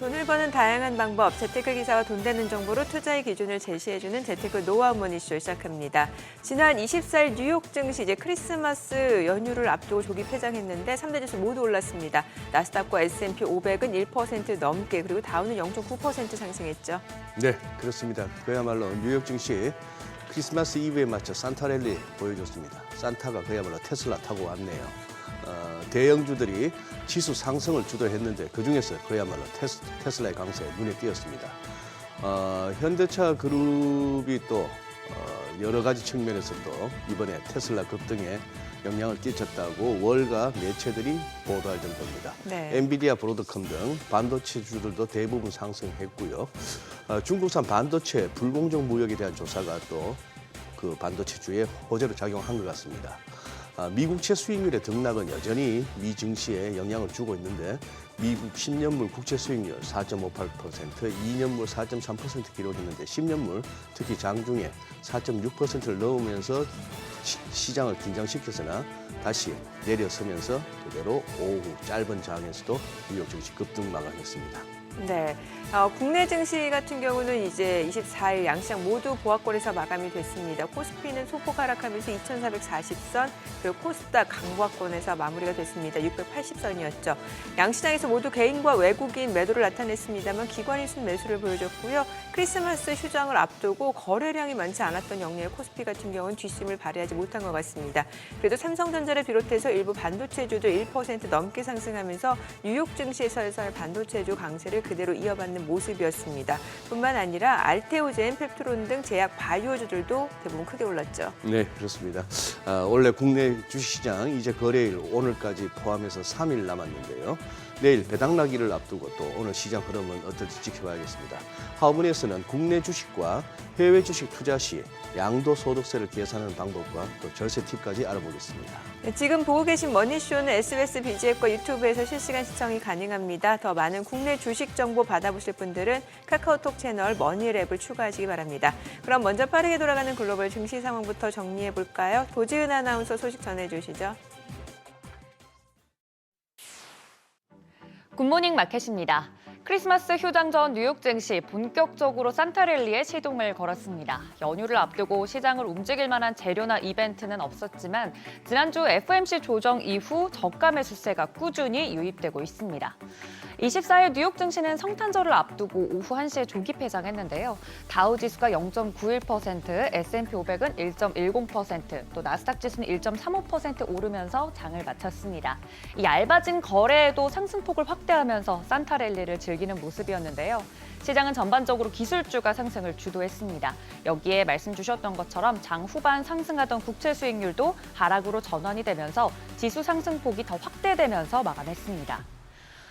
돈을 버는 다양한 방법, 재테크 기사와 돈 되는 정보로 투자의 기준을 제시해주는 재테크 노하우 모닝쇼 시작합니다. 지난 24일 뉴욕 증시 이제 크리스마스 연휴를 앞두고 조기 폐장했는데 3대 지수 모두 올랐습니다. 나스닥과 S&P 500은 1% 넘게 그리고 다우는 0.9% 상승했죠. 네, 그렇습니다. 그야말로 뉴욕 증시 크리스마스 이브에 맞춰 산타 랠리 보여줬습니다. 산타가 그야말로 테슬라 타고 왔네요. 대형주들이 지수 상승을 주도했는데 그중에서 그야말로 테슬라의 강세에 눈에 띄었습니다. 현대차 그룹이 또 여러 가지 측면에서 또 이번에 테슬라 급등에 영향을 끼쳤다고 월가 매체들이 보도할 정도입니다. 네. 엔비디아, 브로드컴 등 반도체주들도 대부분 상승했고요. 중국산 반도체 불공정 무역에 대한 조사가 또 그 반도체주에 호재로 작용한 것 같습니다. 미국채 수익률의 등락은 여전히 미 증시에 영향을 주고 있는데 미국 10년물 국채 수익률 4.58%, 2년물 4.3% 기록했는데 10년물 특히 장중에 4.6%를 넘으면서 시장을 긴장시켰으나 다시 내려서면서 그대로 오후 짧은 장에서도 뉴욕 증시 급등 마감했습니다. 네, 국내 증시 같은 경우는 이제 24일 양시장 모두 보합권에서 마감이 됐습니다. 코스피는 소폭 하락하면서 2,440선, 그리고 코스닥 강보합권에서 마무리가 됐습니다. 680선이었죠. 양시장에서 모두 개인과 외국인 매도를 나타냈습니다만 기관이 순매수를 보여줬고요. 크리스마스 휴장을 앞두고 거래량이 많지 않았던 영리의 코스피 같은 경우는 뒷심을 발휘하지 못한 것 같습니다. 그래도 삼성전자를 비롯해서 일부 반도체주도 1% 넘게 상승하면서 뉴욕 증시에서의 반도체주 강세를 그대로 이어받는 모습이었습니다. 뿐만 아니라 알테오젠, 펩트론 등 제약 바이오주들도 대부분 크게 올랐죠. 네, 그렇습니다. 원래 국내 주식시장 이제 거래일 오늘까지 포함해서 3일 남았는데요. 내일 배당락일을 앞두고 또 오늘 시장 흐름은 어떨지 지켜봐야겠습니다. 하우문에서는 국내 주식과 해외 주식 투자 시 양도소득세를 계산하는 방법과 또 절세 팁까지 알아보겠습니다. 네, 지금 보고 계신 머니쇼는 SBS BG앱과 유튜브에서 실시간 시청이 가능합니다. 더 많은 국내 주식 정보 받아보실 분들은 카카오톡 채널 머니랩을 추가하시기 바랍니다. 그럼 먼저 빠르게 돌아가는 글로벌 증시 상황부터 정리해볼까요? 도지은 아나운서 소식 전해주시죠. 굿모닝 마켓입니다. 크리스마스 휴장 전 뉴욕 증시 본격적으로 산타랠리에 시동을 걸었습니다. 연휴를 앞두고 시장을 움직일 만한 재료나 이벤트는 없었지만 지난주 FOMC 조정 이후 저가 매수세가 꾸준히 유입되고 있습니다. 24일 뉴욕 증시는 성탄절을 앞두고 오후 1시에 조기 폐장했는데요. 다우 지수가 0.91%, S&P 500은 1.10%, 또 나스닥 지수는 1.35% 오르면서 장을 마쳤습니다. 이 얇아진 거래에도 상승폭을 확대하면서 산타랠리를 즐기는 모습이었는데요. 시장은 전반적으로 기술주가 상승을 주도했습니다. 여기에 말씀 주셨던 것처럼 장 후반 상승하던 국채 수익률도 하락으로 전환이 되면서 지수 상승폭이 더 확대되면서 마감했습니다.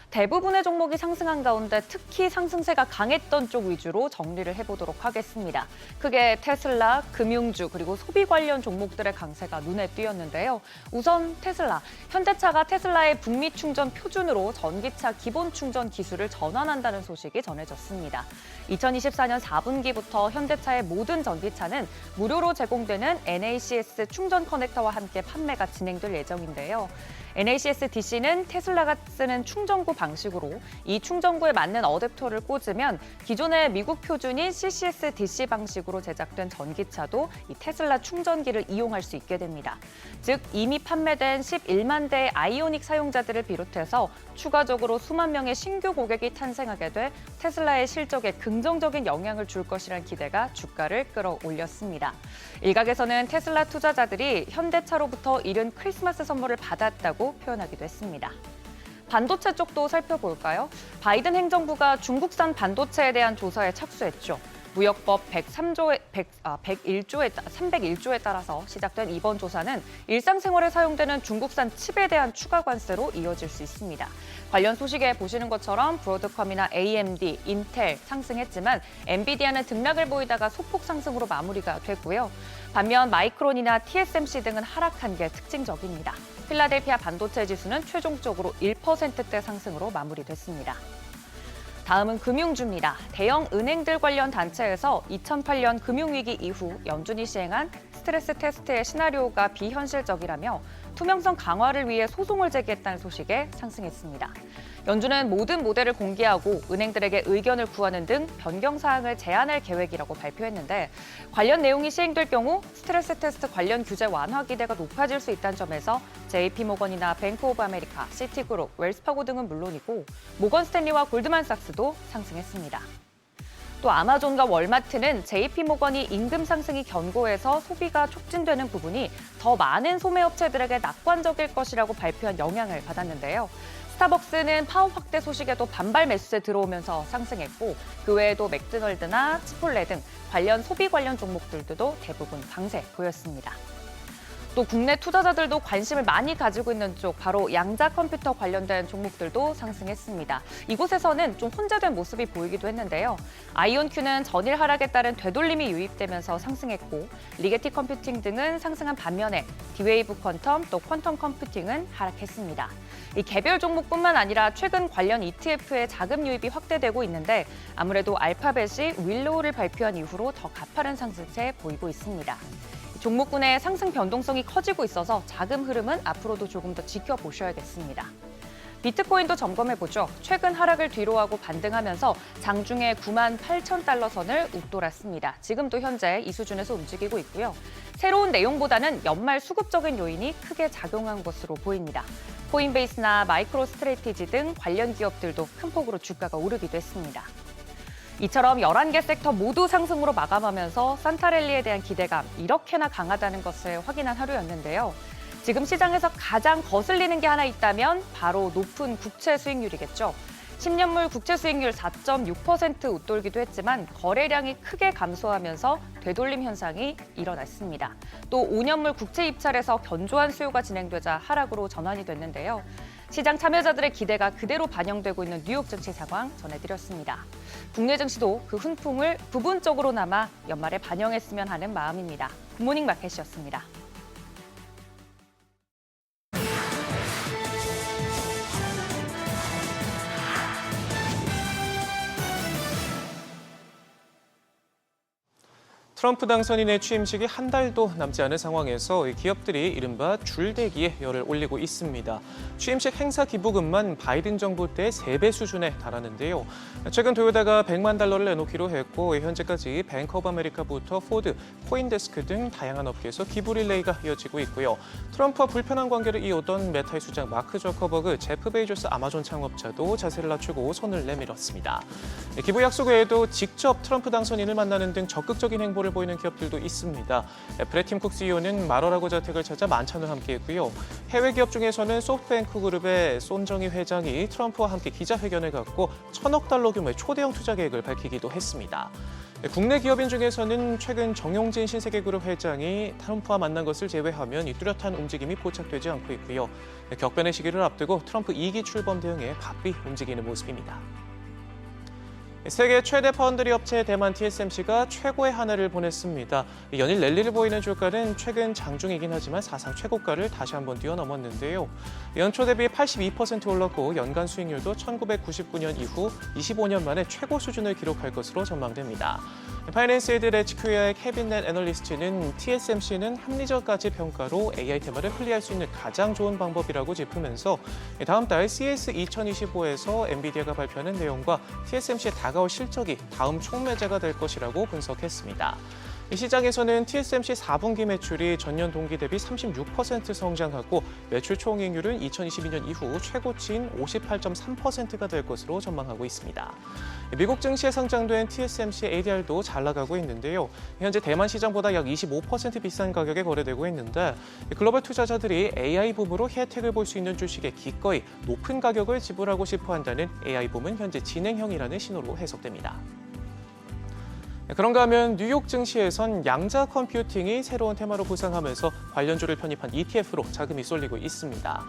대부분의 종목이 상승한 가운데 특히 상승세가 강했던 쪽 위주로 정리를 해보도록 하겠습니다. 크게 테슬라, 금융주, 그리고 소비 관련 종목들의 강세가 눈에 띄었는데요. 우선 테슬라, 현대차가 테슬라의 북미 충전 표준으로 전기차 기본 충전 기술을 전환한다는 소식이 전해졌습니다. 2024년 4분기부터 현대차의 모든 전기차는 무료로 제공되는 NACS 충전 커넥터와 함께 판매가 진행될 예정인데요. NACS DC는 테슬라가 쓰는 충전구 방식으로 이 충전구에 맞는 어댑터를 꽂으면 기존의 미국 표준인 CCS DC 방식으로 제작된 전기차도 이 테슬라 충전기를 이용할 수 있게 됩니다. 즉 이미 판매된 11만 대의 아이오닉 사용자들을 비롯해서 추가적으로 수만 명의 신규 고객이 탄생하게 돼 테슬라의 실적에 긍정적인 영향을 줄 것이라는 기대가 주가를 끌어올렸습니다. 일각에서는 테슬라 투자자들이 현대차로부터 이른 크리스마스 선물을 받았다고 표현하기도 했습니다. 반도체 쪽도 살펴볼까요? 바이든 행정부가 중국산 반도체에 대한 조사에 착수했죠. 무역법 301조에 따라서 시작된 이번 조사는 일상생활에 사용되는 중국산 칩에 대한 추가 관세로 이어질 수 있습니다. 관련 소식에 보시는 것처럼 브로드컴이나 AMD, 인텔 상승했지만 엔비디아는 등락을 보이다가 소폭 상승으로 마무리가 됐고요. 반면 마이크론이나 TSMC 등은 하락한 게 특징적입니다. 필라델피아 반도체 지수는 최종적으로 1%대 상승으로 마무리됐습니다. 다음은 금융주입니다. 대형 은행들 관련 단체에서 2008년 금융위기 이후 연준이 시행한 스트레스 테스트의 시나리오가 비현실적이라며 투명성 강화를 위해 소송을 제기했다는 소식에 상승했습니다. 연준은 모든 모델을 공개하고 은행들에게 의견을 구하는 등 변경 사항을 제한할 계획이라고 발표했는데 관련 내용이 시행될 경우 스트레스 테스트 관련 규제 완화 기대가 높아질 수 있다는 점에서 JP모건이나 뱅크 오브 아메리카, 시티그룹, 웰스파고 등은 물론이고 모건 스탠리와 골드만삭스도 상승했습니다. 또 아마존과 월마트는 JP모건이 임금 상승이 견고해서 소비가 촉진되는 부분이 더 많은 소매업체들에게 낙관적일 것이라고 발표한 영향을 받았는데요. 스타벅스는 파업 확대 소식에도 반발 매수세 들어오면서 상승했고 그 외에도 맥도널드나 치폴레 등 관련 소비 관련 종목들도 대부분 강세 보였습니다. 또 국내 투자자들도 관심을 많이 가지고 있는 쪽 바로 양자 컴퓨터 관련된 종목들도 상승했습니다. 이곳에서는 좀 혼재된 모습이 보이기도 했는데요. 아이온큐는 전일 하락에 따른 되돌림이 유입되면서 상승했고 리게티 컴퓨팅 등은 상승한 반면에 디웨이브 퀀텀 또 퀀텀 컴퓨팅은 하락했습니다. 이 개별 종목뿐만 아니라 최근 관련 ETF의 자금 유입이 확대되고 있는데 아무래도 알파벳이 윌로우를 발표한 이후로 더 가파른 상승세 보이고 있습니다. 종목군의 상승 변동성이 커지고 있어서 자금 흐름은 앞으로도 조금 더 지켜보셔야겠습니다. 비트코인도 점검해보죠. 최근 하락을 뒤로하고 반등하면서 장중에 98,000달러 선을 웃돌았습니다. 지금도 현재 이 수준에서 움직이고 있고요. 새로운 내용보다는 연말 수급적인 요인이 크게 작용한 것으로 보입니다. 코인베이스나 마이크로 스트래티지 등 관련 기업들도 큰 폭으로 주가가 오르기도 했습니다. 이처럼 11개 섹터 모두 상승으로 마감하면서 산타랠리에 대한 기대감 이렇게나 강하다는 것을 확인한 하루였는데요. 지금 시장에서 가장 거슬리는 게 하나 있다면 바로 높은 국채 수익률이겠죠. 10년물 국채 수익률 4.6% 웃돌기도 했지만 거래량이 크게 감소하면서 되돌림 현상이 일어났습니다. 또 5년물 국채 입찰에서 견조한 수요가 진행되자 하락으로 전환이 됐는데요. 시장 참여자들의 기대가 그대로 반영되고 있는 뉴욕 증시 상황 전해드렸습니다. 국내 증시도 그 훈풍을 부분적으로나마 연말에 반영했으면 하는 마음입니다. 굿모닝 마켓이었습니다. 트럼프 당선인의 취임식이 한 달도 남지 않은 상황에서 기업들이 이른바 줄대기에 열을 올리고 있습니다. 취임식 행사 기부금만 바이든 정부 때 3배 수준에 달하는데요. 최근 토요타가 $100만 내놓기로 했고 현재까지 뱅크 오브 아메리카부터 포드, 코인데스크 등 다양한 업계에서 기부 릴레이가 이어지고 있고요. 트럼프와 불편한 관계를 이어오던 메타의 수장 마크 저커버그, 제프 베이조스 아마존 창업자도 자세를 낮추고 손을 내밀었습니다. 기부 약속 외에도 직접 트럼프 당선인을 만나는 등 적극적인 행보를 보이는 기업들도 있습니다. 애플의 팀 쿡 CEO는 말어라고 자택을 찾아 만찬을 함께했고요. 해외 기업 중에서는 소프트뱅크 그룹의 손정희 회장이 트럼프와 함께 기자회견을 갖고 $1,000억 규모의 초대형 투자 계획을 밝히기도 했습니다. 국내 기업인 중에서는 최근 정용진 신세계그룹 회장이 트럼프와 만난 것을 제외하면 뚜렷한 움직임이 포착되지 않고 있고요. 격변의 시기를 앞두고 트럼프 2기 출범 대응에 바삐 움직이는 모습입니다. 세계 최대 파운드리 업체 대만 TSMC가 최고의 한 해를 보냈습니다. 연일 랠리를 보이는 주가는 최근 장중이긴 하지만 사상 최고가를 다시 한번 뛰어넘었는데요. 연초 대비 82% 올랐고 연간 수익률도 1999년 이후 25년 만에 최고 수준을 기록할 것으로 전망됩니다. 파이낸스 에드 HQ의 케빈 넷 애널리스트는 TSMC는 합리적 가치 평가로 AI 테마를 플레이할 수 있는 가장 좋은 방법이라고 짚으면서 다음 달 CES 2025에서 엔비디아가 발표하는 내용과 TSMC의 다가올 실적이 다음 촉매제가 될 것이라고 분석했습니다. 이 시장에서는 TSMC 4분기 매출이 전년 동기 대비 36% 성장하고 매출 총이익률은 2022년 이후 최고치인 58.3%가 될 것으로 전망하고 있습니다. 미국 증시에 상장된 TSMC ADR도 잘 나가고 있는데요. 현재 대만 시장보다 약 25% 비싼 가격에 거래되고 있는데 글로벌 투자자들이 AI 붐으로 혜택을 볼 수 있는 주식에 기꺼이 높은 가격을 지불하고 싶어 한다는 AI 붐은 현재 진행형이라는 신호로 해석됩니다. 그런가 하면 뉴욕 증시에선 양자 컴퓨팅이 새로운 테마로 부상하면서 관련주를 편입한 ETF로 자금이 쏠리고 있습니다.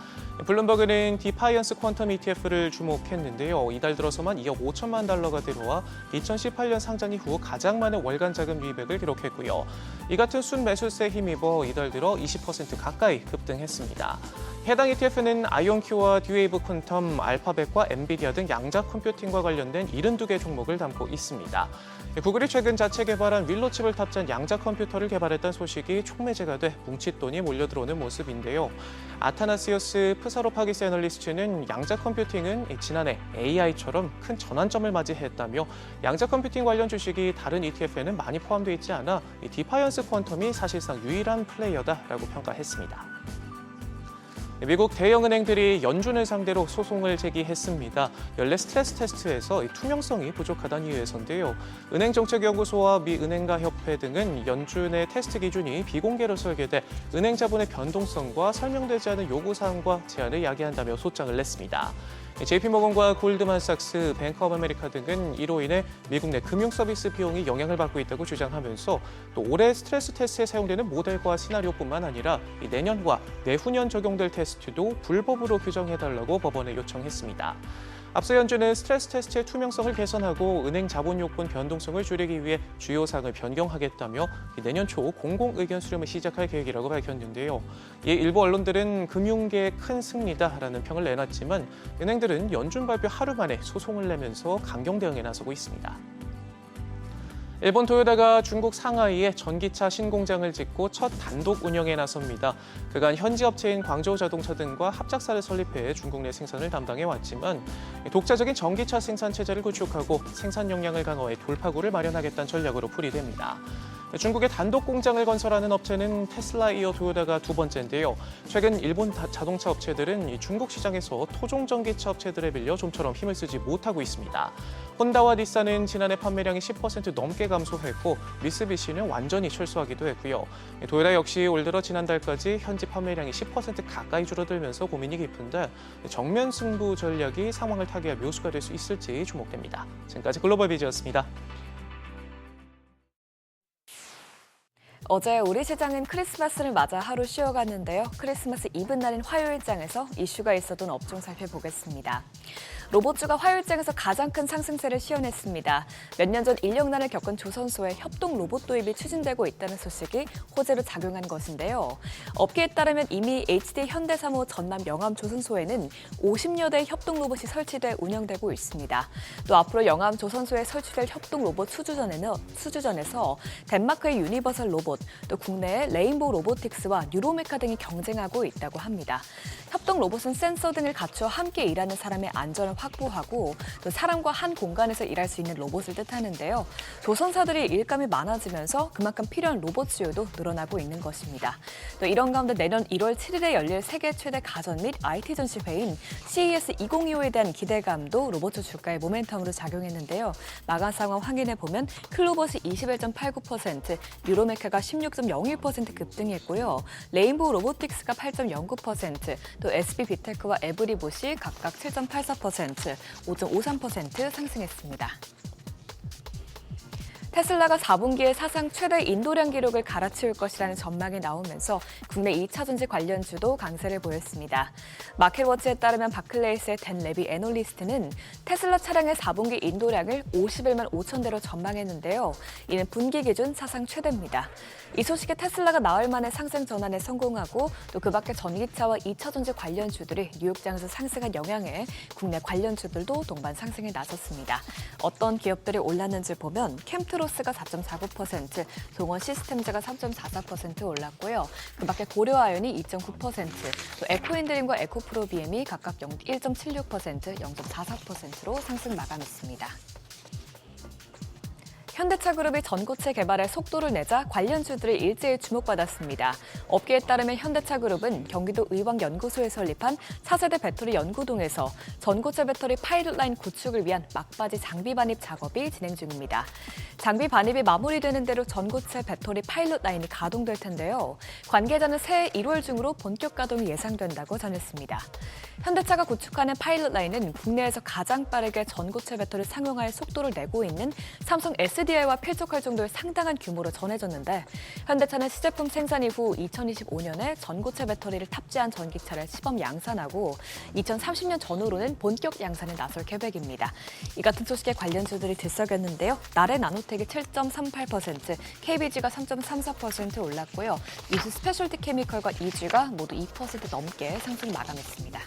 블룸버그는 디파이언스 퀀텀 ETF를 주목했는데요. 이달 들어서만 2억 5천만 달러가 들어와 2018년 상장 이후 가장 많은 월간 자금 유입액을 기록했고요. 이 같은 순매수세에 힘입어 이달 들어 20% 가까이 급등했습니다. 해당 ETF는 아이온큐와 듀웨이브 퀀텀, 알파벳과 엔비디아 등 양자 컴퓨팅과 관련된 72개 종목을 담고 있습니다. 구글이 최근 자체 개발한 윌로칩을 탑재한 양자 컴퓨터를 개발했다는 소식이 촉매제가 돼 뭉칫돈이 몰려들어오는 모습인데요. 아타나시오스 프사로파기스 애널리스트는 양자 컴퓨팅은 지난해 AI처럼 큰 전환점을 맞이했다며 양자 컴퓨팅 관련 주식이 다른 ETF에는 많이 포함되어 있지 않아 디파이언스 퀀텀이 사실상 유일한 플레이어다라고 평가했습니다. 미국 대형은행들이 연준을 상대로 소송을 제기했습니다. 연례 스트레스 테스트에서 투명성이 부족하다는 이유에서인데요. 은행정책연구소와 미 은행가협회 등은 연준의 테스트 기준이 비공개로 설계돼 은행 자본의 변동성과 설명되지 않은 요구사항과 제한을 야기한다며 소장을 냈습니다. JP모건과 골드만삭스, 뱅크 오브 아메리카 등은 이로 인해 미국 내 금융 서비스 비용이 영향을 받고 있다고 주장하면서 또 올해 스트레스 테스트에 사용되는 모델과 시나리오뿐만 아니라 내년과 내후년 적용될 테스트도 불법으로 규정해달라고 법원에 요청했습니다. 앞서 연준은 스트레스 테스트의 투명성을 개선하고 은행 자본 요건 변동성을 줄이기 위해 주요 사항을 변경하겠다며 내년 초 공공 의견 수렴을 시작할 계획이라고 밝혔는데요. 이에 일부 언론들은 금융계의 큰 승리다라는 평을 내놨지만 은행들은 연준 발표 하루 만에 소송을 내면서 강경 대응에 나서고 있습니다. 일본 토요타가 중국 상하이에 전기차 신공장을 짓고 첫 단독 운영에 나섭니다. 그간 현지 업체인 광저우 자동차 등과 합작사를 설립해 중국 내 생산을 담당해왔지만 독자적인 전기차 생산 체제를 구축하고 생산 역량을 강화해 돌파구를 마련하겠다는 전략으로 풀이됩니다. 중국의 단독 공장을 건설하는 업체는 테슬라에 이어 토요타가 두 번째인데요. 최근 일본 자동차 업체들은 중국 시장에서 토종 전기차 업체들에 빌려 좀처럼 힘을 쓰지 못하고 있습니다. 혼다와 닛산은 지난해 판매량이 10% 넘게 감소했고 미쓰비시는 완전히 철수하기도 했고요. 토요타 역시 올 들어 지난달까지 현지 판매량이 10% 가까이 줄어들면서 고민이 깊은데 정면 승부 전략이 상황을 타개할 묘수가 될 수 있을지 주목됩니다. 지금까지 글로벌 비즈였습니다. 어제 우리 시장은 크리스마스를 맞아 하루 쉬어갔는데요. 크리스마스 이브날인 화요일장에서 이슈가 있었던 업종 살펴보겠습니다. 로봇주가 화요일장에서 가장 큰 상승세를 시현했습니다. 몇 년 전 인력난을 겪은 조선소에 협동 로봇 도입이 추진되고 있다는 소식이 호재로 작용한 것인데요. 업계에 따르면 이미 HD 현대사무 전남 영암 조선소에는 50여 대의 협동 로봇이 설치돼 운영되고 있습니다. 또 앞으로 영암 조선소에 설치될 협동 로봇 수주전에서 덴마크의 유니버설 로봇, 또 국내의 레인보우 로보틱스와 뉴로메카 등이 경쟁하고 있다고 합니다. 협동 로봇은 센서 등을 갖춰 함께 일하는 사람의 안전을 확보하고 또 사람과 한 공간에서 일할 수 있는 로봇을 뜻하는데요. 조선사들이 일감이 많아지면서 그만큼 필요한 로봇 수요도 늘어나고 있는 것입니다. 또 이런 가운데 내년 1월 7일에 열릴 세계 최대 가전 및 IT 전시회인 CES 2025에 대한 기대감도 로봇주 주가의 모멘텀으로 작용했는데요. 마감 상황 확인해 보면 클로봇이 21.89%, 뉴로메카가 16.01% 급등했고요. 레인보우 로보틱스가 8.09%, 또 SB비테크와 에브리봇이 각각 7.84%, 5.53% 상승했습니다. 테슬라가 4분기에 사상 최대 인도량 기록을 갈아치울 것이라는 전망이 나오면서 국내 2차 전지 관련주도 강세를 보였습니다. 마켓워치에 따르면 바클레이스의 댄 레비 애널리스트는 테슬라 차량의 4분기 인도량을 51만 5천 대로 전망했는데요. 이는 분기 기준 사상 최대입니다. 이 소식에 테슬라가 나흘 만에 상승 전환에 성공하고 또 그 밖에 전기차와 2차 전지 관련주들이 뉴욕장에서 상승한 영향에 국내 관련주들도 동반 상승에 나섰습니다. 어떤 기업들이 올랐는지 보면 캠트로스가 4.49%, 동원 시스템즈가 3.44% 올랐고요. 그 밖에 고려아연이 2.9%, 또 에코인드림과 에코프로비엠이 각각 1.76%, 0.44%로 상승 마감했습니다. 현대차그룹이 전고체 개발에 속도를 내자 관련주들이 일제히 주목받았습니다. 업계에 따르면 현대차그룹은 경기도 의왕연구소에 설립한 차세대 배터리 연구동에서 전고체 배터리 파일럿라인 구축을 위한 막바지 장비 반입 작업이 진행 중입니다. 장비 반입이 마무리되는 대로 전고체 배터리 파일럿 라인이 가동될 텐데요. 관계자는 새해 1월 중으로 본격 가동이 예상된다고 전했습니다. 현대차가 구축하는 파일럿 라인은 국내에서 가장 빠르게 전고체 배터리를 상용할 속도를 내고 있는 삼성 SD KDI와 필적할 정도의 상당한 규모로 전해졌는데 현대차는 시제품 생산 이후 2025년에 전고체 배터리를 탑재한 전기차를 시범 양산하고 2030년 전후로는 본격 양산에 나설 계획입니다. 이 같은 소식에 관련주들이 들썩였는데요. 나래 나노텍이 7.38%, KBG가 3.34% 올랐고요. 이수 스페셜티 케미컬과 이주가 모두 2% 넘게 상승 마감했습니다.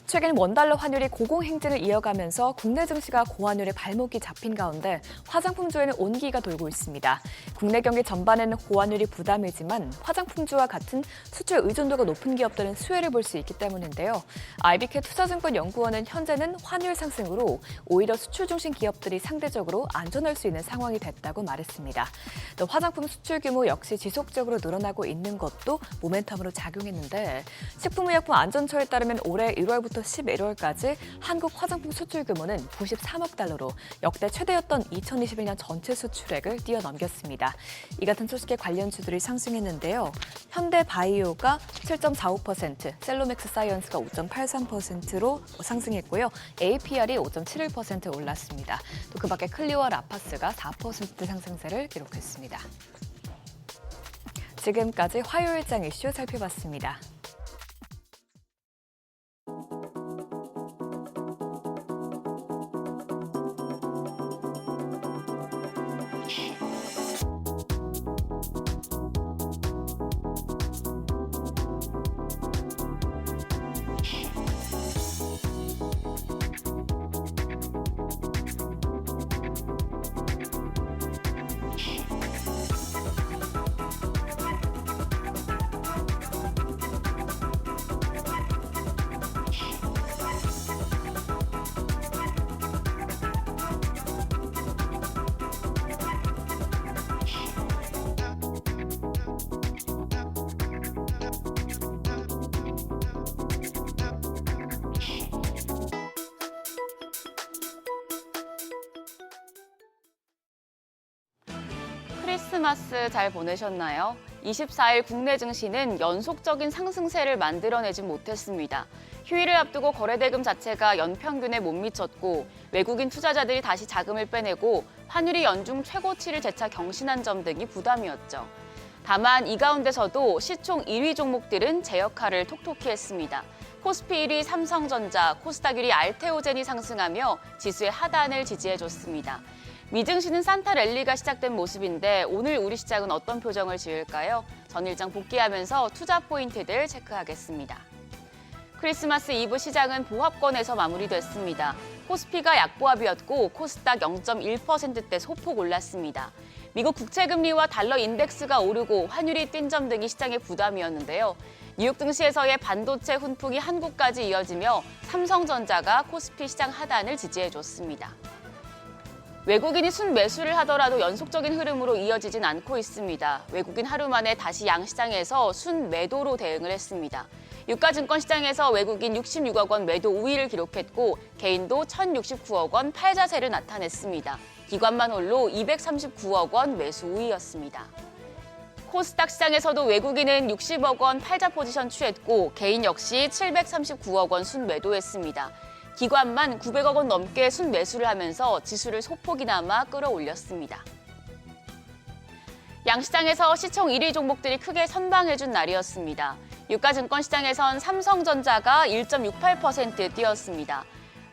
최근 원달러 환율이 고공행진을 이어가면서 국내 증시가 고환율에 발목이 잡힌 가운데 화장품주에는 온기가 돌고 있습니다. 국내 경기 전반에는 고환율이 부담이지만 화장품주와 같은 수출 의존도가 높은 기업들은 수혜를 볼 수 있기 때문인데요. IBK 투자증권연구원은 현재는 환율 상승으로 오히려 수출 중심 기업들이 상대적으로 안전할 수 있는 상황이 됐다고 말했습니다. 또 화장품 수출 규모 역시 지속적으로 늘어나고 있는 것도 모멘텀으로 작용했는데 식품의약품 안전처에 따르면 올해 1월부터 11월까지 한국 화장품 수출 규모는 93억 달러로 역대 최대였던 2021년 전체 수출액을 뛰어넘겼습니다. 이 같은 소식에 관련주들이 상승했는데요. 현대바이오가 7.45%, 셀로맥스 사이언스가 5.83%로 상승했고요. APR이 5.71% 올랐습니다. 또 그 밖에 클리오와 라파스가 4% 상승세를 기록했습니다. 지금까지 화요일장 이슈 살펴봤습니다. 크리스마스 잘 보내셨나요? 24일 국내 증시는 연속적인 상승세를 만들어내지 못했습니다. 휴일을 앞두고 거래대금 자체가 연평균에 못 미쳤고 외국인 투자자들이 다시 자금을 빼내고 환율이 연중 최고치를 재차 경신한 점 등이 부담이었죠. 다만 이 가운데서도 시총 1위 종목들은 제 역할을 톡톡히 했습니다. 코스피 1위 삼성전자, 코스닥 1위 알테오젠이 상승하며 지수의 하단을 지지해줬습니다. 미증시는 산타 랠리가 시작된 모습인데 오늘 우리 시장은 어떤 표정을 지을까요? 전일장 복귀하면서 투자 포인트들 체크하겠습니다. 크리스마스 이브 시장은 보합권에서 마무리됐습니다. 코스피가 약보합이었고 코스닥 0.1%대 소폭 올랐습니다. 미국 국채금리와 달러 인덱스가 오르고 환율이 뛴 점 등이 시장의 부담이었는데요. 뉴욕 증시에서의 반도체 훈풍이 한국까지 이어지며 삼성전자가 코스피 시장 하단을 지지해줬습니다. 외국인이 순매수를 하더라도 연속적인 흐름으로 이어지진 않고 있습니다. 외국인 하루 만에 다시 양시장에서 순매도로 대응을 했습니다. 유가증권 시장에서 외국인 66억 원 매도 우위를 기록했고 개인도 1,069억 원 팔자세를 나타냈습니다. 기관만 홀로 239억 원 매수 우위였습니다. 코스닥 시장에서도 외국인은 60억 원 팔자 포지션 취했고 개인 역시 739억 원 순매도했습니다. 기관만 900억 원 넘게 순매수를 하면서 지수를 소폭이나마 끌어올렸습니다. 양시장에서 시총 1위 종목들이 크게 선방해준 날이었습니다. 유가증권 시장에선 삼성전자가 1.68% 뛰었습니다.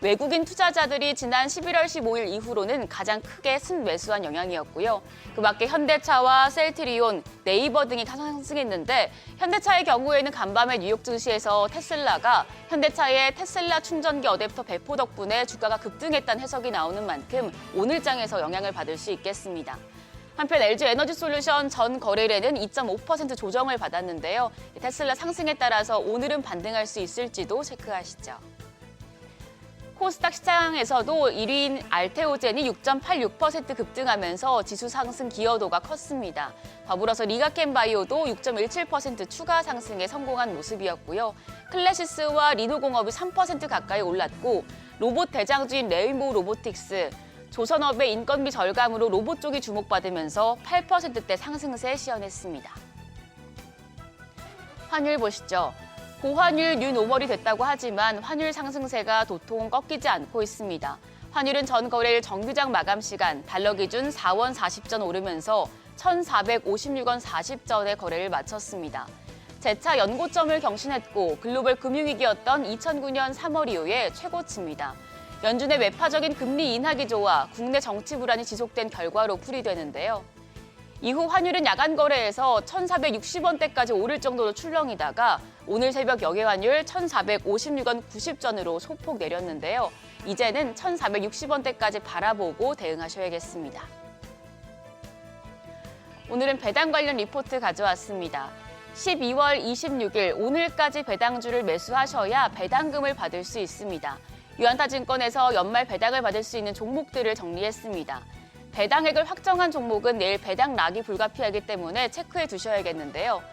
외국인 투자자들이 지난 11월 15일 이후로는 가장 크게 순매수한 영향이었고요. 그 밖에 현대차와 셀트리온, 네이버 등이 상승했는데 현대차의 경우에는 간밤에 뉴욕 증시에서 테슬라가 현대차의 테슬라 충전기 어댑터 배포 덕분에 주가가 급등했다는 해석이 나오는 만큼 오늘 장에서 영향을 받을 수 있겠습니다. 한편 LG 에너지솔루션 전 거래일에는 2.5% 조정을 받았는데요. 테슬라 상승에 따라서 오늘은 반등할 수 있을지도 체크하시죠. 코스닥 시장에서도 1위인 알테오젠이 6.86% 급등하면서 지수 상승 기여도가 컸습니다. 더불어서 리가켄바이오도 6.17% 추가 상승에 성공한 모습이었고요. 클래시스와 리노공업이 3% 가까이 올랐고 로봇 대장주인 레인보우 로보틱스, 조선업의 인건비 절감으로 로봇 쪽이 주목받으면서 8%대 상승세 시현했습니다. 환율 보시죠. 고환율 뉴노멀이 됐다고 하지만 환율 상승세가 도통 꺾이지 않고 있습니다. 환율은 전 거래일 정규장 마감 시간 달러 기준 4원 40전 오르면서 1,456원 40전에 거래를 마쳤습니다. 재차 연고점을 경신했고 글로벌 금융위기였던 2009년 3월 이후에 최고치입니다. 연준의 매파적인 금리 인하 기조와 국내 정치 불안이 지속된 결과로 풀이되는데요. 이후 환율은 야간 거래에서 1,460원대까지 오를 정도로 출렁이다가 오늘 새벽 역외 환율 1,456원 90전으로 소폭 내렸는데요. 이제는 1,460원대까지 바라보고 대응하셔야겠습니다. 오늘은 배당 관련 리포트 가져왔습니다. 12월 26일 오늘까지 배당주를 매수하셔야 배당금을 받을 수 있습니다. 유한타증권에서 연말 배당을 받을 수 있는 종목들을 정리했습니다. 배당액을 확정한 종목은 내일 배당 락이 불가피하기 때문에 체크해 두셔야겠는데요.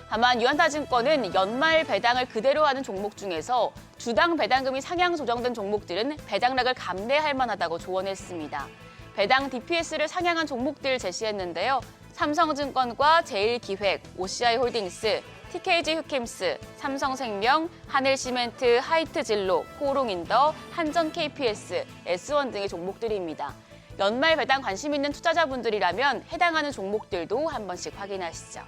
다만 유한타증권은 연말 배당을 그대로 하는 종목 중에서 주당 배당금이 상향 조정된 종목들은 배당락을 감내할 만하다고 조언했습니다. 배당 DPS를 상향한 종목들 제시했는데요. 삼성증권과 제일기획, OCI홀딩스, TKG 휴캠스, 삼성생명, 하늘시멘트, 하이트진로, 코롱인더, 한전 KPS, S1 등의 종목들입니다. 연말 배당 관심 있는 투자자분들이라면 해당하는 종목들도 한 번씩 확인하시죠.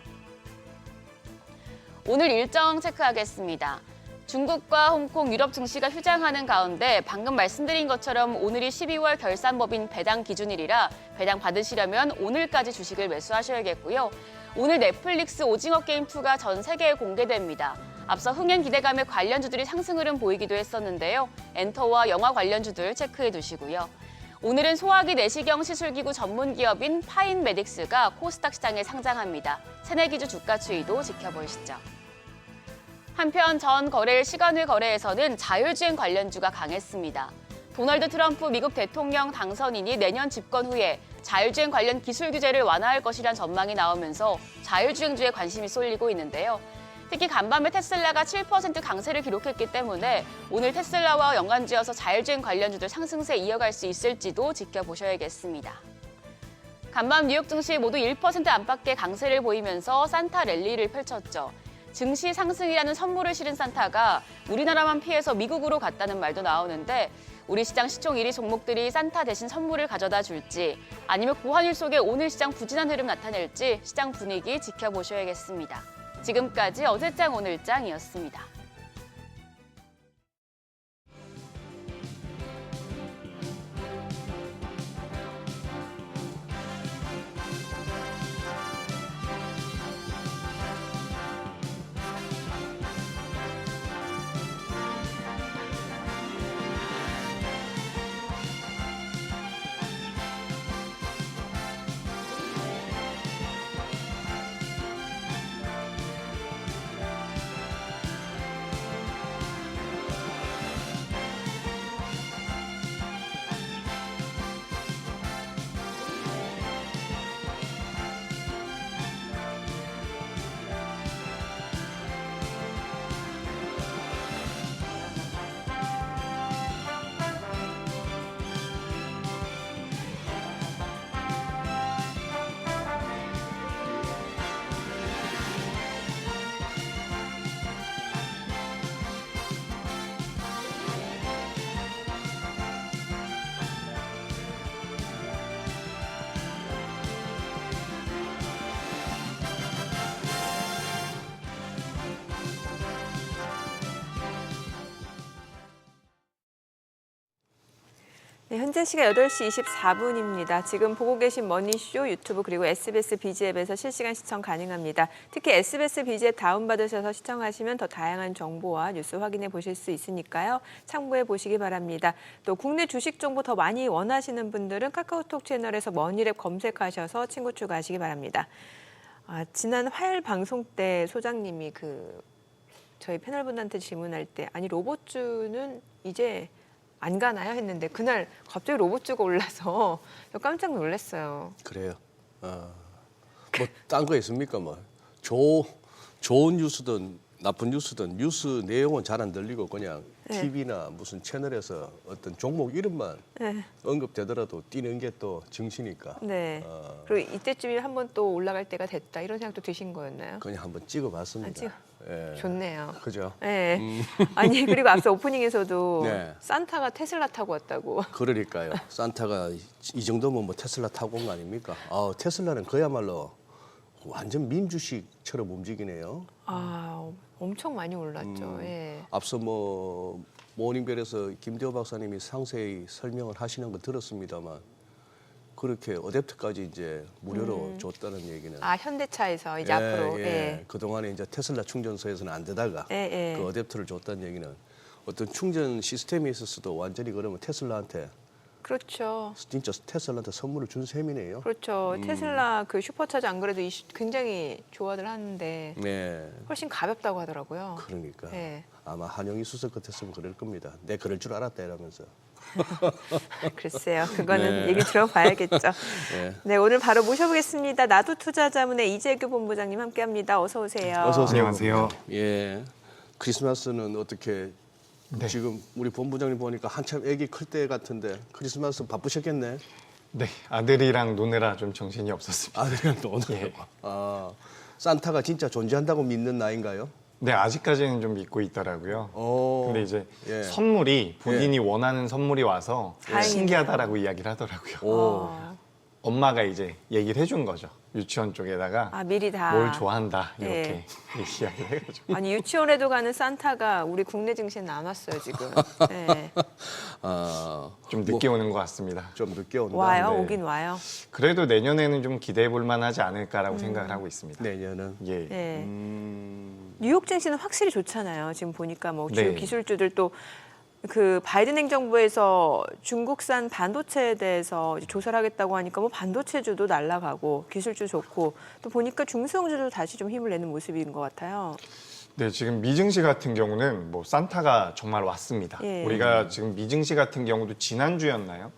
오늘 일정 체크하겠습니다. 중국과 홍콩, 유럽 증시가 휴장하는 가운데 방금 말씀드린 것처럼 오늘이 12월 결산법인 배당 기준일이라 배당 받으시려면 오늘까지 주식을 매수하셔야겠고요. 오늘 넷플릭스 오징어 게임 2가 전 세계에 공개됩니다. 앞서 흥행 기대감에 관련주들이 상승 흐름 보이기도 했었는데요. 엔터와 영화 관련주들 체크해 두시고요. 오늘은 소화기 내시경 시술기구 전문 기업인 파인메딕스가 코스닥 시장에 상장합니다. 새내기주 주가 추이도 지켜보시죠. 한편 전 거래일 시간외 거래에서는 자율주행 관련주가 강했습니다. 도널드 트럼프 미국 대통령 당선인이 내년 집권 후에 자율주행 관련 기술 규제를 완화할 것이란 전망이 나오면서 자율주행주에 관심이 쏠리고 있는데요. 특히 간밤에 테슬라가 7% 강세를 기록했기 때문에 오늘 테슬라와 연관지어서 자율주행 관련주들 상승세 이어갈 수 있을지도 지켜보셔야겠습니다. 간밤 뉴욕 증시 모두 1% 안팎의 강세를 보이면서 산타 랠리를 펼쳤죠. 증시 상승이라는 선물을 실은 산타가 우리나라만 피해서 미국으로 갔다는 말도 나오는데 우리 시장 시총 1위 종목들이 산타 대신 선물을 가져다 줄지 아니면 고환율 속에 오늘 시장 부진한 흐름 나타낼지 시장 분위기 지켜보셔야겠습니다. 지금까지 어제장 오늘장이었습니다. 네, 현재 시각 8시 24분입니다. 지금 보고 계신 머니쇼 유튜브 그리고 SBS BG앱에서 실시간 시청 가능합니다. 특히 SBS BG앱 다운받으셔서 시청하시면 더 다양한 정보와 뉴스 확인해 보실 수 있으니까요. 참고해 보시기 바랍니다. 또 국내 주식 정보 더 많이 원하시는 분들은 카카오톡 채널에서 머니랩 검색하셔서 친구 추가하시기 바랍니다. 지난 화요일 방송 때 소장님이 저희 패널분한테 질문할 때 아니 로봇주는 이제 안 가나요? 했는데 그날 갑자기 로봇주가 올라서 깜짝 놀랐어요. 그래요. 뭐 딴 거 있습니까? 뭐 좋은 뉴스든 나쁜 뉴스든 뉴스 내용은 잘 안 들리고 그냥 네. TV나 무슨 채널에서 어떤 종목 이름만 네. 언급되더라도 뛰는 게 또 증시니까 네. 어, 그리고 이때쯤이 한번 또 올라갈 때가 됐다 이런 생각도 드신 거였나요? 그냥 한번 찍어봤습니다. 예. 좋네요. 그죠? 네. 아니 그리고 앞서 오프닝에서도 네. 산타가 테슬라 타고 왔다고. 그러니까요. 산타가 이 정도면 뭐 테슬라 타고 온 거 아닙니까? 테슬라는 그야말로 완전 민주식처럼 움직이네요. 아 엄청 많이 올랐죠. 예. 앞서 뭐 모닝벨에서 김대호 박사님이 상세히 설명을 하시는 거 들었습니다만 그렇게 어댑터까지 이제 무료로 줬다는 얘기는 아 현대차에서 이제 앞으로. 예. 그동안에 이제 테슬라 충전소에서는 안 되다가 예, 예. 그 어댑터를 줬다는 얘기는 어떤 충전 시스템이 있었어도 완전히 그러면 테슬라한테 그렇죠. 진짜 테슬라한테 선물을 준 셈이네요. 그렇죠. 테슬라 그 슈퍼차저 안 그래도 굉장히 좋아들 하는데 네. 훨씬 가볍다고 하더라고요. 그러니까 네. 아마 한영희 수석 같았으면 그럴 겁니다. 내 그럴 줄 알았다 이러면서. 글쎄요. 그거는 네. 얘기 들어봐야겠죠. 네. 네, 오늘 바로 모셔보겠습니다. 나도 투자자문의 이재규 본부장님 함께합니다. 어서 오세요. 어서 오세요. 안녕하세요. 예. 크리스마스는 어떻게 네. 지금 우리 본부장님 보니까 한참 아기 클 때 같은데 크리스마스 바쁘셨겠네. 네, 아들이랑 노느라 좀 정신이 없었습니다. 아들이랑 또 오늘. 예. 산타가 진짜 존재한다고 믿는 나이인가요? 네, 아직까지는 좀 믿고 있더라고요. 근데 이제 예. 선물이 본인이 원하는 선물이 와서 다행이네요. 신기하다라고 이야기를 하더라고요. 어. 엄마가 이제 얘기를 해준 거죠. 유치원 쪽에다가 아, 미리 다. 뭘 좋아한다 이렇게 예. 이야기를 해가지고. 아니 유치원에도 가는 산타가 우리 국내 증시에 남았어요 지금. 네. 좀 늦게 오는 것 같습니다. 좀 늦게 온다. 와요, 네. 오긴 와요. 그래도 내년에는 좀 기대해 볼 만하지 않을까라고 생각을 하고 있습니다. 내년은. 예. 네. 뉴욕 증시는 확실히 좋잖아요. 지금 보니까 뭐 주요 네. 기술주들 또 그 바이든 행정부에서 중국산 반도체에 대해서 이제 조사를 하겠다고 하니까 뭐 반도체주도 날아가고 기술주 좋고 또 보니까 중소형주도 다시 좀 힘을 내는 모습인 것 같아요. 네, 지금 미증시 같은 경우는 뭐 산타가 정말 왔습니다. 예. 우리가 지금 미증시 같은 경우도 지난주였나요?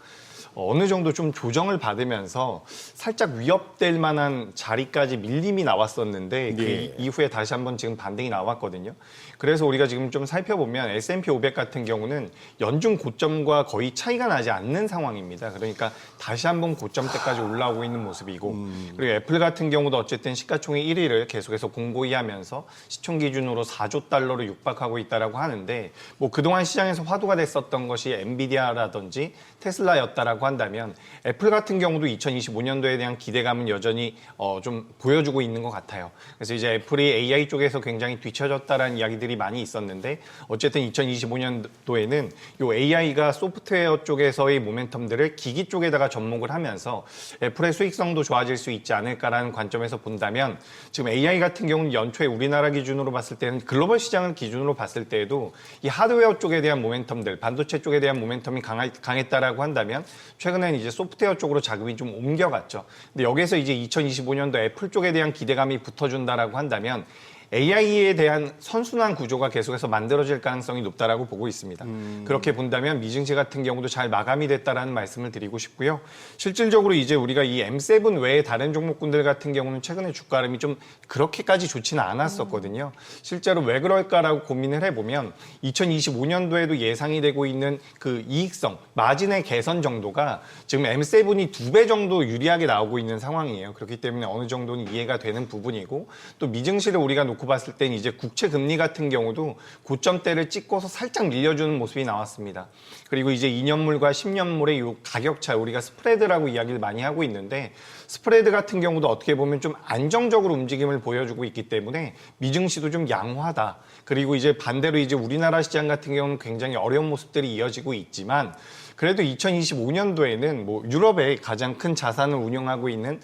어느 정도 좀 조정을 받으면서 살짝 위협될 만한 자리까지 밀림이 나왔었는데 그 예. 이후에 다시 한번 지금 반등이 나왔거든요. 그래서 우리가 지금 좀 살펴보면 S&P 500 같은 경우는 연중 고점과 거의 차이가 나지 않는 상황입니다. 그러니까 다시 한번 고점대까지 올라오고 있는 모습이고 그리고 애플 같은 경우도 어쨌든 시가총액 1위를 계속해서 공고히 하면서 시총 기준으로 4조 달러로 육박하고 있다라고 하는데 뭐 그동안 시장에서 화두가 됐었던 것이 엔비디아라든지 테슬라였다라고 한다면 애플 같은 경우도 2025년도에 대한 기대감은 여전히 좀 보여주고 있는 것 같아요. 그래서 이제 애플이 AI 쪽에서 굉장히 뒤처졌다라는 이야기들이 많이 있었는데 어쨌든 2025년도에는 요 AI가 소프트웨어 쪽에서의 모멘텀들을 기기 쪽에다가 접목을 하면서 애플의 수익성도 좋아질 수 있지 않을까라는 관점에서 본다면 지금 AI 같은 경우는 연초에 우리나라 기준으로 봤을 때는 글로벌 시장을 기준으로 봤을 때에도 이 하드웨어 쪽에 대한 모멘텀들, 반도체 쪽에 대한 모멘텀이 강했다라고 한다면 최근에는 이제 소프트웨어 쪽으로 자금이 좀 옮겨갔죠. 근데 여기서 이제 2025년도 애플 쪽에 대한 기대감이 붙어준다라고 한다면 AI에 대한 선순환 구조가 계속해서 만들어질 가능성이 높다라고 보고 있습니다. 그렇게 본다면 미증시 같은 경우도 잘 마감이 됐다라는 말씀을 드리고 싶고요. 실질적으로 이제 우리가 이 M7 외에 다른 종목군들 같은 경우는 최근에 주가 흐름이 좀 그렇게까지 좋지는 않았었거든요. 실제로 왜 그럴까라고 고민을 해보면 2025년도에도 예상이 되고 있는 그 이익성, 마진의 개선 정도가 지금 M7이 2배 정도 유리하게 나오고 있는 상황이에요. 그렇기 때문에 어느 정도는 이해가 되는 부분이고 또 미증시를 우리가 놓고 봤을 때는 이제 국채 금리 같은 경우도 고점대를 찍고서 살짝 밀려주는 모습이 나왔습니다. 그리고 이제 2년물과 10년물의 이 가격차, 우리가 스프레드라고 이야기를 많이 하고 있는데 스프레드 같은 경우도 어떻게 보면 좀 안정적으로 움직임을 보여주고 있기 때문에 미증시도 좀 양호하다. 그리고 이제 반대로 이제 우리나라 시장 같은 경우는 굉장히 어려운 모습들이 이어지고 있지만 그래도 2025년도에는 뭐 유럽의 가장 큰 자산을 운영하고 있는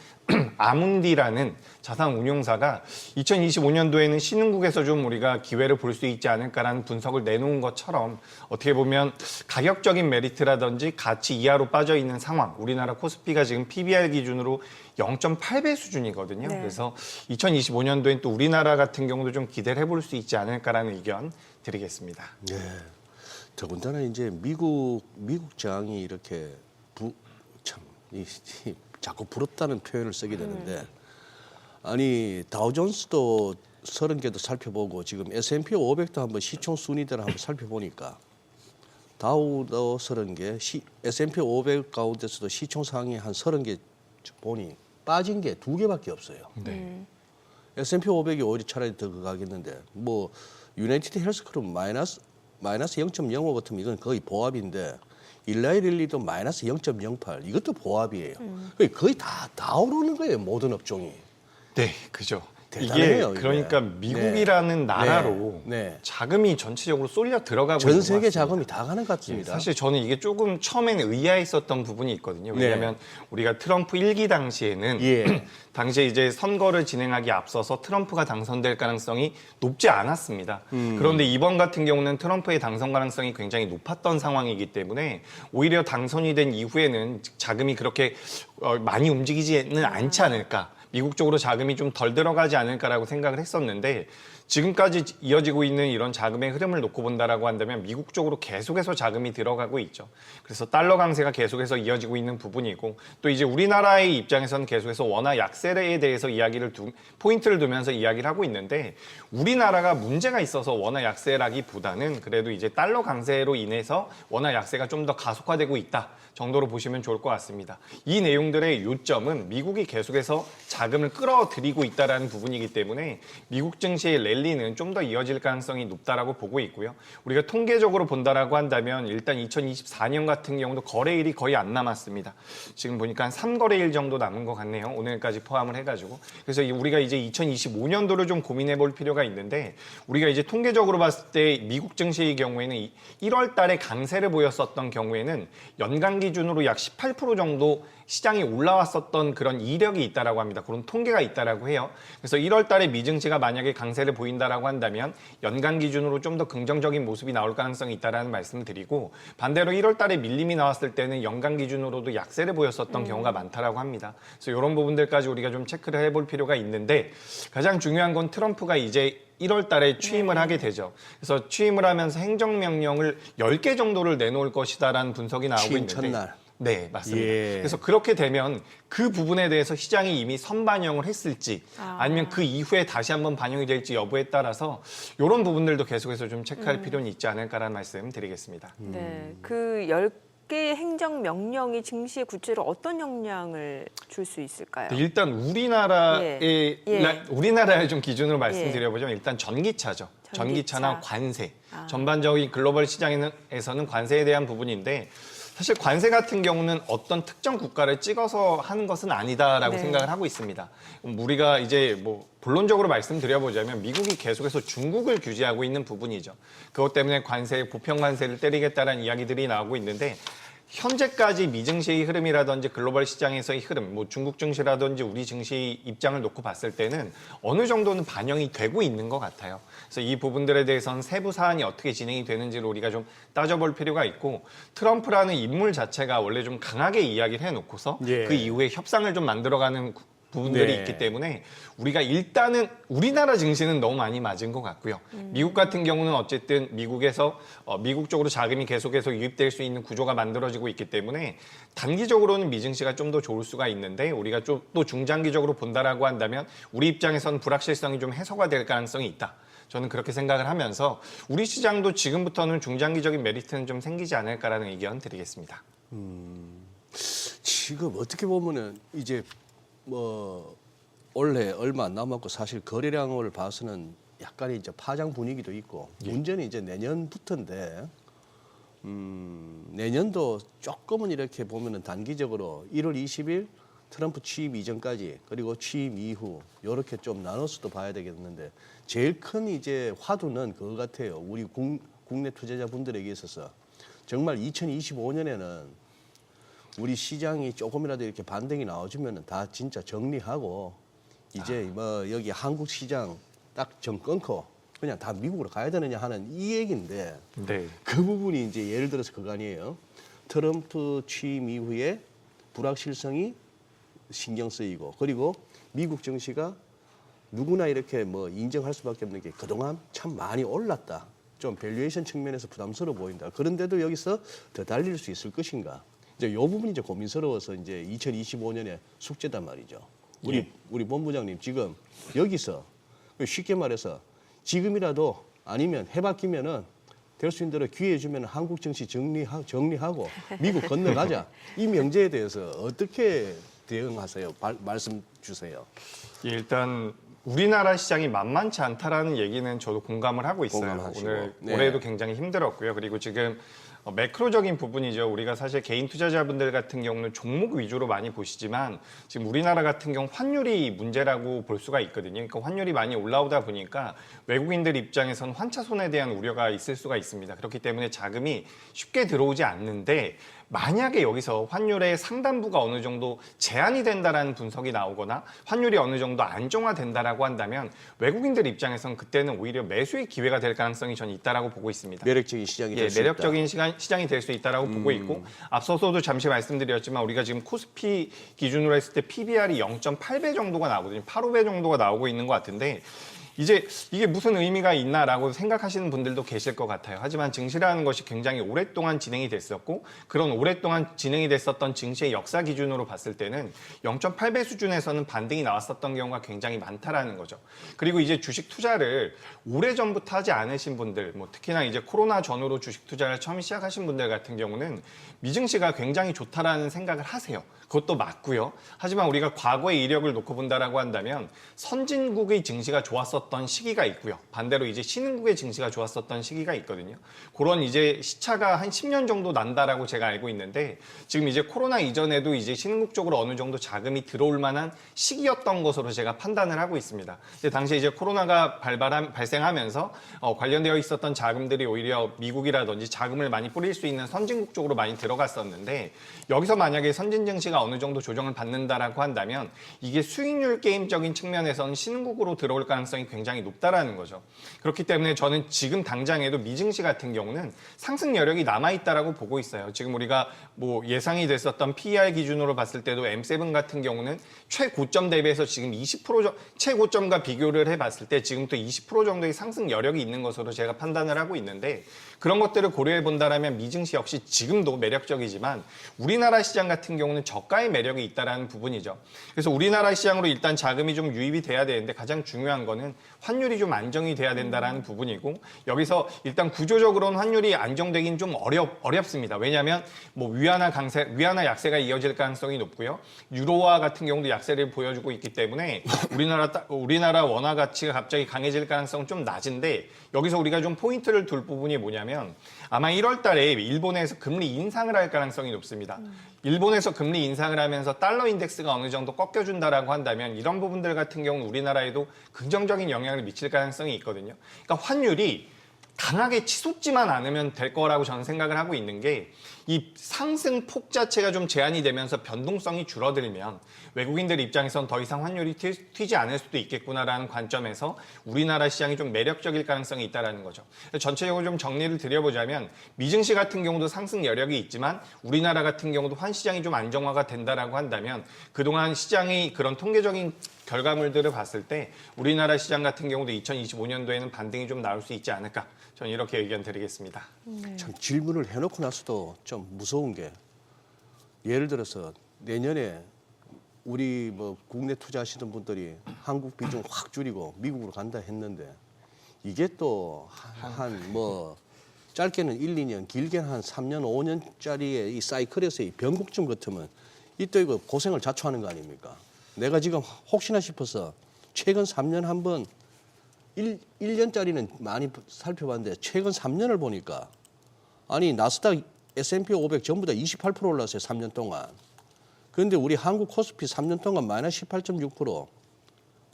아문디라는 자산 운용사가 2025년도에는 신흥국에서 좀 우리가 기회를 볼 수 있지 않을까라는 분석을 내놓은 것처럼 어떻게 보면 가격적인 메리트라든지 가치 이하로 빠져 있는 상황, 우리나라 코스피가 지금 PBR 기준으로 0.8배 수준이거든요. 네. 그래서 2025년도엔 또 우리나라 같은 경우도 좀 기대를 해볼 수 있지 않을까라는 의견 드리겠습니다. 네. 더군다나 이제 미국장이 이렇게 자꾸 부럽다는 표현을 쓰게 되는데 아니 다우존스도 30개도 살펴보고 지금 S&P 500도 한번 시총 순위들을 한번 살펴보니까 다우도 30개, S&P 500 가운데서도 시총 상위 한 30개 보니 빠진 게 2개밖에 없어요. 네. S&P 500이 오히려 차라리 더 가겠는데 뭐 유나이티드 헬스크룹 마이너스 0.05 같으면 이건 거의 보합인데 일라이 릴리도 마이너스 0.08 이것도 보합이에요. 거의 다 오르는 거예요 모든 업종이. 네, 그죠. 대단해요, 이게 그러니까 이게. 미국이라는 나라로 네. 자금이 전체적으로 쏠려 들어가고 전 있는 것 세계 같습니다. 자금이 다 가는 것 같습니다. 사실 저는 이게 조금 처음에는 의아했었던 부분이 있거든요. 왜냐하면 우리가 트럼프 1기 당시에는 예. 당시에 이제 선거를 진행하기 앞서서 트럼프가 당선될 가능성이 높지 않았습니다. 그런데 이번 같은 경우는 트럼프의 당선 가능성이 굉장히 높았던 상황이기 때문에 오히려 당선이 된 이후에는 자금이 그렇게 많이 움직이지는 않지 않을까. 미국 쪽으로 자금이 좀 덜 들어가지 않을까라고 생각을 했었는데 지금까지 이어지고 있는 이런 자금의 흐름을 놓고 본다라고 한다면 미국 쪽으로 계속해서 자금이 들어가고 있죠. 그래서 달러 강세가 계속해서 이어지고 있는 부분이고 또 이제 우리나라의 입장에서는 계속해서 원화 약세에 대해서 포인트를 두면서 이야기를 하고 있는데 우리나라가 문제가 있어서 원화 약세라기보다는 그래도 이제 달러 강세로 인해서 원화 약세가 좀 더 가속화되고 있다. 정도로 보시면 좋을 것 같습니다. 이 내용들의 요점은 미국이 계속해서 자금을 끌어들이고 있다는 부분이기 때문에 미국 증시의 랠리는 좀 더 이어질 가능성이 높다라고 보고 있고요. 우리가 통계적으로 본다라고 한다면 일단 2024년 같은 경우도 거래일이 거의 안 남았습니다. 지금 보니까 한 3거래일 정도 남은 것 같네요. 오늘까지 포함을 해가지고. 그래서 우리가 이제 2025년도를 좀 고민해 볼 필요가 있는데 우리가 이제 통계적으로 봤을 때 미국 증시의 경우에는 1월 달에 강세를 보였었던 경우에는 연간 기준으로 약 18% 정도 시장이 올라왔었던 그런 이력이 있다라고 합니다. 그런 통계가 있다라고 해요. 그래서 1월 달에 미증시가 만약에 강세를 보인다라고 한다면 연간 기준으로 좀 더 긍정적인 모습이 나올 가능성이 있다라는 말씀을 드리고 반대로 1월 달에 밀림이 나왔을 때는 연간 기준으로도 약세를 보였었던 경우가 많다라고 합니다. 그래서 이런 부분들까지 우리가 좀 체크를 해볼 필요가 있는데 가장 중요한 건 트럼프가 이제 1월 달에 취임을 하게 되죠. 그래서 취임을 하면서 행정명령을 10개 정도를 내놓을 것이다라는 분석이 나오고 취임 있는데 첫날. 네, 맞습니다. 예. 그래서 그렇게 되면 그 부분에 대해서 시장이 이미 선반영을 했을지 아니면 그 이후에 다시 한번 반영이 될지 여부에 따라서 이런 부분들도 계속해서 좀 체크할 필요는 있지 않을까라는 말씀 드리겠습니다. 네, 그 10개의 행정명령이 증시에 구체로 어떤 영향을 줄 수 있을까요? 네, 일단 우리나라의 예. 우리나라의 좀 기준으로 말씀드려보자면 일단 전기차죠. 전기차나 관세. 전반적인 글로벌 시장에서는 관세에 대한 부분인데 사실 관세 같은 경우는 어떤 특정 국가를 찍어서 하는 것은 아니다라고 생각을 하고 있습니다. 우리가 이제 뭐 본론적으로 말씀드려보자면 미국이 계속해서 중국을 규제하고 있는 부분이죠. 그것 때문에 보편 관세를 때리겠다는 이야기들이 나오고 있는데 현재까지 미증시의 흐름이라든지 글로벌 시장에서의 흐름, 뭐 중국 증시라든지 우리 증시 입장을 놓고 봤을 때는 어느 정도는 반영이 되고 있는 것 같아요. 그래서 이 부분들에 대해서는 세부 사안이 어떻게 진행이 되는지를 우리가 좀 따져볼 필요가 있고 트럼프라는 인물 자체가 원래 좀 강하게 이야기를 해놓고서 그 이후에 협상을 좀 만들어가는 부분들이 있기 때문에 우리가 일단은 우리나라 증시는 너무 많이 맞은 것 같고요. 미국 같은 경우는 어쨌든 미국에서 미국 쪽으로 자금이 계속해서 유입될 수 있는 구조가 만들어지고 있기 때문에 단기적으로는 미증시가 좀 더 좋을 수가 있는데 우리가 좀 또 중장기적으로 본다라고 한다면 우리 입장에서는 불확실성이 좀 해소가 될 가능성이 있다. 저는 그렇게 생각을 하면서 우리 시장도 지금부터는 중장기적인 메리트는 좀 생기지 않을까라는 의견 드리겠습니다. 지금 어떻게 보면은 이제 뭐 올해 얼마 안 남았고 사실 거래량을 봐서는 약간의 이제 파장 분위기도 있고 문제는 이제 내년부터인데 내년도 조금은 이렇게 보면은 단기적으로 1월 20일 트럼프 취임 이전까지 그리고 취임 이후 이렇게 좀 나눠서도 봐야 되겠는데 제일 큰 이제 화두는 그거 같아요. 우리 국내 투자자분들에게 있어서 정말 2025년에는 우리 시장이 조금이라도 이렇게 반등이 나와주면 다 진짜 정리하고 이제 뭐 여기 한국 시장 딱 정 끊고 그냥 다 미국으로 가야 되느냐 하는 이 얘기인데 그 부분이 이제 예를 들어서 그거 아니에요. 트럼프 취임 이후에 불확실성이 신경 쓰이고 그리고 미국 증시가 누구나 이렇게 뭐 인정할 수밖에 없는 게 그동안 참 많이 올랐다. 좀 밸류에이션 측면에서 부담스러워 보인다. 그런데도 여기서 더 달릴 수 있을 것인가. 이제 이 부분이 이제 고민스러워서 이제 2025년에 숙제단 말이죠. 우리 본부장님 지금 여기서 쉽게 말해서 지금이라도 아니면 해 바뀌면은 될 수 있는 대로 기회 주면 한국 정치 정리하고 미국 건너가자. 이 명제에 대해서 어떻게 대응하세요? 말씀 주세요. 일단 우리나라 시장이 만만치 않다라는 얘기는 저도 공감을 하고 있어요. 공감하시고. 오늘 네. 올해도 굉장히 힘들었고요. 그리고 지금 매크로적인 부분이죠. 우리가 사실 개인 투자자분들 같은 경우는 종목 위주로 많이 보시지만 지금 우리나라 같은 경우 환율이 문제라고 볼 수가 있거든요. 그러니까 환율이 많이 올라오다 보니까 외국인들 입장에서는 환차손에 대한 우려가 있을 수가 있습니다. 그렇기 때문에 자금이 쉽게 들어오지 않는데 만약에 여기서 환율의 상단부가 어느 정도 제한이 된다라는 분석이 나오거나 환율이 어느 정도 안정화된다라고 한다면 외국인들 입장에서는 그때는 오히려 매수의 기회가 될 가능성이 저는 있다라고 보고 있습니다. 매력적인 시장이 될 수 있다. 매력적인 시장이 될 수 있다라고 보고 있고 앞서서도 잠시 말씀드렸지만 우리가 지금 코스피 기준으로 했을 때 PBR이 0.8배 정도가 나오거든요. 8~5배 정도가 나오고 있는 것 같은데 이제 이게 무슨 의미가 있나라고 생각하시는 분들도 계실 것 같아요. 하지만 증시라는 것이 굉장히 오랫동안 진행이 됐었고 그런 오랫동안 진행이 됐었던 증시의 역사 기준으로 봤을 때는 0.8배 수준에서는 반등이 나왔었던 경우가 굉장히 많다라는 거죠. 그리고 이제 주식 투자를 오래전부터 하지 않으신 분들, 뭐 특히나 이제 코로나 전후로 주식 투자를 처음 시작하신 분들 같은 경우는 미증시가 굉장히 좋다라는 생각을 하세요. 그것도 맞고요. 하지만 우리가 과거의 이력을 놓고 본다라고 한다면 선진국의 증시가 좋았었던 시기가 있고요. 반대로 이제 신흥국의 증시가 좋았었던 시기가 있거든요. 그런 이제 시차가 한 10년 정도 난다라고 제가 알고 있는데 지금 이제 코로나 이전에도 이제 신흥국 쪽으로 어느 정도 자금이 들어올 만한 시기였던 것으로 제가 판단을 하고 있습니다. 근데 당시에 이제 코로나가 발생하면서 관련되어 있었던 자금들이 오히려 미국이라든지 자금을 많이 뿌릴 수 있는 선진국 쪽으로 많이 들어갔었는데 여기서 만약에 선진 증시가 어느 정도 조정을 받는다라고 한다면 이게 수익률 게임적인 측면에서는 신흥국으로 들어올 가능성이 굉장히 높다라는 거죠. 그렇기 때문에 저는 지금 당장에도 미증시 같은 경우는 상승 여력이 남아있다라고 보고 있어요. 지금 우리가 뭐 예상이 됐었던 PER 기준으로 봤을 때도 M7 같은 경우는 최고점 대비해서 지금 20% 최고점과 비교를 해봤을 때 지금부터 20% 정도의 상승 여력이 있는 것으로 제가 판단을 하고 있는데 그런 것들을 고려해 본다라면 미증시 역시 지금도 매력적이지만 우리나라 시장 같은 경우는 저가의 매력이 있다라는 부분이죠. 그래서 우리나라 시장으로 일단 자금이 좀 유입이 돼야 되는데 가장 중요한 거는 환율이 좀 안정이 돼야 된다라는 부분이고 여기서 일단 구조적으로는 환율이 안정되긴 좀 어렵습니다. 왜냐하면 뭐 위안화 약세가 이어질 가능성이 높고요. 유로화 같은 경우도 약세를 보여주고 있기 때문에 우리나라 원화 가치가 갑자기 강해질 가능성은 좀 낮은데 여기서 우리가 좀 포인트를 둘 부분이 뭐냐면 아마 1월 달에 일본에서 금리 인상을 할 가능성이 높습니다. 일본에서 금리 인상을 하면서 달러 인덱스가 어느 정도 꺾여준다라고 한다면 이런 부분들 같은 경우는 우리나라에도 긍정적인 영향을 미칠 가능성이 있거든요. 그러니까 환율이 강하게 치솟지만 않으면 될 거라고 저는 생각을 하고 있는 게 이 상승폭 자체가 좀 제한이 되면서 변동성이 줄어들면 외국인들 입장에선 더 이상 환율이 튀지 않을 수도 있겠구나라는 관점에서 우리나라 시장이 좀 매력적일 가능성이 있다는 거죠. 전체적으로 좀 정리를 드려보자면 미증시 같은 경우도 상승 여력이 있지만 우리나라 같은 경우도 환시장이 좀 안정화가 된다라고 한다면 그동안 시장의 그런 통계적인 결과물들을 봤을 때 우리나라 시장 같은 경우도 2025년도에는 반등이 좀 나올 수 있지 않을까 저는 이렇게 의견 드리겠습니다. 참 질문을 해놓고 나서도 좀 무서운 게 예를 들어서 내년에 우리 뭐 국내 투자하시는 분들이 한국 비중 확 줄이고 미국으로 간다 했는데 이게 또 한 뭐 짧게는 1, 2년 길게는 한 3년, 5년짜리의 이 사이클에서의 변곡점 같으면 이때 이거 고생을 자초하는 거 아닙니까? 내가 지금 혹시나 싶어서 최근 3년 한번 1년짜리는 많이 살펴봤는데 최근 3년을 보니까 아니 나스닥 S&P 500 전부 다 28% 올랐어요. 3년 동안. 그런데 우리 한국 코스피 3년 동안 마이너스 18.6%,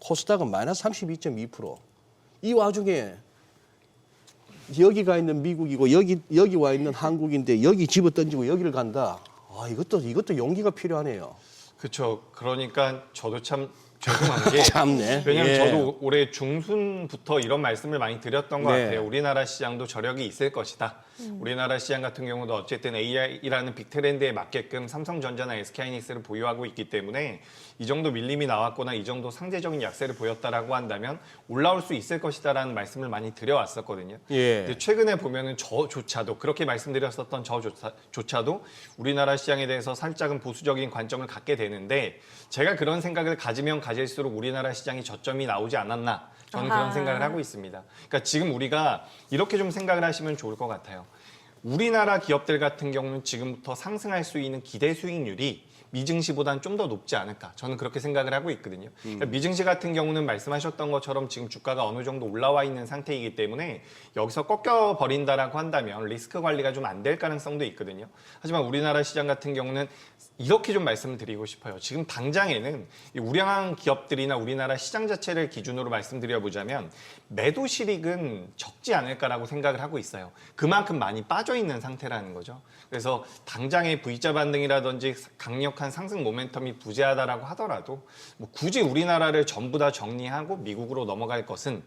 코스닥은 마이너스 32.2%. 이 와중에 여기 가 있는 미국이고 여기 와 있는 한국인데 여기 집어 던지고 여기를 간다. 아 이것도 용기가 필요하네요. 그렇죠. 그러니까 저도 참 죄송한 게 참네. 왜냐하면 예. 저도 올해 중순부터 이런 말씀을 많이 드렸던 것 네. 같아요. 우리나라 시장도 저력이 있을 것이다. 우리나라 시장 같은 경우도 어쨌든 AI라는 빅트렌드에 맞게끔 삼성전자나 SK하이닉스를 보유하고 있기 때문에 이 정도 밀림이 나왔거나 이 정도 상대적인 약세를 보였다라고 한다면 올라올 수 있을 것이다라는 말씀을 많이 드려왔었거든요. 예. 근데 최근에 보면은 저조차도 그렇게 말씀드렸었던 저조차도 우리나라 시장에 대해서 살짝은 보수적인 관점을 갖게 되는데 제가 그런 생각을 가지면 낮을수록 우리나라 시장이 저점이 나오지 않았나 저는 아하. 그런 생각을 하고 있습니다. 그러니까 지금 우리가 이렇게 좀 생각을 하시면 좋을 것 같아요. 우리나라 기업들 같은 경우는 지금부터 상승할 수 있는 기대 수익률이 미증시보다는 좀 더 높지 않을까 저는 그렇게 생각을 하고 있거든요. 그러니까 미증시 같은 경우는 말씀하셨던 것처럼 지금 주가가 어느 정도 올라와 있는 상태이기 때문에 여기서 꺾여버린다라고 한다면 리스크 관리가 좀 안 될 가능성도 있거든요. 하지만 우리나라 시장 같은 경우는 이렇게 좀 말씀을 드리고 싶어요. 지금 당장에는 이 우량한 기업들이나 우리나라 시장 자체를 기준으로 말씀드려보자면 매도 실익은 적지 않을까라고 생각을 하고 있어요. 그만큼 많이 빠져 있는 상태라는 거죠. 그래서 당장의 V자 반등이라든지 강력한 상승 모멘텀이 부재하다라고 하더라도 뭐 굳이 우리나라를 전부 다 정리하고 미국으로 넘어갈 것은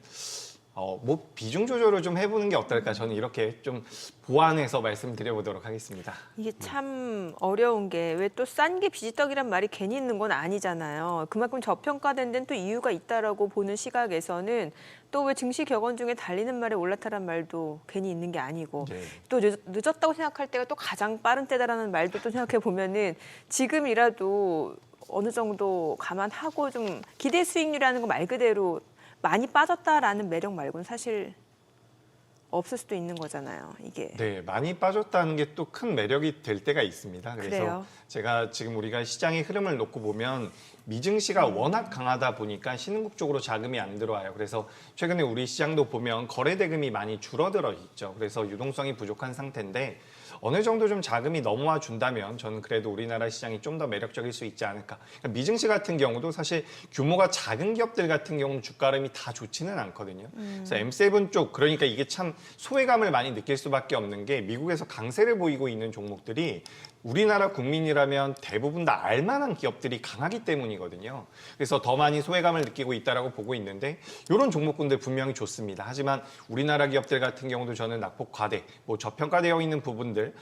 뭐 비중 조절을 좀 해보는 게 어떨까 저는 이렇게 좀 보완해서 말씀드려보도록 하겠습니다. 이게 참 어려운 게 왜 또 싼 게 비지떡이란 말이 괜히 있는 건 아니잖아요. 그만큼 저평가된 데는 또 이유가 있다라고 보는 시각에서는 또 왜 증시 격언 중에 달리는 말에 올라타란 말도 괜히 있는 게 아니고 네. 또 늦었다고 생각할 때가 또 가장 빠른 때다라는 말도 또 생각해 보면은 지금이라도 어느 정도 감안하고 좀 기대 수익률이라는 거 말 그대로 많이 빠졌다라는 매력 말고는 사실 없을 수도 있는 거잖아요. 이게. 네, 많이 빠졌다는 게 또 큰 매력이 될 때가 있습니다. 그래서 그래요? 제가 지금 우리가 시장의 흐름을 놓고 보면 미증시가 워낙 강하다 보니까 신흥국 쪽으로 자금이 안 들어와요. 그래서 최근에 우리 시장도 보면 거래 대금이 많이 줄어들어 있죠. 그래서 유동성이 부족한 상태인데 어느 정도 좀 자금이 넘어와 준다면 저는 그래도 우리나라 시장이 좀 더 매력적일 수 있지 않을까. 그러니까 미증시 같은 경우도 사실 규모가 작은 기업들 같은 경우는 주가 흐름이 다 좋지는 않거든요. 그래서 M7 쪽 그러니까 이게 참 소외감을 많이 느낄 수밖에 없는 게 미국에서 강세를 보이고 있는 종목들이 우리나라 국민이라면 대부분 다 알만한 기업들이 강하기 때문이거든요. 그래서 더 많이 소외감을 느끼고 있다라고 보고 있는데 이런 종목군들 분명히 좋습니다. 하지만 우리나라 기업들 같은 경우도 저는 낙폭 과대, 뭐 저평가되어 있는 부분들,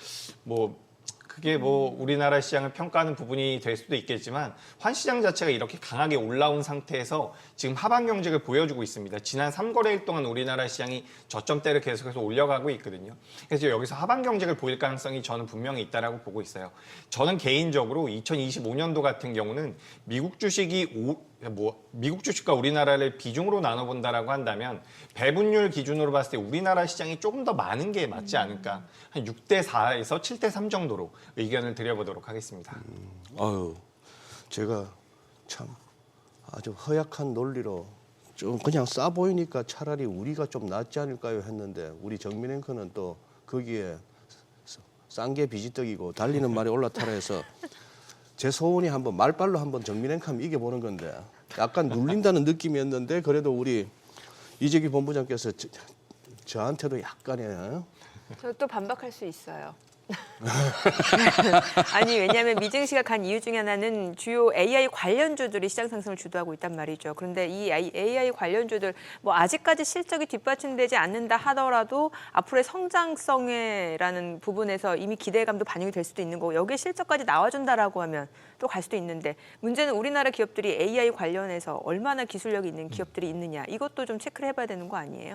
그게 우리나라 시장을 평가하는 부분이 될 수도 있겠지만 환시장 자체가 이렇게 강하게 올라온 상태에서 지금 하방 경직을 보여주고 있습니다. 지난 3거래일 동안 우리나라 시장이 저점대를 계속해서 올려가고 있거든요. 그래서 여기서 하방 경직을 보일 가능성이 저는 분명히 있다라고 보고 있어요. 저는 개인적으로 2025년도 같은 경우는 미국 주식과 우리나라를 비중으로 나눠본다라고 한다면 배분율 기준으로 봤을 때 우리나라 시장이 조금 더 많은 게 맞지 않을까. 한 6대4에서 7대3 정도로 의견을 드려보도록 하겠습니다. 제가 참 아주 허약한 논리로 좀 그냥 싸 보이니까 차라리 우리가 좀 낫지 않을까요 했는데 우리 정민 앵커는 또 거기에 싼 게 비지떡이고 달리는 말에 올라타라 해서 제 소원이 한번 말빨로 한번 정민 앵커 한번 이겨보는 건데 약간 눌린다는 느낌이었는데 그래도 우리 이재기 본부장께서 저한테도 약간의 저 또 반박할 수 있어요. 아니 왜냐하면 미증시가 간 이유 중에 하나는 주요 AI 관련주들이 시장 상승을 주도하고 있단 말이죠. 그런데 이 AI 관련주들 뭐 아직까지 실적이 뒷받침되지 않는다 하더라도 앞으로의 성장성에라는 부분에서 이미 기대감도 반영이 될 수도 있는 거고 여기에 실적까지 나와준다라고 하면 또 갈 수도 있는데 문제는 우리나라 기업들이 AI 관련해서 얼마나 기술력이 있는 기업들이 있느냐 이것도 좀 체크를 해봐야 되는 거 아니에요?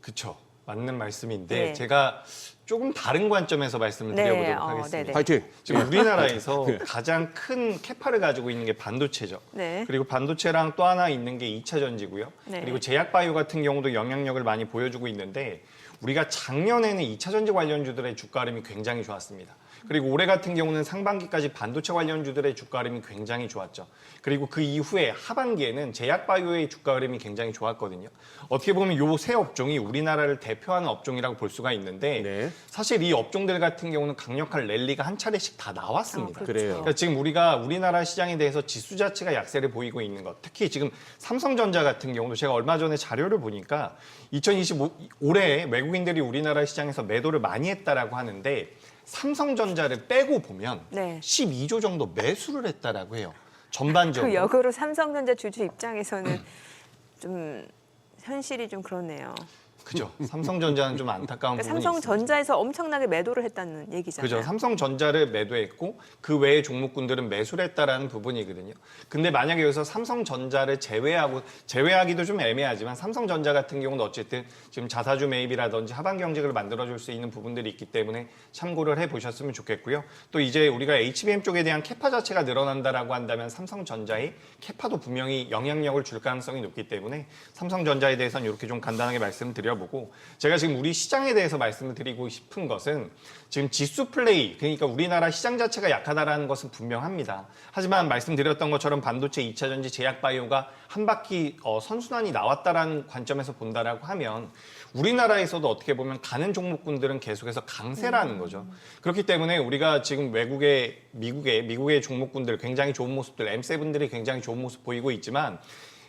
그렇죠. 맞는 말씀인데 네. 제가 조금 다른 관점에서 말씀을 드려보도록 하겠습니다. 네네. 파이팅! 지금 우리나라에서 가장 큰 캐파를 가지고 있는 게 반도체죠. 네. 그리고 반도체랑 또 하나 있는 게 2차 전지고요. 네. 그리고 제약바이오 같은 경우도 영향력을 많이 보여주고 있는데 우리가 작년에는 2차 전지 관련주들의 주가 흐름이 굉장히 좋았습니다. 그리고 올해 같은 경우는 상반기까지 반도체 관련주들의 주가 흐름이 굉장히 좋았죠. 그리고 그 이후에 하반기에는 제약바이오의 주가 흐름이 굉장히 좋았거든요. 어떻게 보면 이 세 업종이 우리나라를 대표하는 업종이라고 볼 수가 있는데 네. 사실 이 업종들 같은 경우는 강력한 랠리가 한 차례씩 다 나왔습니다. 그렇죠. 그래요. 그러니까 지금 우리가 우리나라 시장에 대해서 지수 자체가 약세를 보이고 있는 것. 특히 지금 삼성전자 같은 경우도 제가 얼마 전에 자료를 보니까 2025 올해 외국인들이 우리나라 시장에서 매도를 많이 했다라고 하는데 삼성전자를 빼고 보면 네. 12조 정도 매수를 했다라고 해요. 전반적으로. 그 역으로 삼성전자 주주 입장에서는 좀 현실이 좀 그렇네요. 그죠. 삼성전자는 좀 안타까운 부분이 있습니다. 삼성전자에서 엄청나게 매도를 했다는 얘기잖아요. 그죠. 삼성전자를 매도했고 그 외의 종목군들은 매수를 했다라는 부분이거든요. 근데 만약에 여기서 삼성전자를 제외하기도 좀 애매하지만 삼성전자 같은 경우는 어쨌든 지금 자사주 매입이라든지 하방 경직을 만들어줄 수 있는 부분들이 있기 때문에 참고를 해보셨으면 좋겠고요. 또 이제 우리가 HBM 쪽에 대한 캐파 자체가 늘어난다라고 한다면 삼성전자의 캐파도 분명히 영향력을 줄 가능성이 높기 때문에 삼성전자에 대해서는 이렇게 좀 간단하게 말씀드려보고 제가 지금 우리 시장에 대해서 말씀을 드리고 싶은 것은 지금 지수 플레이, 그러니까 우리나라 시장 자체가 약하다라는 것은 분명합니다. 하지만 말씀드렸던 것처럼 반도체, 2차 전지, 제약 바이오가 한 바퀴 선순환이 나왔다라는 관점에서 본다라고 하면 우리나라에서도 어떻게 보면 가는 종목군들은 계속해서 강세라는 거죠. 그렇기 때문에 우리가 지금 미국의 종목군들 굉장히 좋은 모습들, M7들이 굉장히 좋은 모습 보이고 있지만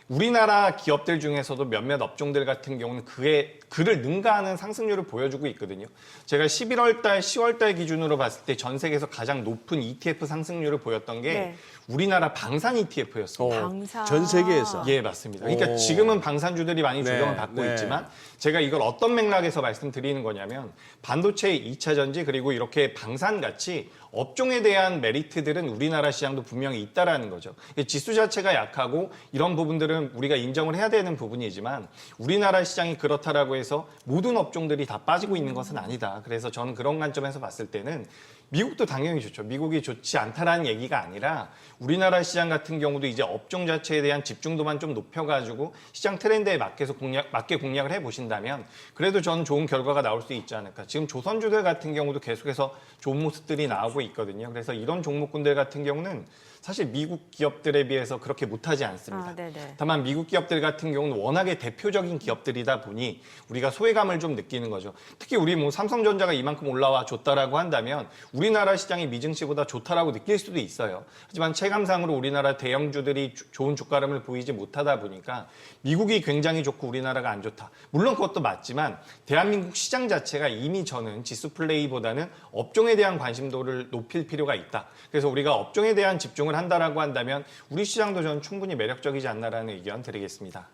우리나라 기업들 중에서도 몇몇 업종들 같은 경우는 그를 능가하는 상승률을 보여주고 있거든요. 제가 11월 달, 10월 달 기준으로 봤을 때 전 세계에서 가장 높은 ETF 상승률을 보였던 게 네. 우리나라 방산 ETF였습니다. 방산. 전 세계에서. 예, 맞습니다. 그러니까 오. 지금은 방산주들이 많이 네, 조정을 받고 네. 있지만 제가 이걸 어떤 맥락에서 말씀드리는 거냐면 반도체, 2차 전지 그리고 이렇게 방산같이 업종에 대한 메리트들은 우리나라 시장도 분명히 있다라는 거죠. 지수 자체가 약하고 이런 부분들은 우리가 인정을 해야 되는 부분이지만 우리나라 시장이 그렇다라고 해서 모든 업종들이 다 빠지고 있는 것은 아니다. 그래서 저는 그런 관점에서 봤을 때는 미국도 당연히 좋죠. 미국이 좋지 않다라는 얘기가 아니라 우리나라 시장 같은 경우도 이제 업종 자체에 대한 집중도만 좀 높여가지고 시장 트렌드에 맞게 공략을 해보신다면 그래도 저는 좋은 결과가 나올 수 있지 않을까. 지금 조선주들 같은 경우도 계속해서 좋은 모습들이 나오고 있거든요. 그래서 이런 종목군들 같은 경우는 사실 미국 기업들에 비해서 그렇게 못하지 않습니다. 네네. 다만 미국 기업들 같은 경우는 워낙에 대표적인 기업들이다 보니 우리가 소외감을 좀 느끼는 거죠. 특히 우리 뭐 삼성전자가 이만큼 올라와 줬다라고 한다면 우리나라 시장이 미증시보다 좋다라고 느낄 수도 있어요. 하지만 체감상으로 우리나라 대형주들이 좋은 주가름을 보이지 못하다 보니까 미국이 굉장히 좋고 우리나라가 안 좋다. 물론 그것도 맞지만 대한민국 시장 자체가 이미 저는 지수 플레이보다는 업종에 대한 관심도를 높일 필요가 있다. 그래서 우리가 업종에 대한 집중을 한다라고 한다면 우리 시장도 저는 충분히 매력적이지 않나라는 의견 드리겠습니다.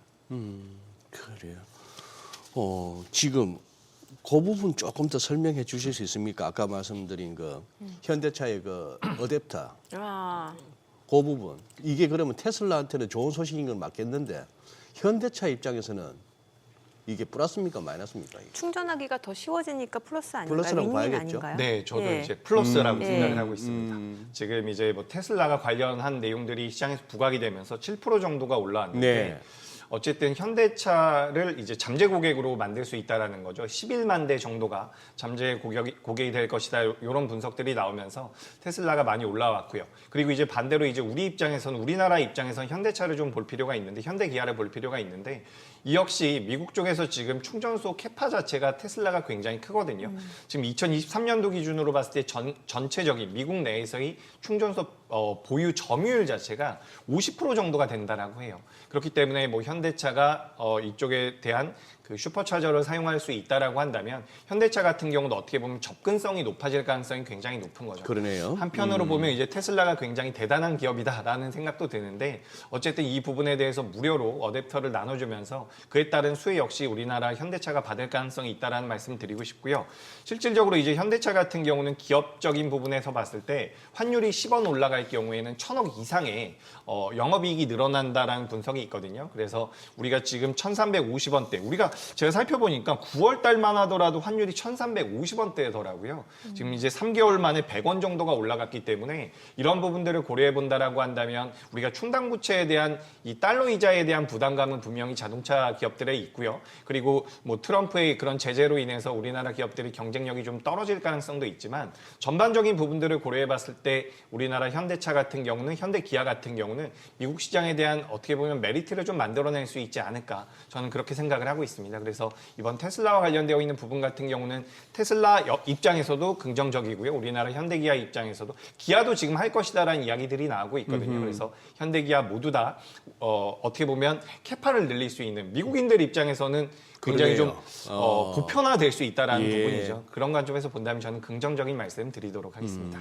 그래요. 지금 그 부분 조금 더 설명해 주실 수 있습니까? 아까 말씀드린 그 현대차의 그 어댑터 아, 그 부분 이게 그러면 테슬라한테는 좋은 소식인 건 맞겠는데 현대차 입장에서는 이게 플러스입니까 마이너스입니까? 이게? 충전하기가 더 쉬워지니까 플러스 아닌가요? 플러스라고 윈윈 봐야겠죠. 아닌가요? 네, 저도 예. 이제 플러스라고 예. 생각을 하고 있습니다. 지금 이제 뭐 테슬라가 관련한 내용들이 시장에서 부각이 되면서 7% 정도가 올라왔는데 네. 어쨌든 현대차를 이제 잠재 고객으로 만들 수 있다라는 거죠. 11만 대 정도가 잠재 고객이 될 것이다. 이런 분석들이 나오면서 테슬라가 많이 올라왔고요. 그리고 이제 반대로 이제 우리나라 입장에서는 현대차를 좀 볼 필요가 있는데 현대기아를 볼 필요가 있는데 이 역시 미국 쪽에서 지금 충전소 캐파 자체가 테슬라가 굉장히 크거든요. 지금 2023년도 기준으로 봤을 때 전체적인 미국 내에서의 충전소 보유 점유율 자체가 50% 정도가 된다라고 해요. 그렇기 때문에 뭐 현대차가 이쪽에 대한 그 슈퍼차저를 사용할 수 있다라고 한다면 현대차 같은 경우도 어떻게 보면 접근성이 높아질 가능성이 굉장히 높은 거죠. 그러네요. 한편으로 보면 이제 테슬라가 굉장히 대단한 기업이다라는 생각도 드는데 어쨌든 이 부분에 대해서 무료로 어댑터를 나눠주면서 그에 따른 수혜 역시 우리나라 현대차가 받을 가능성이 있다라는 말씀 드리고 싶고요. 실질적으로 이제 현대차 같은 경우는 기업적인 부분에서 봤을 때 환율이 10원 올라갈 경우에는 1,000억 이상의 영업이익이 늘어난다라는 분석이 있거든요. 그래서 우리가 지금 1,350원대 제가 살펴보니까 9월 달만 하더라도 환율이 1,350원대더라고요. 지금 이제 3개월 만에 100원 정도가 올라갔기 때문에 이런 부분들을 고려해 본다라고 한다면 우리가 충당 부채에 대한 이 달러 이자에 대한 부담감은 분명히 자동차 기업들에 있고요. 그리고 뭐 트럼프의 그런 제재로 인해서 우리나라 기업들이 경쟁력이 좀 떨어질 가능성도 있지만 전반적인 부분들을 고려해 봤을 때 우리나라 현대차 같은 경우는 현대기아 같은 경우는 미국 시장에 대한 어떻게 보면 메리트를 좀 만들어낼 수 있지 않을까 저는 그렇게 생각을 하고 있습니다. 그래서 이번 테슬라와 관련되어 있는 부분 같은 경우는 테슬라 입장에서도 긍정적이고요. 우리나라 현대기아 입장에서도 기아도 지금 할 것이다라는 이야기들이 나오고 있거든요. 그래서 현대기아 모두 다 어떻게 보면 캐파를 늘릴 수 있는 미국인들 입장에서는 굉장히 그러네요. 좀 보편화될 수 있다라는 예. 부분이죠. 그런 관점에서 본다면 저는 긍정적인 말씀 드리도록 하겠습니다.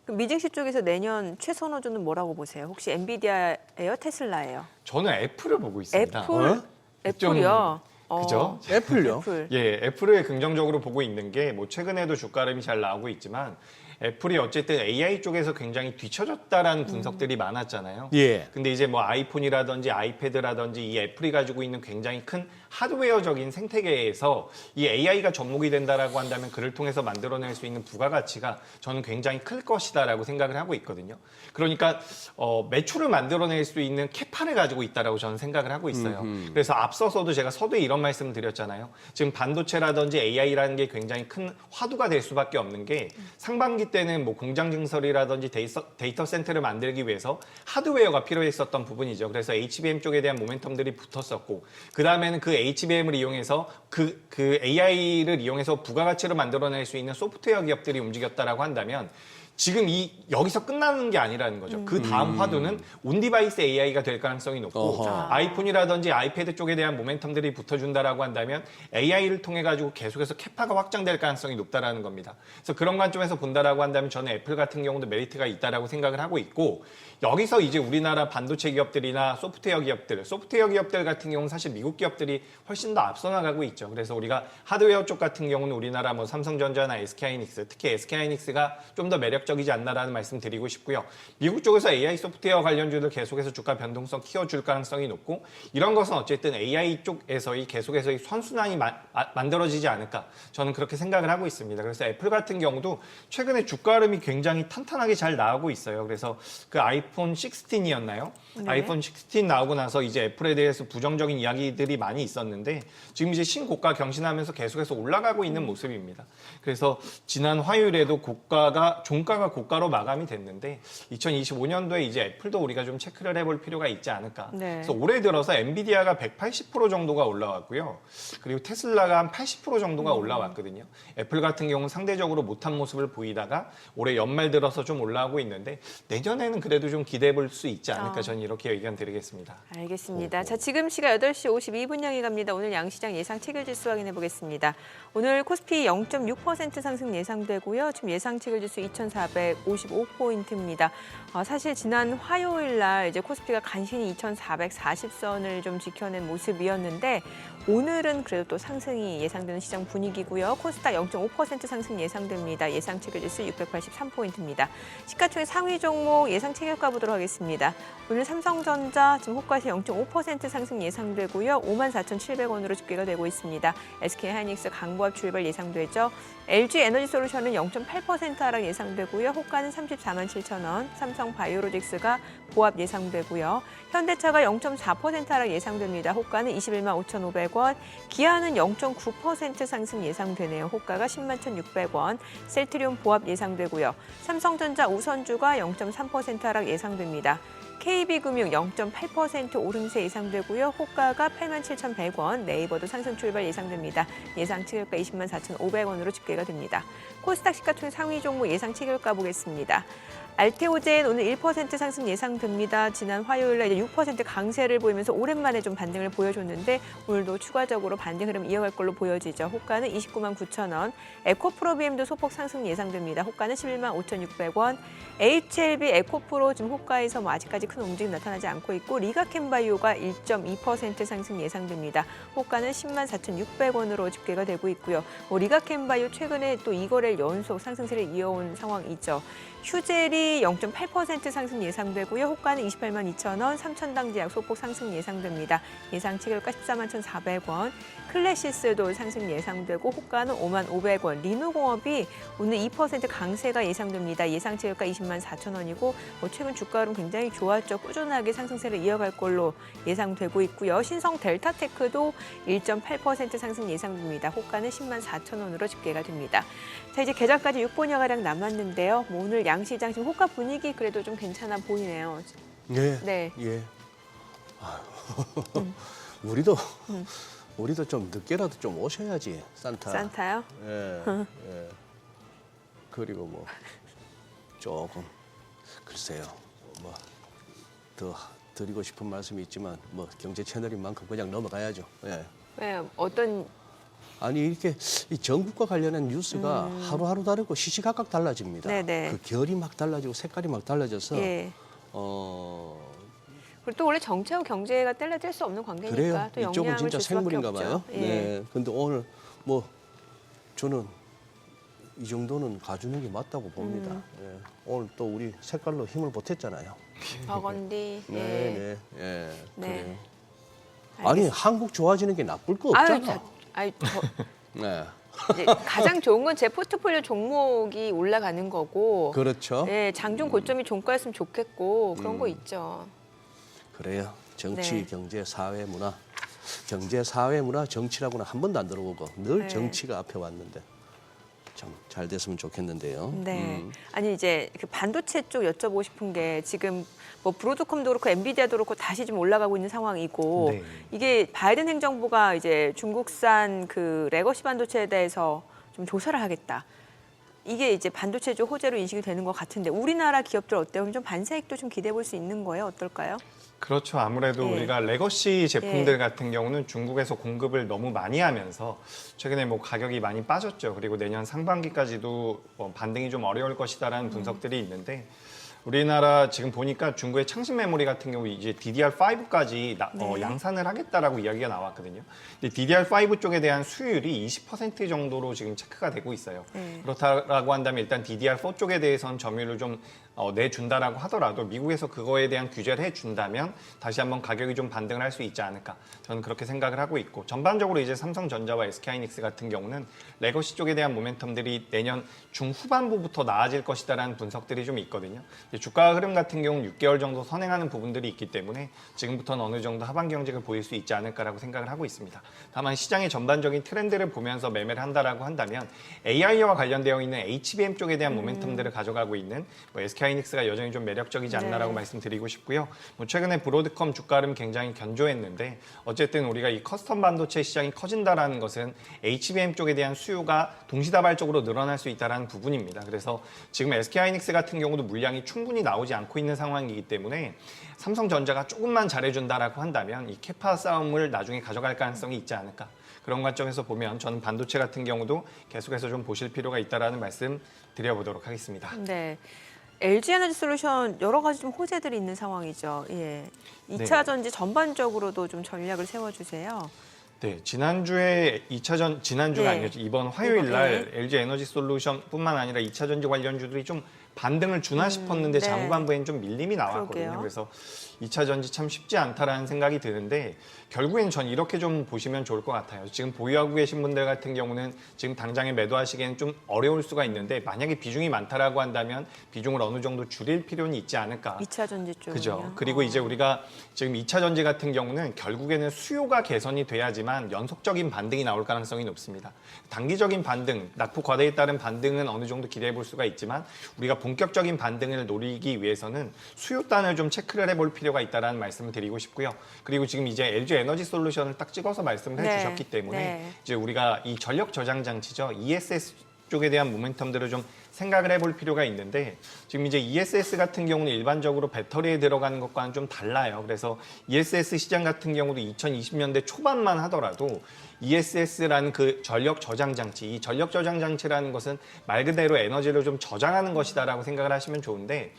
그럼 미증시 쪽에서 내년 최선호주는 뭐라고 보세요? 혹시 엔비디아예요, 테슬라예요? 저는 애플을 보고 있습니다. 애플, 애플이요. 그죠? 애플요? 애플. 예, 애플을 긍정적으로 보고 있는 게 뭐 최근에도 주가 흐름이 잘 나오고 있지만 애플이 어쨌든 AI 쪽에서 굉장히 뒤처졌다라는 분석들이 많았잖아요. 예. 근데 이제 뭐 아이폰이라든지 아이패드라든지 이 애플이 가지고 있는 굉장히 큰 하드웨어적인 생태계에서 이 AI가 접목이 된다라고 한다면 그를 통해서 만들어낼 수 있는 부가가치가 저는 굉장히 클 것이다라고 생각을 하고 있거든요. 그러니까 매출을 만들어낼 수 있는 캐파를 가지고 있다라고 저는 생각을 하고 있어요. 그래서 앞서서도 제가 서두에 이런 말씀을 드렸잖아요. 지금 반도체라든지 AI라는 게 굉장히 큰 화두가 될 수밖에 없는 게 상반기 때는 뭐 공장 증설이라든지 데이터 센터를 만들기 위해서 하드웨어가 필요했었던 부분이죠. 그래서 HBM 쪽에 대한 모멘텀들이 붙었었고 그 다음에는 그 HBM을 이용해서 그 AI를 이용해서 부가가치를 만들어낼 수 있는 소프트웨어 기업들이 움직였다라고 한다면 지금 여기서 끝나는 게 아니라는 거죠. 그 다음 화두는 온디바이스 AI가 될 가능성이 높고 어허. 아이폰이라든지 아이패드 쪽에 대한 모멘텀들이 붙어준다라고 한다면 AI를 통해 가지고 계속해서 캐파가 확장될 가능성이 높다라는 겁니다. 그래서 그런 관점에서 본다라고 한다면 저는 애플 같은 경우도 메리트가 있다라고 생각을 하고 있고 여기서 이제 우리나라 반도체 기업들이나 소프트웨어 기업들 같은 경우는 사실 미국 기업들이 훨씬 더 앞서 나가고 있죠. 그래서 우리가 하드웨어 쪽 같은 경우는 우리나라 뭐 삼성전자나 SK하이닉스, 특히 SK하이닉스가 좀 더 매력적이지 않나라는 말씀 드리고 싶고요. 미국 쪽에서 AI 소프트웨어 관련주들 계속해서 주가 변동성 키워줄 가능성이 높고 이런 것은 어쨌든 AI 쪽에서의 계속해서 선순환이 만들어지지 않을까 저는 그렇게 생각을 하고 있습니다. 그래서 애플 같은 경우도 최근에 주가 흐름이 굉장히 탄탄하게 잘 나오고 있어요. 그래서 그 아이폰 16이었나요? 네. 아이폰 16 나오고 나서 이제 애플에 대해서 부정적인 이야기들이 많이 있었는데 지금 이제 신고가 경신하면서 계속해서 올라가고 있는 모습입니다. 그래서 지난 화요일에도 종가가 고가로 마감이 됐는데 2025년도에 이제 애플도 우리가 좀 체크를 해볼 필요가 있지 않을까. 네. 그래서 올해 들어서 엔비디아가 180% 정도가 올라왔고요. 그리고 테슬라가 한 80% 정도가 올라왔거든요. 애플 같은 경우는 상대적으로 못한 모습을 보이다가 올해 연말 들어서 좀 올라오고 있는데 내년에는 그래도 좀 기대해 볼 수 있지 않을까 저는 이렇게 의견 드리겠습니다. 알겠습니다. 자, 지금 시각 8시 52분 향해 갑니다. 오늘 양시장 예상 체결지수 확인해 보겠습니다. 오늘 코스피 0.6% 상승 예상되고요. 지금 예상 체결지수 2,455포인트입니다. 사실 지난 화요일 날 이제 코스피가 간신히 2,440선을 좀 지켜낸 모습이었는데 오늘은 그래도 또 상승이 예상되는 시장 분위기고요. 코스닥 0.5% 상승 예상됩니다. 예상 체결지수 683포인트입니다. 시가총액 상위 종목 예상 체결가 보도록 하겠습니다. 오늘 삼성전자 지금 호가에서 0.5% 상승 예상되고요. 54,700원으로 집계가 되고 있습니다. SK하이닉스 강보합 출발 예상되죠. LG에너지솔루션은 0.8% 하락 예상되고요. 호가는 347,000원. 삼성바이오로직스가 보합 예상되고요. 현대차가 0.4% 하락 예상됩니다. 호가는 215,500원. 기아는 0.9% 상승 예상되네요. 호가가 101,600원. 셀트리온 보합 예상되고요. 삼성전자 우선주가 0.3% 하락 예상됩니다. KB금융 0.8% 오름세 예상되고요. 호가가 87,100원, 네이버도 상승 출발 예상됩니다. 예상 체결가 204,500원으로 집계가 됩니다. 코스닥 시가총액 상위 종목 예상 체결가 보겠습니다. 알테오젠 오늘 1% 상승 예상됩니다. 지난 화요일에 6% 강세를 보이면서 오랜만에 좀 반등을 보여줬는데 오늘도 추가적으로 반등 흐름 이어갈 걸로 보여지죠. 호가는 299,000원. 에코프로비엠도 소폭 상승 예상됩니다. 호가는 115,600원. HLB 에코프로 지금 호가에서 아직까지 큰 움직임 나타나지 않고 있고 리가캠바이오가 1.2% 상승 예상됩니다. 호가는 104,600원으로 집계가 되고 있고요. 리가캠바이오 최근에 또 2거래일 연속 상승세를 이어온 상황이죠. 휴젤이 0.8% 상승 예상되고요. 호가는 282,000원, 삼천당제약 소폭 상승 예상됩니다. 예상 체결가 141,400원. 클래시스도 상승 예상되고 호가는 55,500원. 리노공업이 오늘 2% 강세가 예상됩니다. 예상 체결가 204,000원이고 최근 주가는 굉장히 좋았죠. 꾸준하게 상승세를 이어갈 걸로 예상되고 있고요. 신성 델타테크도 1.8% 상승 예상됩니다. 호가는 104,000원으로 집계가 됩니다. 자, 이제 개장까지 6분여가량 남았는데요. 오늘 양시장 지금 호가 분위기 그래도 좀 괜찮아 보이네요. 예. 네. 예. 우리도 좀 늦게라도 좀 오셔야지 산타. 산타요? 예. 예. 그리고 뭐 조금 글쎄요. 뭐 더 드리고 싶은 말씀이 있지만 뭐 경제 채널인 만큼 그냥 넘어가야죠. 예. 네, 어떤 아니 이렇게 이 전국과 관련한 뉴스가 하루하루 다르고 시시각각 달라집니다. 네네. 그 결이 막 달라지고 색깔이 막 달라져서 예. 그리고 또 원래 정치하고 경제가 뗄래뗄 수 없는 관계니까 그래요. 또 이쪽은 영향을 진짜 줄 수밖에 생물인가 없죠. 봐요. 예. 네. 근데 오늘 뭐 저는 이 정도는 가주는 게 맞다고 봅니다. 예. 오늘 또 우리 색깔로 힘을 보탰잖아요. 버건디. 네, 예. 네, 예. 네. 그래요. 아니 한국 좋아지는 게 나쁠 거 없잖아. 네. 이제 가장 좋은 건 제 포트폴리오 종목이 올라가는 거고. 그렇죠. 예, 장중 고점이 종가였으면 좋겠고 그런 거 음. 있죠. 그래요. 정치, 네. 경제, 사회, 문화. 경제, 사회, 문화, 정치라고는 한 번도 안 들어보고 늘 네. 정치가 앞에 왔는데 참 잘 됐으면 좋겠는데요. 네. 아니 이제 그 반도체 쪽 여쭤보고 싶은 게 지금 뭐 브로드컴도 그렇고 엔비디아도 그렇고 다시 좀 올라가고 있는 상황이고 네. 이게 바이든 행정부가 이제 중국산 그 레거시 반도체에 대해서 좀 조사를 하겠다. 이게 이제 반도체 쪽 호재로 인식이 되는 것 같은데 우리나라 기업들 어때요? 그럼 좀 반사익도 좀 기대해 볼 수 있는 거예요? 어떨까요? 그렇죠. 아무래도 예. 우리가 레거시 제품들 예. 같은 경우는 중국에서 공급을 너무 많이 하면서 최근에 뭐 가격이 많이 빠졌죠. 그리고 내년 상반기까지도 뭐 반등이 좀 어려울 것이다라는 분석들이 있는데 우리나라 지금 보니까 중국의 창신 메모리 같은 경우 이제 DDR5까지 네. 양산을 하겠다라고 이야기가 나왔거든요. 근데 DDR5 쪽에 대한 수율이 20% 정도로 지금 체크가 되고 있어요. 네. 그렇다라고 한다면 일단 DDR4 쪽에 대해서는 점유율을 좀 내준다라고 하더라도 미국에서 그거에 대한 규제를 해준다면 다시 한번 가격이 좀 반등을 할 수 있지 않을까 저는 그렇게 생각을 하고 있고 전반적으로 이제 삼성전자와 SK하이닉스 같은 경우는 레거시 쪽에 대한 모멘텀들이 내년 중후반부부터 나아질 것이다라는 분석들이 좀 있거든요. 주가 흐름 같은 경우는 6개월 정도 선행하는 부분들이 있기 때문에 지금부터는 어느 정도 하반기 경직을 보일 수 있지 않을까라고 생각을 하고 있습니다. 다만 시장의 전반적인 트렌드를 보면서 매매를 한다라고 한다면 AI와 관련되어 있는 HBM 쪽에 대한 모멘텀들을 가져가고 있는 뭐 SK하이닉스가 여전히 좀 매력적이지 않나라고 네. 말씀드리고 싶고요. 뭐 최근에 브로드컴 주가 흐름 굉장히 견조했는데 어쨌든 우리가 이 커스텀 반도체 시장이 커진다라는 것은 HBM 쪽에 대한 수요가 동시다발적으로 늘어날 수 있다는 부분입니다. 그래서 지금 SK하이닉스 같은 경우도 물량이 충분히 나오지 않고 있는 상황이기 때문에 삼성전자가 조금만 잘해준다라고 한다면 이 캐파 싸움을 나중에 가져갈 가능성이 있지 않을까. 그런 관점에서 보면 저는 반도체 같은 경우도 계속해서 좀 보실 필요가 있다라는 말씀 드려보도록 하겠습니다. 네. LG에너지솔루션 여러 가지 좀 호재들이 있는 상황이죠. 예. 2차 전지 전반적으로도 좀 전략을 세워주세요. 네, 지난주에 지난주가 네. 아니었죠. 이번 화요일 날 네. LG 에너지솔루션뿐만 아니라 2차 전지 관련주들이 좀 반등을 주나 싶었는데 네. 장후반부엔 좀 밀림이 나왔거든요. 그러게요. 그래서 2차 전지 참 쉽지 않다라는 생각이 드는데 결국엔 전 이렇게 좀 보시면 좋을 것 같아요. 지금 보유하고 계신 분들 같은 경우는 지금 당장에 매도하시기에는 좀 어려울 수가 있는데 만약에 비중이 많다라고 한다면 비중을 어느 정도 줄일 필요는 있지 않을까. 2차 전지 쪽은요. 그죠. 그리고 이제 우리가 지금 2차 전지 같은 경우는 결국에는 수요가 개선이 돼야지만 연속적인 반등이 나올 가능성이 높습니다. 단기적인 반등, 낙폭 과대에 따른 반등은 어느 정도 기대해 볼 수가 있지만 우리가 본격적인 반등을 노리기 위해서는 수요단을 좀 체크를 해볼 필요가 있다는 말씀을 드리고 싶고요. 그리고 지금 이제 LG 에너지 솔루션을 딱 찍어서 말씀을 네. 해주셨기 때문에 네. 이제 우리가 이 전력 저장 장치죠. ESS 쪽에 대한 모멘텀들을 좀 생각을 해볼 필요가 있는데 지금 이제 ESS 같은 경우는 일반적으로 배터리에 들어가는 것과는 좀 달라요. 그래서 ESS 시장 같은 경우도 2020년대 초반만 하더라도 ESS라는 그 전력 저장 장치, 이 전력 저장 장치라는 것은 말 그대로 에너지를 좀 저장하는 것이다라고 생각을 하시면 좋은데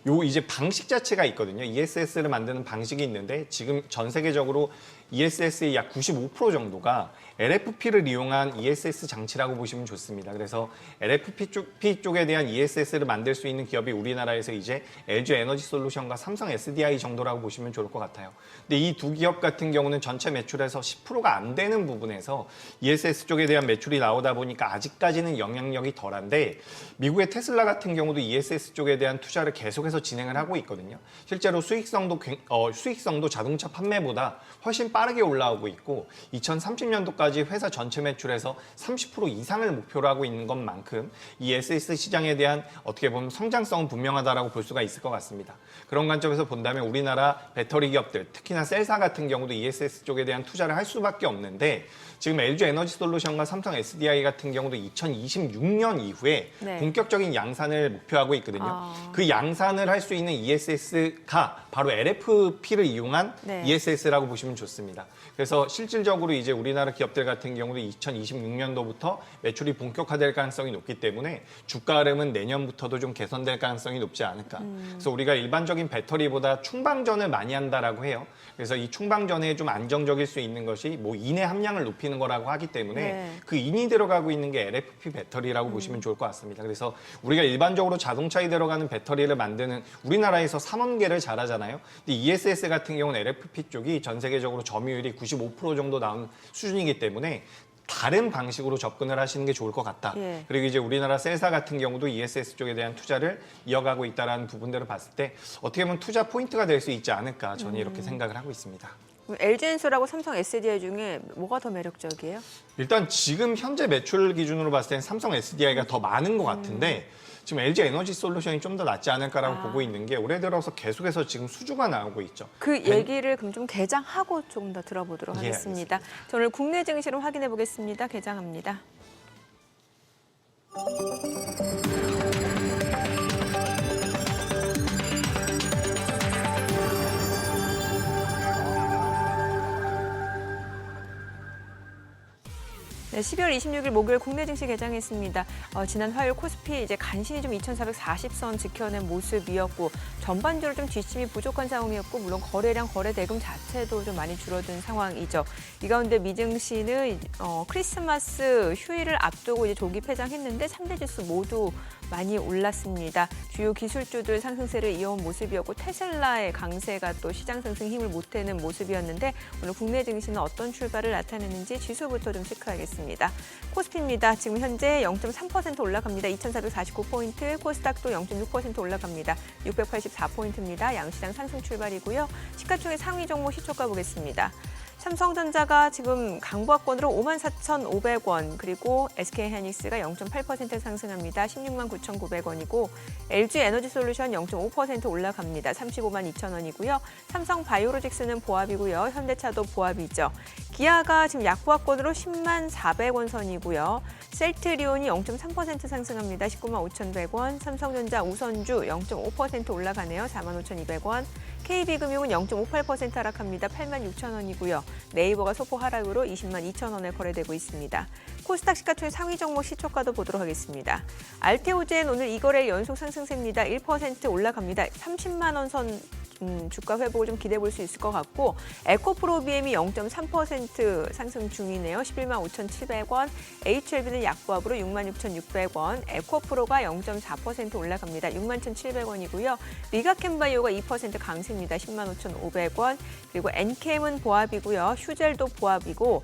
요 이제 방식 자체가 있거든요. ESS를 만드는 방식이 있는데 지금 전 세계적으로 ESS의 약 95% 정도가 LFP를 이용한 ESS 장치라고 보시면 좋습니다. 그래서 LFP 쪽에 대한 ESS를 만들 수 있는 기업이 우리나라에서 이제 LG 에너지 솔루션과 삼성 SDI 정도라고 보시면 좋을 것 같아요. 근데 이 두 기업 같은 경우는 전체 매출에서 10%가 안 되는 부분에서 ESS 쪽에 대한 매출이 나오다 보니까 아직까지는 영향력이 덜한데 미국의 테슬라 같은 경우도 ESS 쪽에 대한 투자를 계속해서 진행을 하고 있거든요. 실제로 수익성도 자동차 판매보다 훨씬 빠르게 올라오고 있고 2030년도까지 회사 전체 매출에서 30% 이상을 목표로 하고 있는 것만큼 이 ESS 시장에 대한 어떻게 보면 성장성은 분명하다라고 볼 수가 있을 것 같습니다. 그런 관점에서 본다면 우리나라 배터리 기업들, 특히나 셀사 같은 경우도 ESS 쪽에 대한 투자를 할 수밖에 없는데 지금 LG 에너지 솔루션과 삼성 SDI 같은 경우도 2026년 이후에 네. 본격적인 양산을 목표하고 있거든요. 그 양산을 접근을 할 수 있는 ESS가 바로 LFP를 이용한 네. ESS라고 보시면 좋습니다. 그래서 실질적으로 이제 우리나라 기업들 같은 경우도 2026년도부터 매출이 본격화될 가능성이 높기 때문에 주가 흐름은 내년부터도 좀 개선될 가능성이 높지 않을까. 그래서 우리가 일반적인 배터리보다 충방전을 많이 한다라고 해요. 그래서 이 충방전에 좀 안정적일 수 있는 것이 뭐 인의 함량을 높이는 거라고 하기 때문에 네. 그 인이 들어가고 있는 게 LFP 배터리라고 보시면 좋을 것 같습니다. 그래서 우리가 일반적으로 자동차에 들어가는 배터리를 만드는 우리나라에서 3원계를 잘하잖아요. 근데 ESS 같은 경우는 LFP 쪽이 전 세계적으로 점유율이 95% 정도 나오는 수준이기 때문에 다른 방식으로 접근을 하시는 게 좋을 것 같다. 예. 그리고 이제 우리나라 셀사 같은 경우도 ESS 쪽에 대한 투자를 이어가고 있다는 부분들을 봤을 때 어떻게 보면 투자 포인트가 될 수 있지 않을까 저는 이렇게 생각을 하고 있습니다. LG엔솔하고 삼성 SDI 중에 뭐가 더 매력적이에요? 일단 지금 현재 매출 기준으로 봤을 때는 삼성 SDI가 더 많은 것 같은데 지금 LG 에너지 솔루션이 좀 더 낫지 않을까라고 보고 있는 게 올해 들어서 계속해서 지금 수주가 나오고 있죠. 그 얘기를 그럼 좀 개장하고 조금 더 들어보도록 예, 하겠습니다. 저 오늘 국내 증시를 확인해 보겠습니다. 개장합니다. 네, 12월 26일 목요일 국내 증시 개장했습니다. 지난 화요일 코스피 이제 간신히 좀 2,440선 지켜낸 모습이었고 전반적으로 좀 뒷심이 부족한 상황이었고 물론 거래량, 거래 대금 자체도 좀 많이 줄어든 상황이죠. 이 가운데 미증시는 크리스마스 휴일을 앞두고 이제 조기 폐장했는데 3대 지수 모두 많이 올랐습니다. 주요 기술주들 상승세를 이어온 모습이었고 테슬라의 강세가 또 시장 상승 힘을 보태는 모습이었는데 오늘 국내 증시는 어떤 출발을 나타내는지 지수부터 좀 체크하겠습니다. 코스피입니다. 지금 현재 0.3% 올라갑니다. 2,449포인트, 코스닥도 0.6% 올라갑니다. 684포인트입니다. 양시장 상승 출발이고요. 시가총액 상위 종목 시초가 보겠습니다. 삼성전자가 지금 강보합권으로 54,500원, 그리고 SK하이닉스가 0.8% 상승합니다. 169,900원이고 LG에너지솔루션 0.5% 올라갑니다. 352,000원이고요. 삼성바이오로직스는 보합이고요. 현대차도 보합이죠. 기아가 지금 약보합권으로 104,000원 선이고요. 셀트리온이 0.3% 상승합니다. 195,100원. 삼성전자 우선주 0.5% 올라가네요. 45,200원. KB금융은 0.58% 하락합니다. 86,000원이고요. 네이버가 소폭 하락으로 202,000원에 거래되고 있습니다. 코스닥 시가총액 상위 종목 시초가도 보도록 하겠습니다. 알테오젠 오늘 이거래 연속 상승세입니다. 1% 올라갑니다. 30만 원 선 주가 회복을 좀 기대해 볼 수 있을 것 같고 에코프로비엠이 0.3% 상승 중이네요. 115,700원. HLB는 약보합으로 66,600원. 에코프로가 0.4% 올라갑니다. 61,700원이고요. 리가캠바이오가 2% 강세입니다. 105,500원. 그리고 엔캠은 보합이고요. 휴젤도 보합이고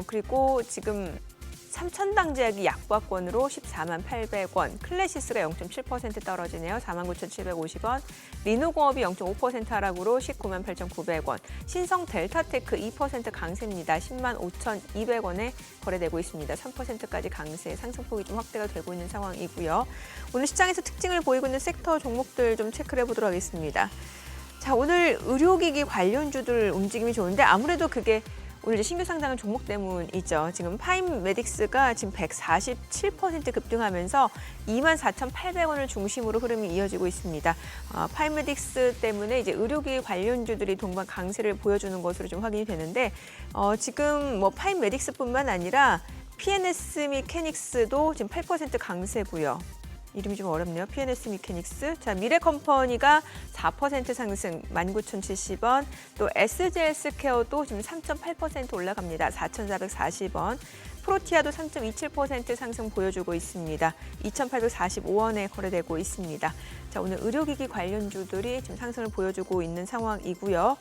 그리고 지금 삼천당제약이 약보합권으로 148,800원, 클래시스가 0.7% 떨어지네요. 49,750원, 리노공업이 0.5% 하락으로 198,900원, 신성 델타테크 2% 강세입니다. 105,200원에 거래되고 있습니다. 3%까지 강세, 상승폭이 좀 확대가 되고 있는 상황이고요. 오늘 시장에서 특징을 보이고 있는 섹터 종목들 좀 체크를 해보도록 하겠습니다. 자, 오늘 의료기기 관련주들 움직임이 좋은데 아무래도 그게 오늘 이제 신규 상장한 종목 때문이죠. 지금 파인메딕스가 지금 147% 급등하면서 24,800원을 중심으로 흐름이 이어지고 있습니다. 파인메딕스 때문에 이제 의료기기 관련주들이 동반 강세를 보여주는 것으로 좀 확인이 되는데 지금 뭐 파인메딕스뿐만 아니라 PNS 미케닉스도 지금 8% 강세고요. 이름이 좀 어렵네요. PNS 미케닉스. 자, 미래컴퍼니가 4% 상승 19,070원. 또 SGS 케어도 지금 3.8% 올라갑니다. 4,440원. 프로티아도 3.27% 상승 보여주고 있습니다. 2,845원에 거래되고 있습니다. 자, 오늘 의료기기 관련주들이 지금 상승을 보여주고 있는 상황이고요.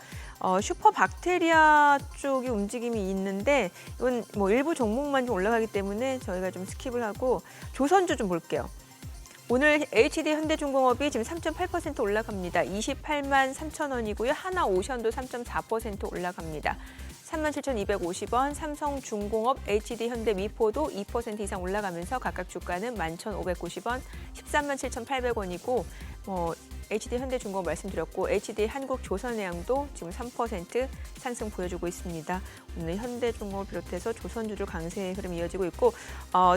슈퍼박테리아 쪽이 움직임이 있는데 이건 뭐 일부 종목만 좀 올라가기 때문에 저희가 좀 스킵을 하고 조선주 좀 볼게요. 오늘 HD 현대중공업이 지금 3.8% 올라갑니다. 28만 3천원이고요. 하나오션도 3.4% 올라갑니다. 37,250원, 삼성중공업, HD 현대미포도 2% 이상 올라가면서 각각 주가는 11,590원, 137,800원이고 HD 현대중공업 말씀드렸고 HD 한국조선해양도 지금 3% 상승 보여주고 있습니다. 오늘 현대중공업을 비롯해서 조선주들 강세의 흐름이 이어지고 있고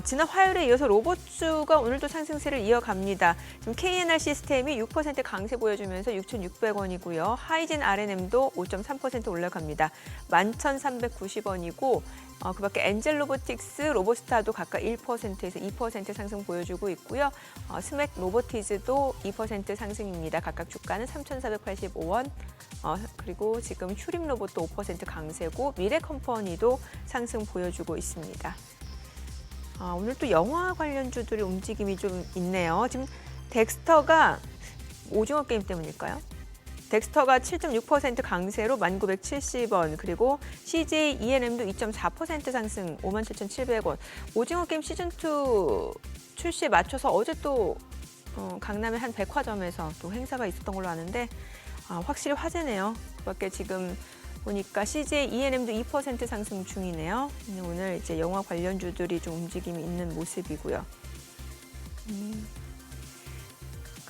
지난 화요일에 이어서 로봇주가 오늘도 상승세를 이어갑니다. 지금 KNR 시스템이 6% 강세 보여주면서 6,600원이고요. 하이진 R&M도 5.3% 올라갑니다. 11,390원이고 그밖에 엔젤 로보틱스, 로보스타도 각각 1%에서 2% 상승 보여주고 있고요. 스맥 로보티즈도 2% 상승입니다. 각각 주가는 3,485원. 그리고 지금 휴림 로봇도 5% 강세고 미래 컴퍼니도 상승 보여주고 있습니다. 오늘 또 영화 관련주들의 움직임이 좀 있네요. 지금 덱스터가 오징어 게임 때문일까요? 덱스터가 7.6% 강세로 1,970원, 그리고 CJ ENM도 2.4% 상승 57,700원. 오징어 게임 시즌2 출시에 맞춰서 어제 또 강남의 한 백화점에서 또 행사가 있었던 걸로 아는데 확실히 화제네요. 그밖에 지금 보니까 CJ ENM도 2% 상승 중이네요. 오늘 이제 영화 관련주들이 좀 움직임이 있는 모습이고요.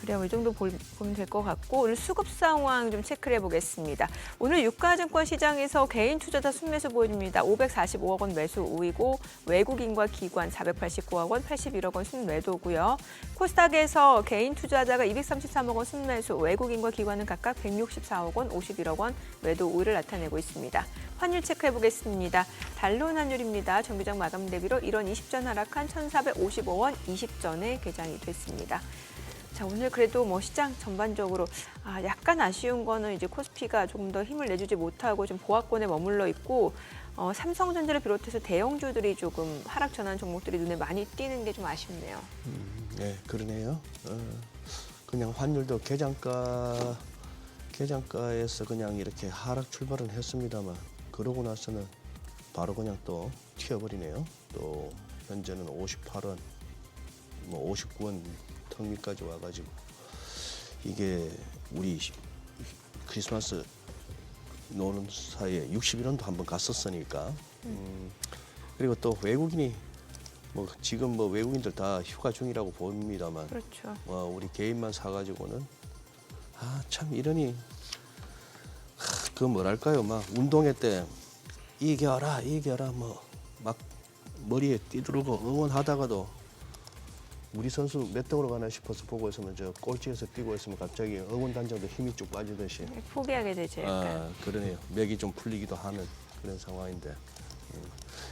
그래요. 이 정도 보면 될 것 같고 오늘 수급 상황 좀 체크를 해보겠습니다. 오늘 유가증권 시장에서 개인 투자자 순매수 보여줍니다. 545억 원 매수 우위고 외국인과 기관 489억 원, 81억 원 순매도고요. 코스닥에서 개인 투자자가 233억 원 순매수, 외국인과 기관은 각각 164억 원, 51억 원 매도 우위를 나타내고 있습니다. 환율 체크해보겠습니다. 달러 환율입니다. 정기적 마감 대비로 1원 20전 하락한 1,455원 20전에 개장이 됐습니다. 자, 오늘 그래도 뭐 시장 전반적으로 약간 아쉬운 거는 이제 코스피가 조금 더 힘을 내주지 못하고 좀 보합권에 머물러 있고 삼성전자를 비롯해서 대형주들이 조금 하락 전환 종목들이 눈에 많이 띄는 게 좀 아쉽네요. 네, 그러네요. 그냥 환율도 개장가에서 그냥 이렇게 하락 출발은 했습니다만 그러고 나서는 바로 그냥 또 튀어버리네요. 또 현재는 58원, 뭐 59원 턱밑까지 와가지고 이게 우리 크리스마스 노는 사이에 61원도 한번 갔었으니까 그리고 또 외국인이 뭐 지금 뭐 외국인들 다 휴가 중이라고 봅니다만 그렇죠. 우리 개인만 사가지고는 참 이러니 그 뭐랄까요 막 운동회 때 이겨라 뭐 막 머리에 띠두르고 응원하다가도 우리 선수 몇 등으로 가나 싶어서 보고 있으면 저 꼴찌에서 뛰고 있으면 갑자기 응원단장도 힘이 쭉 빠지듯이 포기하게 되죠. 약간. 그러네요. 맥이 좀 풀리기도 하는 그런 상황인데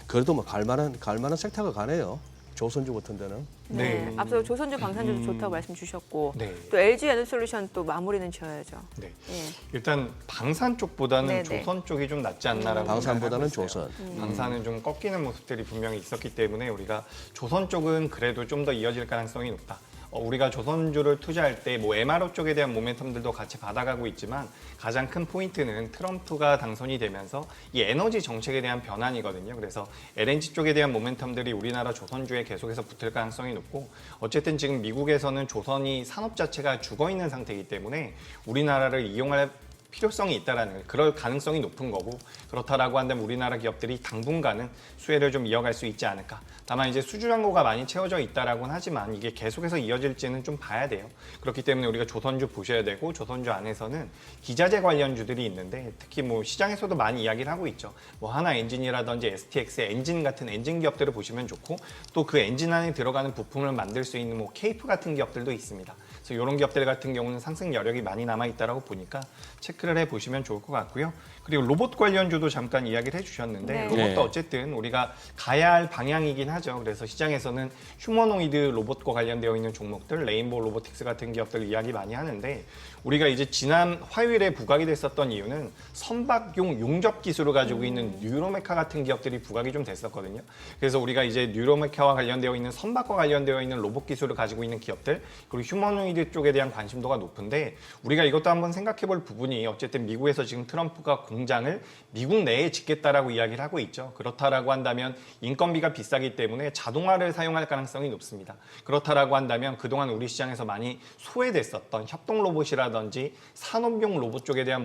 그래도 뭐 갈만한 섹터가 가네요. 조선주 같은 데는. 네. 앞서 조선주, 방산주도 좋다고 말씀 주셨고 네. 또 LG 에너솔루션 또 마무리는 지어야죠. 네. 예. 일단 방산 쪽보다는 네네. 조선 쪽이 좀 낫지 않나라고 방산보다는 생각하고 있어요. 조선. 방산은 좀 꺾이는 모습들이 분명히 있었기 때문에 우리가 조선 쪽은 그래도 좀 더 이어질 가능성이 높다. 우리가 조선주를 투자할 때 뭐 MRO 쪽에 대한 모멘텀들도 같이 받아가고 있지만 가장 큰 포인트는 트럼프가 당선이 되면서 이 에너지 정책에 대한 변환이거든요. 그래서 LNG 쪽에 대한 모멘텀들이 우리나라 조선주에 계속해서 붙을 가능성이 높고 어쨌든 지금 미국에서는 조선이 산업 자체가 죽어있는 상태이기 때문에 우리나라를 이용할 필요성이 있다라는 그럴 가능성이 높은 거고 그렇다라고 한다면 우리나라 기업들이 당분간은 수혜를 좀 이어갈 수 있지 않을까. 다만 이제 수주 잔고가 많이 채워져 있다라고는 하지만 이게 계속해서 이어질지는 좀 봐야 돼요. 그렇기 때문에 우리가 조선주 보셔야 되고 조선주 안에서는 기자재 관련주들이 있는데 특히 뭐 시장에서도 많이 이야기를 하고 있죠. 뭐 하나 엔진이라든지 STX의 엔진 같은 엔진 기업들을 보시면 좋고 또 그 엔진 안에 들어가는 부품을 만들 수 있는 뭐 케이프 같은 기업들도 있습니다. 그래서 이런 기업들 같은 경우는 상승 여력이 많이 남아 있다라고 보니까 체크를 해보시면 좋을 것 같고요. 그리고 로봇 관련주도 잠깐 이야기를 해주셨는데 네. 로봇도 네. 어쨌든 우리가 가야 할 방향이긴 하죠. 그래서 시장에서는 휴머노이드 로봇과 관련되어 있는 종목들, 레인보우 로보틱스 같은 기업들 이야기 많이 하는데 우리가 이제 지난 화요일에 부각이 됐었던 이유는 선박용 용접 기술을 가지고 있는 뉴로메카 같은 기업들이 부각이 좀 됐었거든요. 그래서 우리가 이제 뉴로메카와 관련되어 있는 선박과 관련되어 있는 로봇 기술을 가지고 있는 기업들 그리고 휴머노이드 쪽에 대한 관심도가 높은데 우리가 이것도 한번 생각해 볼 부분이 어쨌든 미국에서 지금 트럼프가 공장을 미국 내에 짓겠다라고 이야기를 하고 있죠. 그렇다라고 한다면 인건비가 비싸기 때문에 자동화를 사용할 가능성이 높습니다. 그렇다라고 한다면 그동안 우리 시장에서 많이 소외됐었던 협동 로봇이라든지 산업용 로봇 쪽에 대한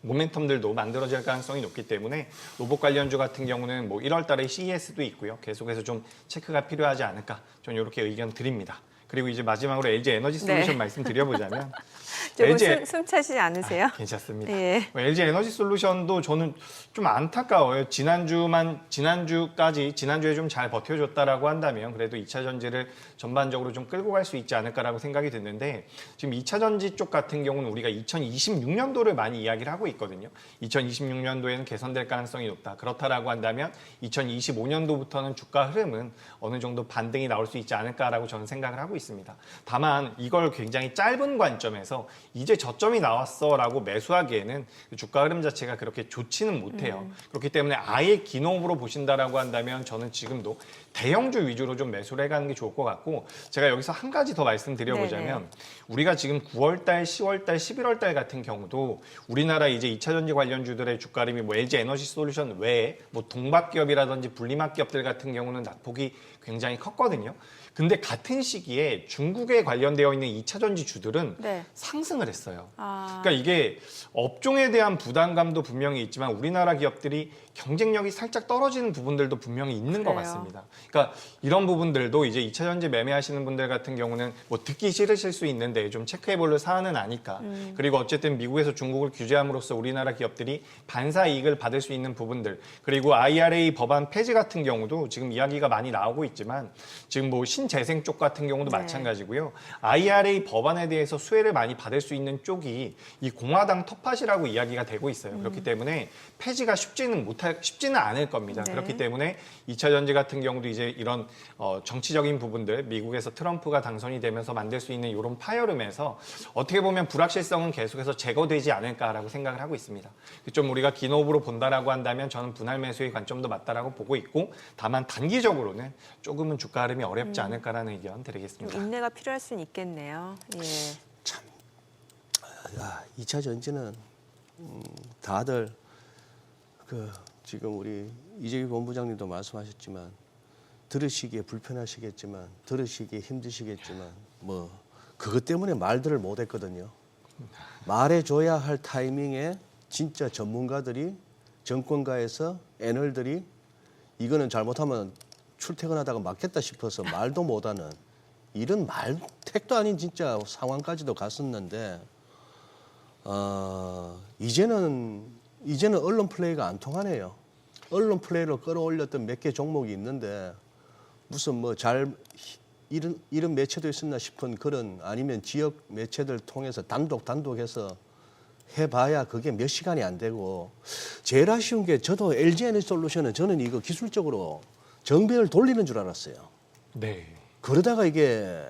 모멘텀들도 만들어질 가능성이 높기 때문에 로봇 관련주 같은 경우는 뭐 1월 달에 CES도 있고요. 계속해서 좀 체크가 필요하지 않을까. 저는 이렇게 의견 드립니다. 그리고 이제 마지막으로 LG 에너지 솔루션 네. 말씀드려보자면 조금 LG 숨 차시지 않으세요? 괜찮습니다. 예. LG 에너지 솔루션도 저는 좀 안타까워요. 지난주에 좀 잘 버텨줬다라고 한다면 그래도 2차 전지를 전반적으로 좀 끌고 갈 수 있지 않을까라고 생각이 드는데 지금 2차 전지 쪽 같은 경우는 우리가 2026년도를 많이 이야기를 하고 있거든요. 2026년도에는 개선될 가능성이 높다. 그렇다라고 한다면 2025년도부터는 주가 흐름은 어느 정도 반등이 나올 수 있지 않을까라고 저는 생각을 하고 있습니다. 다만 이걸 굉장히 짧은 관점에서 이제 저점이 나왔어라고 매수하기에는 주가 흐름 자체가 그렇게 좋지는 못해요. 그렇기 때문에 아예 긴 호흡으로 보신다라고 한다면 저는 지금도 대형주 위주로 좀 매수를 해가는 게 좋을 것 같고 제가 여기서 한 가지 더 말씀드려보자면 우리가 지금 9월달, 10월달, 11월달 같은 경우도 우리나라 이제 2차 전지 관련주들의 주가 흐름이 뭐 LG 에너지 솔루션 외에 뭐 동박 기업이라든지 분리막 기업들 같은 경우는 낙폭이 굉장히 컸거든요. 근데 같은 시기에 중국에 관련되어 있는 2차 전지 주들은 네. 상승을 했어요. 아, 그러니까 이게 업종에 대한 부담감도 분명히 있지만 우리나라 기업들이 경쟁력이 살짝 떨어지는 부분들도 분명히 있는 것 그래요. 같습니다. 그러니까 이런 부분들도 이제 2차 전지 매매하시는 분들 같은 경우는 뭐 듣기 싫으실 수 있는데 좀 체크해볼 사안은 아니까. 그리고 어쨌든 미국에서 중국을 규제함으로써 우리나라 기업들이 반사 이익을 받을 수 있는 부분들. 그리고 IRA 법안 폐지 같은 경우도 지금 이야기가 많이 나오고 있지만 지금 뭐 신재생 쪽 같은 경우도 네. 마찬가지고요. IRA 법안에 대해서 수혜를 많이 받을 수 있는 쪽이 이 공화당 텃밭이라고 이야기가 되고 있어요. 그렇기 때문에 폐지가 쉽지는 않을 겁니다. 네. 그렇기 때문에 2차 전지 같은 경우도 이제 이런 정치적인 부분들, 미국에서 트럼프가 당선이 되면서 만들 수 있는 이런 파열음에서 어떻게 보면 불확실성은 계속해서 제거되지 않을까라고 생각을 하고 있습니다. 좀 우리가 긴 호흡으로 본다라고 한다면 저는 분할 매수의 관점도 맞다라고 보고 있고 다만 단기적으로는 조금은 주가 흐름이 어렵지 않을까라는 의견 좀 드리겠습니다. 인내가 필요할 수는 있겠네요. 예. 2차 전지는 다들 지금 우리 이재규 본부장님도 말씀하셨지만 들으시기에 불편하시겠지만 들으시기에 힘드시겠지만 뭐 그것 때문에 말들을 못했거든요. 말해줘야 할 타이밍에 진짜 전문가들이 정권가에서 애널들이 이거는 잘못하면 출퇴근하다가 맞겠다 싶어서 말도 못하는 이런 택도 아닌 진짜 상황까지도 갔었는데 이제는 언론 플레이가 안 통하네요. 언론 플레이로 끌어올렸던 몇 개 종목이 있는데 무슨 뭐 이런 매체도 있었나 싶은 그런 아니면 지역 매체들 통해서 단독해서 해봐야 그게 몇 시간이 안 되고 제일 아쉬운 게 저도 LG 에너지 솔루션은 저는 이거 기술적으로 정배를 돌리는 줄 알았어요. 네. 그러다가 이게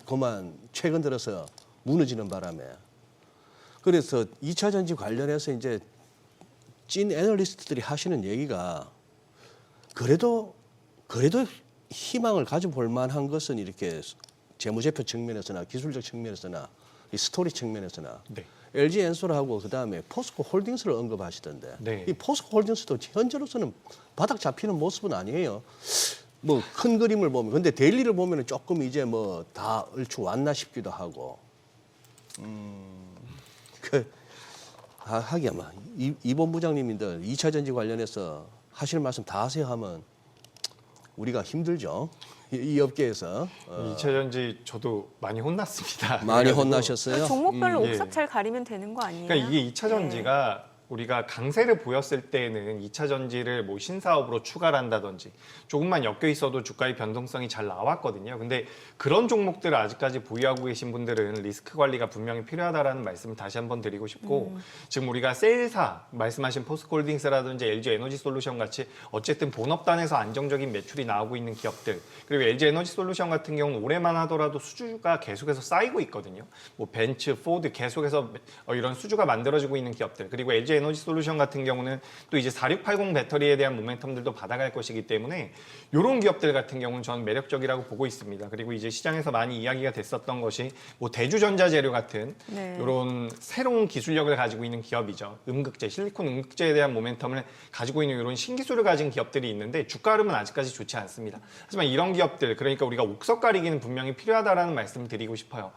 그만 최근 들어서 무너지는 바람에 그래서 2차 전지 관련해서 이제 찐 애널리스트들이 하시는 얘기가 그래도 희망을 가져볼 만한 것은 이렇게 재무제표 측면에서나 기술적 측면에서나 이 스토리 측면에서나 네. LG 엔솔하고 그다음에 포스코 홀딩스를 언급하시던데 네. 이 포스코 홀딩스도 현재로서는 바닥 잡히는 모습은 아니에요. 뭐 큰 그림을 보면 근데 데일리를 보면은 조금 이제 뭐 다 얼추 왔나 싶기도 하고 하기야 뭐 이 본부장님들 2차 전지 관련해서 하실 말씀 다 하세요 하면 우리가 힘들죠. 이 업계에서 2차 전지 저도 많이 혼났습니다. 많이 그래가지고 혼나셨어요. 종목별로 예. 옥석 잘 가리면 되는 거 아니에요? 그러니까 이게 2차 전지가 우리가 강세를 보였을 때는 2차 전지를 뭐 신사업으로 추가를 한다든지 조금만 엮여 있어도 주가의 변동성이 잘 나왔거든요. 근데 그런 종목들을 아직까지 보유하고 계신 분들은 리스크 관리가 분명히 필요하다라는 말씀을 다시 한번 드리고 싶고 지금 우리가 세일사 말씀하신 포스코홀딩스라든지 LG 에너지 솔루션 같이 어쨌든 본업단에서 안정적인 매출이 나오고 있는 기업들 그리고 LG 에너지 솔루션 같은 경우는 올해만 하더라도 수주가 계속해서 쌓이고 있거든요. 뭐 벤츠, 포드 계속해서 이런 수주가 만들어지고 있는 기업들 그리고 LG 에너지 솔루션 같은 경우는 또 이제 4680 배터리에 대한 모멘텀들도 받아갈 것이기 때문에 이런 기업들 같은 경우는 저는 매력적이라고 보고 있습니다. 그리고 이제 시장에서 많이 이야기가 됐었던 것이 뭐 대주전자재료 같은 네. 이런 새로운 기술력을 가지고 있는 기업이죠. 음극재, 실리콘 음극재에 대한 모멘텀을 가지고 있는 이런 신기술을 가진 기업들이 있는데 주가 흐름은 아직까지 좋지 않습니다. 하지만 이런 기업들 그러니까 우리가 옥석 가리기는 분명히 필요하다라는 말씀을 드리고 싶어요.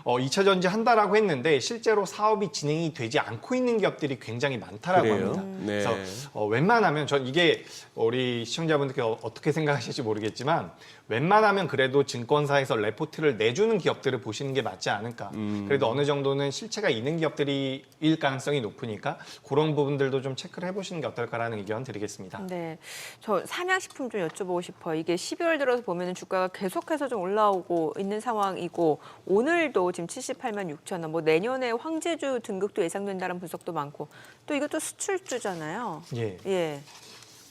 2차 전지 한다라고 했는데 실제로 사업이 진행이 되지 않고 있는 기업들이 굉장히 굉장히 많다라고 그래요? 합니다. 네. 그래서 웬만하면 전 이게 우리 시청자분들께 어떻게 생각하실지 모르겠지만 웬만하면 그래도 증권사에서 레포트를 내주는 기업들을 보시는 게 맞지 않을까. 그래도 어느 정도는 실체가 있는 기업들일 가능성이 높으니까 그런 부분들도 좀 체크를 해보시는 게 어떨까라는 의견 드리겠습니다. 네, 저 삼양식품 좀 여쭤보고 싶어요. 이게 12월 들어서 보면 주가가 계속해서 좀 올라오고 있는 상황이고 오늘도 지금 78만 6천 원, 뭐 내년에 황제주 등극도 예상된다는 분석도 많고 또 이것도 수출주잖아요. 예. 예.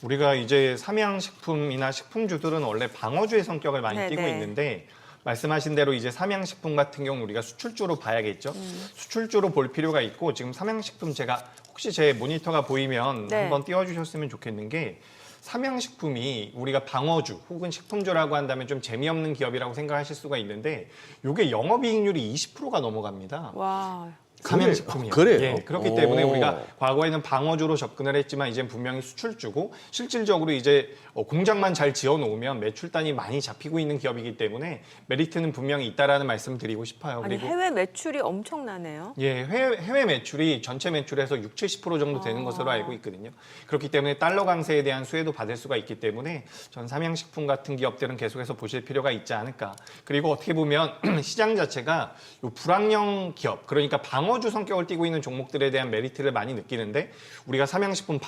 우리가 이제 삼양식품이나 식품주들은 원래 방어주의 성격을 많이 네, 띠고 네. 있는데 말씀하신 대로 이제 삼양식품 같은 경우 우리가 수출주로 봐야겠죠. 수출주로 볼 필요가 있고 지금 삼양식품 제가 혹시 제 모니터가 보이면 네. 한번 띄워주셨으면 좋겠는 게 삼양식품이 우리가 방어주 혹은 식품주라고 한다면 좀 재미없는 기업이라고 생각하실 수가 있는데 이게 영업이익률이 20%가 넘어갑니다. 와. 삼양식품이요. 그래요? 예, 그렇기 오. 때문에 우리가 과거에는 방어주로 접근을 했지만 이제 분명히 수출주고 실질적으로 이제 공장만 잘 지어놓으면 매출단이 많이 잡히고 있는 기업이기 때문에 메리트는 분명히 있다라는 말씀 드리고 싶어요. 아니 그리고 해외 매출이 엄청나네요. 예, 해외 매출이 전체 매출에서 60-70% 정도 되는 것으로 알고 있거든요. 그렇기 때문에 달러 강세에 대한 수혜도 받을 수가 있기 때문에 전 삼양식품 같은 기업들은 계속해서 보실 필요가 있지 않을까. 그리고 어떻게 보면 시장 자체가 요 불황형 기업, 그러니까 방어주 성격을 띠고 있는 종목들에 대한 메리트를 많이 느끼는데 우리가 삼양식품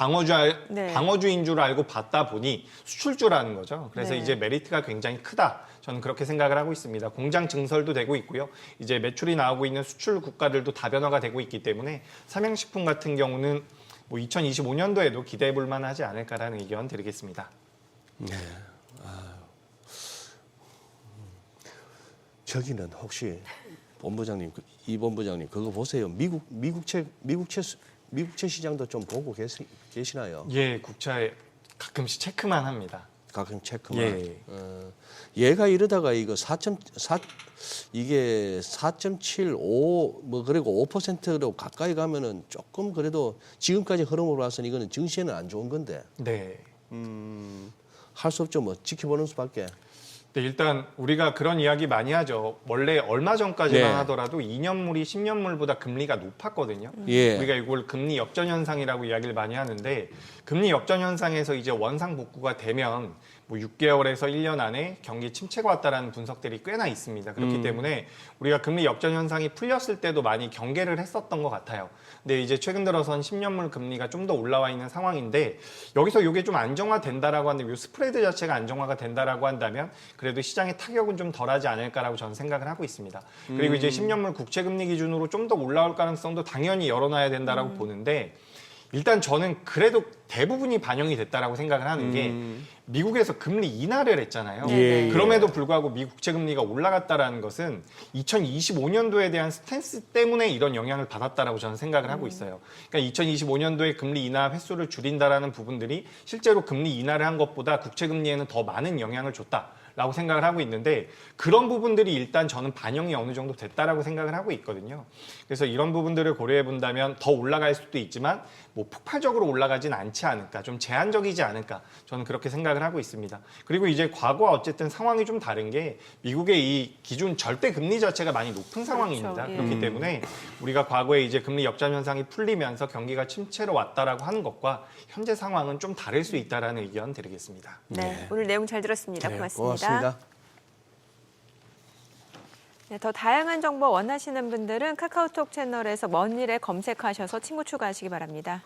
네. 방어주인 줄 알고 봤다 보니 수출주라는 거죠. 그래서 네. 이제 메리트가 굉장히 크다. 저는 그렇게 생각을 하고 있습니다. 공장 증설도 되고 있고요. 이제 매출이 나오고 있는 수출 국가들도 다변화가 되고 있기 때문에 삼양식품 같은 경우는 뭐 2025년도에도 기대해 볼 만하지 않을까라는 의견 드리겠습니다. 저기는 혹시 본부장님, 이 본부장님 그거 보세요. 미국채 시장도 좀 보고 계시나요? 예, 국차에 가끔씩 체크만 합니다. 가끔 체크만. 예. 얘가 이러다가 이거 4.75 뭐 그리고 5%로 가까이 가면은 조금 그래도 지금까지 흐름으로 봐서는 이거는 증시에는 안 좋은 건데 네. 할 수 없죠. 뭐 지켜보는 수밖에. 네, 일단 우리가 그런 이야기 많이 하죠. 원래 얼마 전까지만 네. 하더라도 2년물이 10년물보다 금리가 높았거든요. 예. 우리가 이걸 금리 역전 현상이라고 이야기를 많이 하는데 금리 역전 현상에서 이제 원상 복구가 되면 뭐 6개월에서 1년 안에 경기 침체가 왔다라는 분석들이 꽤나 있습니다. 그렇기 때문에 우리가 금리 역전 현상이 풀렸을 때도 많이 경계를 했었던 것 같아요. 근데 이제 최근 들어선 10년물 금리가 좀 더 올라와 있는 상황인데 여기서 이게 좀 안정화된다라고 한다면 이 스프레드 자체가 안정화가 된다라고 한다면 그래도 시장의 타격은 좀 덜하지 않을까라고 저는 생각을 하고 있습니다. 그리고 이제 10년물 국채 금리 기준으로 좀 더 올라올 가능성도 당연히 열어놔야 된다라고 보는데 일단 저는 그래도 대부분이 반영이 됐다라고 생각을 하는 게 미국에서 금리 인하를 했잖아요. 예, 그럼에도 불구하고 미 국채 금리가 올라갔다라는 것은 2025년도에 대한 스탠스 때문에 이런 영향을 받았다라고 저는 생각을 하고 있어요. 그러니까 2025년도에 금리 인하 횟수를 줄인다라는 부분들이 실제로 금리 인하를 한 것보다 국채 금리에는 더 많은 영향을 줬다. 라고 생각을 하고 있는데 그런 부분들이 일단 저는 반영이 어느 정도 됐다라고 생각을 하고 있거든요. 그래서 이런 부분들을 고려해 본다면 더 올라갈 수도 있지만 뭐 폭발적으로 올라가진 않지 않을까, 좀 제한적이지 않을까 저는 그렇게 생각을 하고 있습니다. 그리고 이제 과거와 어쨌든 상황이 좀 다른 게 미국의 이 기준 절대 금리 자체가 많이 높은 상황입니다. 그렇죠. 예. 그렇기 때문에 우리가 과거에 이제 금리 역전 현상이 풀리면서 경기가 침체로 왔다라고 하는 것과 현재 상황은 좀 다를 수 있다라는 의견 드리겠습니다. 네. 오늘 내용 잘 들었습니다. 네, 고맙습니다. 고맙습니다. 네, 더 다양한 정보 원하시는 분들은 카카오톡 채널에서 먼 일에 검색하셔서 친구 추가하시기 바랍니다.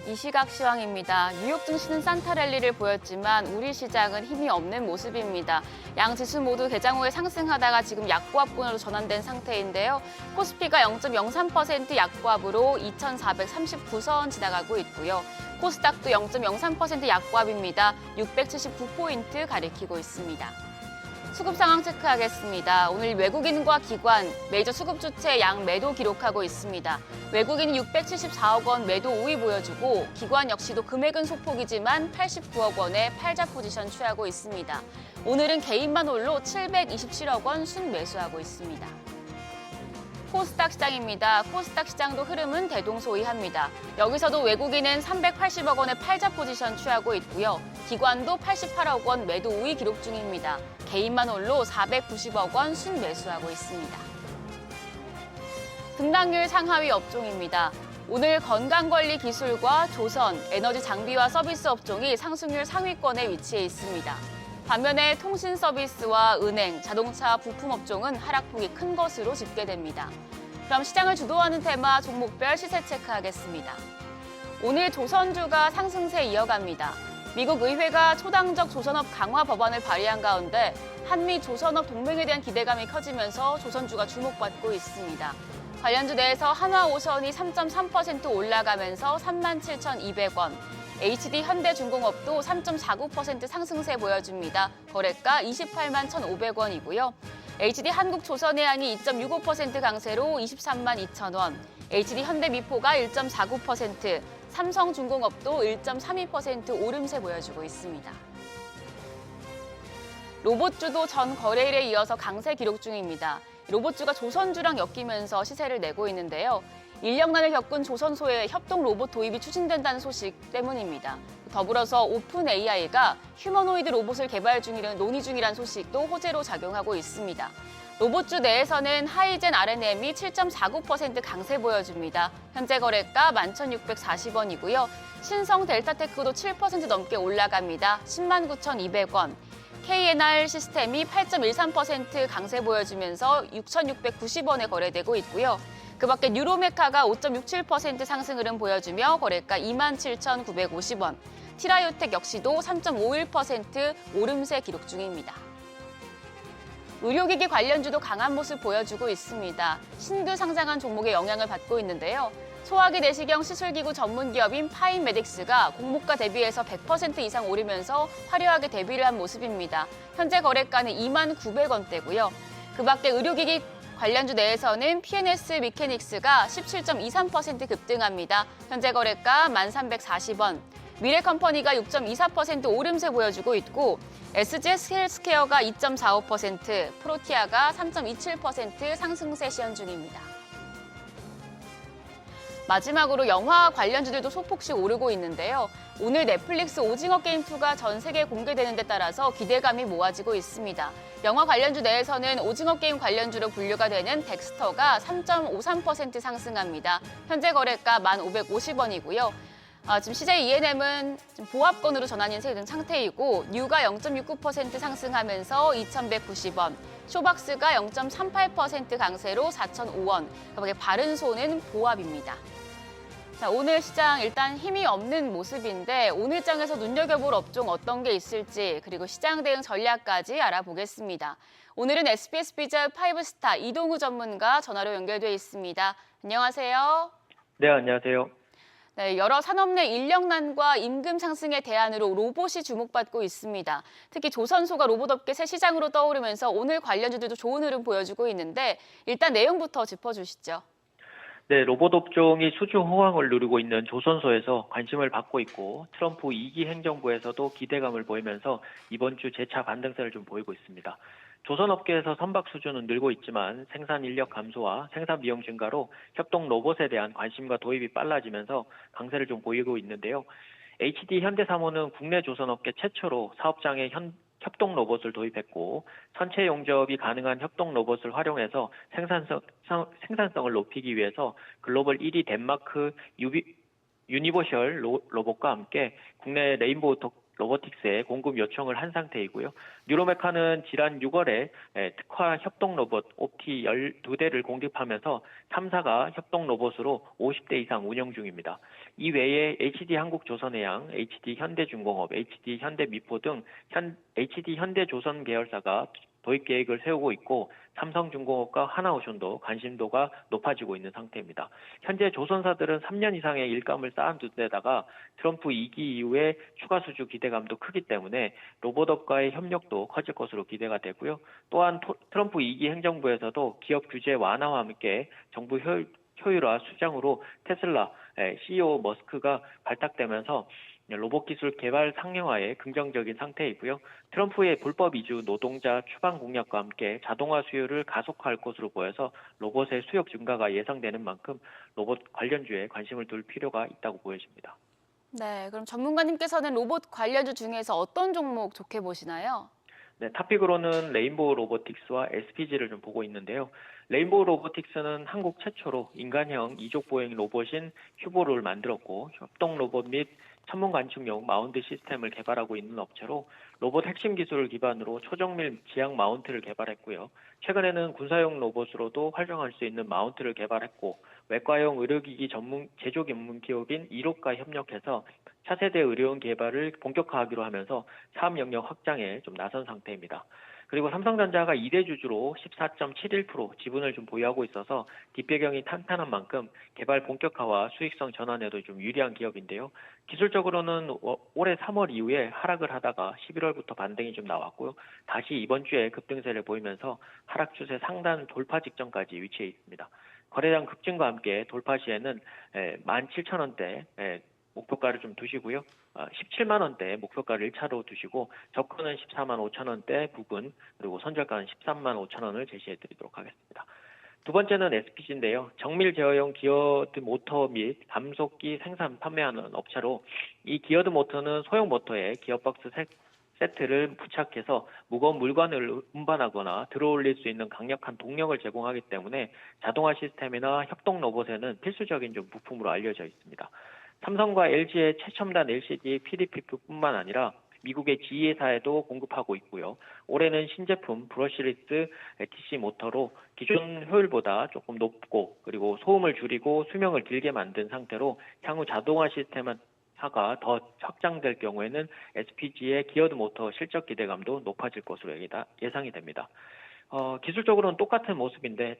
이 시각 시황입니다. 뉴욕 증시는 산타랠리를 보였지만 우리 시장은 힘이 없는 모습입니다. 양 지수 모두 개장 후에 상승하다가 지금 약보합권으로 전환된 상태인데요. 코스피가 0.03% 약보합으로 2,439선 지나가고 있고요. 코스닥도 0.03% 약보합입니다. 679포인트 가리키고 있습니다. 수급 상황 체크하겠습니다. 오늘 외국인과 기관, 메이저 수급 주체 양 매도 기록하고 있습니다. 외국인이 674억 원 매도 우위 보여주고 기관 역시도 금액은 소폭이지만 89억 원의 팔자 포지션 취하고 있습니다. 오늘은 개인만 홀로 727억 원 순매수하고 있습니다. 코스닥 시장입니다. 코스닥 시장도 흐름은 대동소이합니다. 여기서도 외국인은 380억 원의 팔자 포지션 취하고 있고요. 기관도 88억 원 매도 우위 기록 중입니다. 개인만 홀로 490억 원 순매수하고 있습니다. 등락률 상하위 업종입니다. 오늘 건강관리기술과 조선, 에너지 장비와 서비스 업종이 상승률 상위권에 위치해 있습니다. 반면에 통신 서비스와 은행, 자동차, 부품 업종은 하락폭이 큰 것으로 집계됩니다. 그럼 시장을 주도하는 테마 종목별 시세 체크하겠습니다. 오늘 조선주가 상승세 이어갑니다. 미국 의회가 초당적 조선업 강화 법안을 발의한 가운데 한미 조선업 동맹에 대한 기대감이 커지면서 조선주가 주목받고 있습니다. 관련주 내에서 한화오션이 3.3% 올라가면서 37,200원, HD 현대중공업도 3.49% 상승세 보여줍니다. 거래가 28만 1,500원이고요. HD 한국조선해양이 2.65% 강세로 23만 2,000원, HD 현대미포가 1.49%, 삼성중공업도 1.32% 오름세 보여주고 있습니다. 로봇주도 전 거래일에 이어서 강세 기록 중입니다. 로봇주가 조선주랑 엮이면서 시세를 내고 있는데요. 인력난을 겪은 조선소에 협동 로봇 도입이 추진된다는 소식 때문입니다. 더불어서 오픈 AI가 휴머노이드 로봇을 개발 중이라는 논의 중이라는 소식도 호재로 작용하고 있습니다. 로봇주 내에서는 하이젠 RNM이 7.49% 강세 보여줍니다. 현재 거래가 11,640원이고요. 신성 델타테크도 7% 넘게 올라갑니다. 109,200원. KNR 시스템이 8.13% 강세 보여주면서 6,690원에 거래되고 있고요. 그 밖에 뉴로메카가 5.67% 상승 흐름 보여주며 거래가 27,950원. 티라요텍 역시도 3.51% 오름세 기록 중입니다. 의료기기 관련주도 강한 모습 보여주고 있습니다. 신규 상장한 종목의 영향을 받고 있는데요. 소화기 내시경 시술기구 전문기업인 파인메딕스가 공모가 대비해서 100% 이상 오르면서 화려하게 데뷔를 한 모습입니다. 현재 거래가는 29,900원대고요. 그 밖에 의료기기 관련주 내에서는 PNS 미케닉스가 17.23% 급등합니다. 현재 거래가 1340원. 미래컴퍼니가 6.24% 오름세 보여주고 있고 SGS 헬스케어가 2.45%, 프로티아가 3.27% 상승세 시현 중입니다. 마지막으로 영화 관련주들도 소폭씩 오르고 있는데요. 오늘 넷플릭스 오징어 게임 2가 전 세계에 공개되는 데 따라서 기대감이 모아지고 있습니다. 영화 관련주 내에서는 오징어 게임 관련주로 분류가 되는 덱스터가 3.53% 상승합니다. 현재 거래가 1,550원이고요. 지금 CJ ENM은 보합권으로 전환이 된 상태이고 뉴가 0.69% 상승하면서 2,190원, 쇼박스가 0.38% 강세로 4,005원, 그밖에 바른소는 보합입니다. 자, 오늘 시장 일단 힘이 없는 모습인데 오늘 장에서 눈여겨볼 업종 어떤 게 있을지 그리고 시장 대응 전략까지 알아보겠습니다. 오늘은 SBS 비즈 5스타 이동우 전문가 전화로 연결돼 있습니다. 안녕하세요. 네, 안녕하세요. 네, 여러 산업 내 인력난과 임금 상승의 대안으로 로봇이 주목받고 있습니다. 특히 조선소가 로봇업계 새 시장으로 떠오르면서 오늘 관련주들도 좋은 흐름 보여주고 있는데 일단 내용부터 짚어주시죠. 네, 로봇 업종이 수주 호황을 누리고 있는 조선소에서 관심을 받고 있고 트럼프 2기 행정부에서도 기대감을 보이면서 이번 주 재차 반등세를 좀 보이고 있습니다. 조선업계에서 선박 수주는 늘고 있지만 생산 인력 감소와 생산 비용 증가로 협동 로봇에 대한 관심과 도입이 빨라지면서 강세를 좀 보이고 있는데요. HD 현대사모는 국내 조선업계 최초로 사업장에 협동 로봇을 도입했고 선체 용접이 가능한 협동 로봇을 활용해서 생산성을 높이기 위해서 글로벌 1위 덴마크 유니버셜 로봇과 함께 국내 레인보우 로보틱스에 공급 요청을 한 상태이고요. 뉴로메카는 지난 6월에 특화 협동 로봇 옵티 12대를 공급하면서 3사가 협동 로봇으로 50대 이상 운영 중입니다. 이 외에 HD 한국조선해양, HD 현대중공업, HD 현대미포 등 HD 현대조선 계열사가 도입 계획을 세우고 있고 삼성중공업과 하나오션도 관심도가 높아지고 있는 상태입니다. 현재 조선사들은 3년 이상의 일감을 쌓은 데다가 트럼프 2기 이후에 추가 수주 기대감도 크기 때문에 로봇업과의 협력도 커질 것으로 기대가 되고요. 또한 트럼프 2기 행정부에서도 기업 규제 완화와 함께 정부 효율화 수장으로 테슬라 CEO 머스크가 발탁되면서 로봇 기술 개발 상용화에 긍정적인 상태이고요. 트럼프의 불법 이주 노동자 추방 공약과 함께 자동화 수요를 가속화할 것으로 보여서 로봇의 수요 증가가 예상되는 만큼 로봇 관련주에 관심을 둘 필요가 있다고 보여집니다. 네, 그럼 전문가님께서는 로봇 관련주 중에서 어떤 종목 좋게 보시나요? 네, 탑픽으로는 레인보우 로보틱스와 SPG를 좀 보고 있는데요. 레인보우 로보틱스는 한국 최초로 인간형 이족 보행 로봇인 휴보를 만들었고 협동 로봇 및 천문 관측용 마운트 시스템을 개발하고 있는 업체로 로봇 핵심 기술을 기반으로 초정밀 지향 마운트를 개발했고요. 최근에는 군사용 로봇으로도 활용할 수 있는 마운트를 개발했고 외과용 의료기기 전문 제조 전문 기업인 이롭과 협력해서 차세대 의료용 개발을 본격화하기로 하면서 사업 영역 확장에 좀 나선 상태입니다. 그리고 삼성전자가 2대 주주로 14.71% 지분을 좀 보유하고 있어서 뒷배경이 탄탄한 만큼 개발 본격화와 수익성 전환에도 좀 유리한 기업인데요. 기술적으로는 올해 3월 이후에 하락을 하다가 11월부터 반등이 좀 나왔고요. 다시 이번 주에 급등세를 보이면서 하락 추세 상단 돌파 직전까지 위치해 있습니다. 거래량 급증과 함께 돌파 시에는 17,000원대 목표가를 좀 두시고요. 17만 원대 목표가를 1차로 두시고 저가는 14만 5천 원대 부근 그리고 선절가는 13만 5천 원을 제시해 드리도록 하겠습니다. 두 번째는 SPG인데요. 정밀 제어용 기어드 모터 및 감속기 생산 판매하는 업체로 이 기어드 모터는 소형 모터에 기어박스 세트를 부착해서 무거운 물건을 운반하거나 들어올릴 수 있는 강력한 동력을 제공하기 때문에 자동화 시스템이나 협동 로봇에는 필수적인 좀 부품으로 알려져 있습니다. 삼성과 LG의 최첨단 LCD PDP뿐만 아니라 미국의 GE사에도 공급하고 있고요. 올해는 신제품 브러시리스 DC 모터로 기존 효율보다 조금 높고 그리고 소음을 줄이고 수명을 길게 만든 상태로 향후 자동화 시스템화가 더 확장될 경우에는 SPG의 기어드 모터 실적 기대감도 높아질 것으로 예상이 됩니다. 기술적으로는 똑같은 모습인데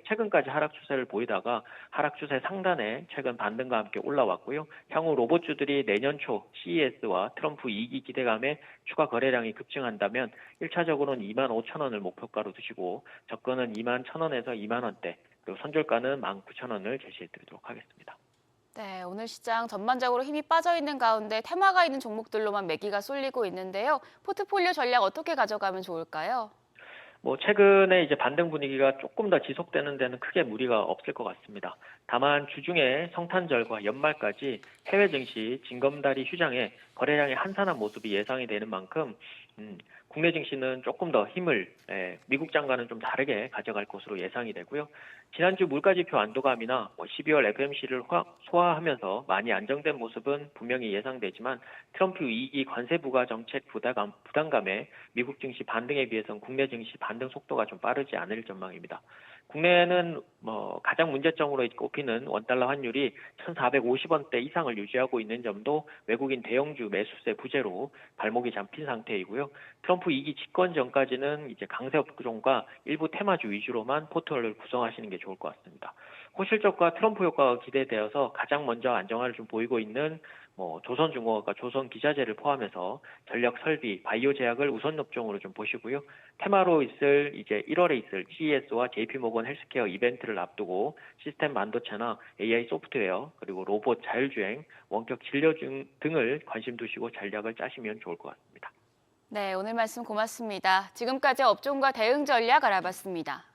최근까지 하락 추세를 보이다가 하락 추세 상단에 최근 반등과 함께 올라왔고요. 향후 로봇주들이 내년 초 CES와 트럼프 2기 기대감에 추가 거래량이 급증한다면 1차적으로는 2만 5천 원을 목표가로 두시고 저가는 2만 1천 원에서 2만 원대 그리고 선절가는 1만 9천 원을 제시해 드리도록 하겠습니다. 네, 오늘 시장 전반적으로 힘이 빠져 있는 가운데 테마가 있는 종목들로만 매기가 쏠리고 있는데요. 포트폴리오 전략 어떻게 가져가면 좋을까요? 최근에 이제 반등 분위기가 조금 더 지속되는 데는 크게 무리가 없을 것 같습니다. 다만 주중에 성탄절과 연말까지 해외 증시 징검다리 휴장에 거래량이 한산한 모습이 예상이 되는 만큼 국내 증시는 조금 더 힘을 미국 장과는 좀 다르게 가져갈 것으로 예상이 되고요. 지난주 물가지표 안도감이나 12월 FMC를 소화하면서 많이 안정된 모습은 분명히 예상되지만 트럼프 2기 관세 부과 정책 부담감에 미국 증시 반등에 비해서는 국내 증시 반등 속도가 좀 빠르지 않을 전망입니다. 국내는 가장 문제점으로 꼽히는 원달러 환율이 1,450원대 이상을 유지하고 있는 점도 외국인 대형주 매수세 부재로 발목이 잡힌 상태이고요. 트럼프 2기 집권 전까지는 이제 강세 업종과 일부 테마주 위주로만 포트폴리오를 구성하시는 게 좋을 것 같습니다. 호실적과 트럼프 효과가 기대되어서 가장 먼저 안정화를 좀 보이고 있는 조선중공업과 조선기자재를 포함해서 전력 설비, 바이오 제약을 우선 업종으로 좀 보시고요. 테마로 있을 이제 1월에 있을 CES와 JP모건 헬스케어 이벤트를 앞두고 시스템 반도체나 AI 소프트웨어 그리고 로봇 자율주행, 원격 진료 등을 관심 두시고 전략을 짜시면 좋을 것 같습니다. 네, 오늘 말씀 고맙습니다. 지금까지 업종과 대응 전략 알아봤습니다.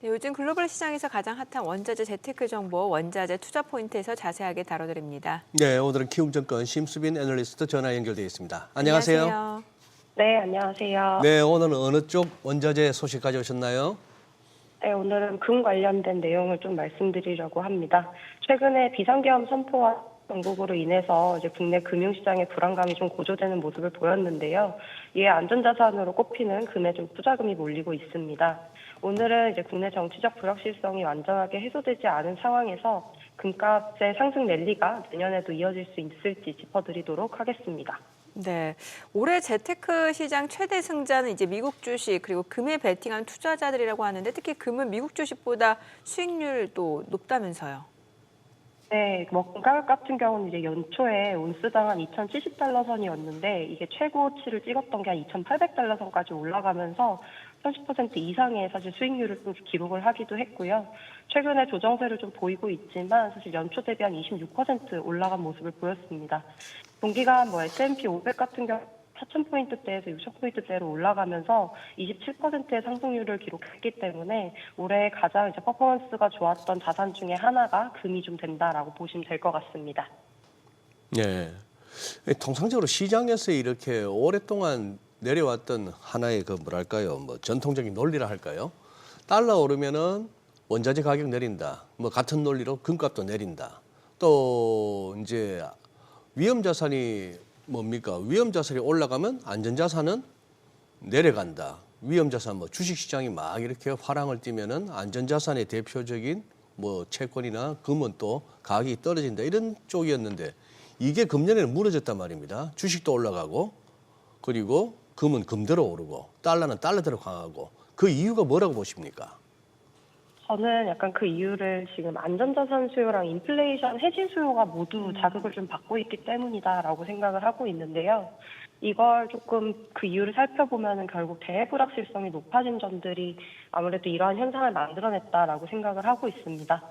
네, 요즘 글로벌 시장에서 가장 핫한 원자재 재테크 정보, 원자재 투자 포인트에서 자세하게 다뤄드립니다. 네, 오늘은 키움증권 심수빈 애널리스트 전화 연결되어 있습니다. 안녕하세요. 네, 안녕하세요. 네, 오늘은 어느 쪽 원자재 소식 가져오셨나요? 네, 오늘은 금 관련된 내용을 좀 말씀드리려고 합니다. 최근에 비상계엄 선포와 전국으로 인해서 이제 국내 금융시장의 불안감이 좀 고조되는 모습을 보였는데요. 이에 안전자산으로 꼽히는 금에 좀 투자금이 몰리고 있습니다. 오늘은 이제 국내 정치적 불확실성이 완전하게 해소되지 않은 상황에서 금값의 상승 랠리가 내년에도 이어질 수 있을지 짚어드리도록 하겠습니다. 네, 올해 재테크 시장 최대 승자는 이제 미국 주식 그리고 금에 베팅한 투자자들이라고 하는데 특히 금은 미국 주식보다 수익률도 높다면서요. 네, 금가격 같은 경우는 이제 연초에 온스당 한 2,070달러 선이었는데 이게 최고치를 찍었던 게 한 2,800달러 선까지 올라가면서 30% 이상의 사실 수익률을 좀 기록을 하기도 했고요. 최근에 조정세를 좀 보이고 있지만 사실 연초 대비 한 26% 올라간 모습을 보였습니다. 동기간 S&P 500 같은 경우 4,000포인트대에서 6,000포인트대로 올라가면서 27%의 상승률을 기록했기 때문에 올해 가장 이제 퍼포먼스가 좋았던 자산 중에 하나가 금이 좀 된다라고 보시면 될 것 같습니다. 네. 통상적으로 시장에서 이렇게 오랫동안 내려왔던 하나의 전통적인 논리라 할까요? 달러 오르면은 원자재 가격 내린다. 같은 논리로 금값도 내린다. 또 이제 위험 자산이 뭡니까? 위험 자산이 올라가면 안전 자산은 내려간다. 위험 자산 주식 시장이 막 이렇게 화랑을 띠면은 안전 자산의 대표적인 채권이나 금은 또 가격이 떨어진다. 이런 쪽이었는데 이게 금년에는 무너졌단 말입니다. 주식도 올라가고 그리고 금은 금대로 오르고 달러는 달러대로 강하고 그 이유가 뭐라고 보십니까? 저는 약간 그 이유를 지금 안전자산 수요랑 인플레이션 해지 수요가 모두 자극을 좀 받고 있기 때문이다라고 생각을 하고 있는데요. 이걸 조금 그 이유를 살펴보면은 결국 대외 불확실성이 높아진 점들이 아무래도 이러한 현상을 만들어냈다라고 생각을 하고 있습니다.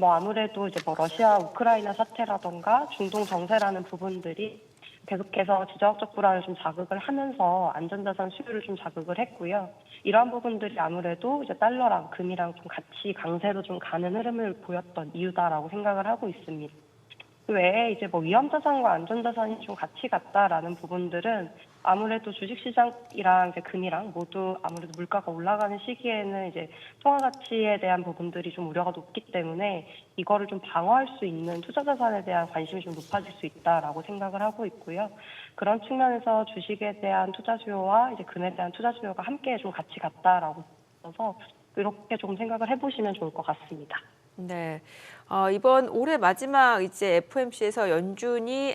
아무래도 이제 러시아 우크라이나 사태라던가 중동 정세라는 부분들이 계속해서 지정학적 불안을 좀 자극을 하면서 안전자산 수요를 좀 자극을 했고요. 이러한 부분들이 아무래도 이제 달러랑 금이랑 좀 같이 강세로 좀 가는 흐름을 보였던 이유다라고 생각을 하고 있습니다. 그 외에 이제 위험자산과 안전자산이 좀 같이 갔다라는 부분들은 아무래도 주식시장이랑 이제 금이랑 모두 아무래도 물가가 올라가는 시기에는 이제 통화 가치에 대한 부분들이 좀 우려가 높기 때문에 이거를 좀 방어할 수 있는 투자자산에 대한 관심이 좀 높아질 수 있다라고 생각을 하고 있고요. 그런 측면에서 주식에 대한 투자 수요와 이제 금에 대한 투자 수요가 함께 좀 같이 갔다라고 해서 이렇게 좀 생각을 해보시면 좋을 것 같습니다. 네, 이번 올해 마지막 이제 FOMC에서 연준이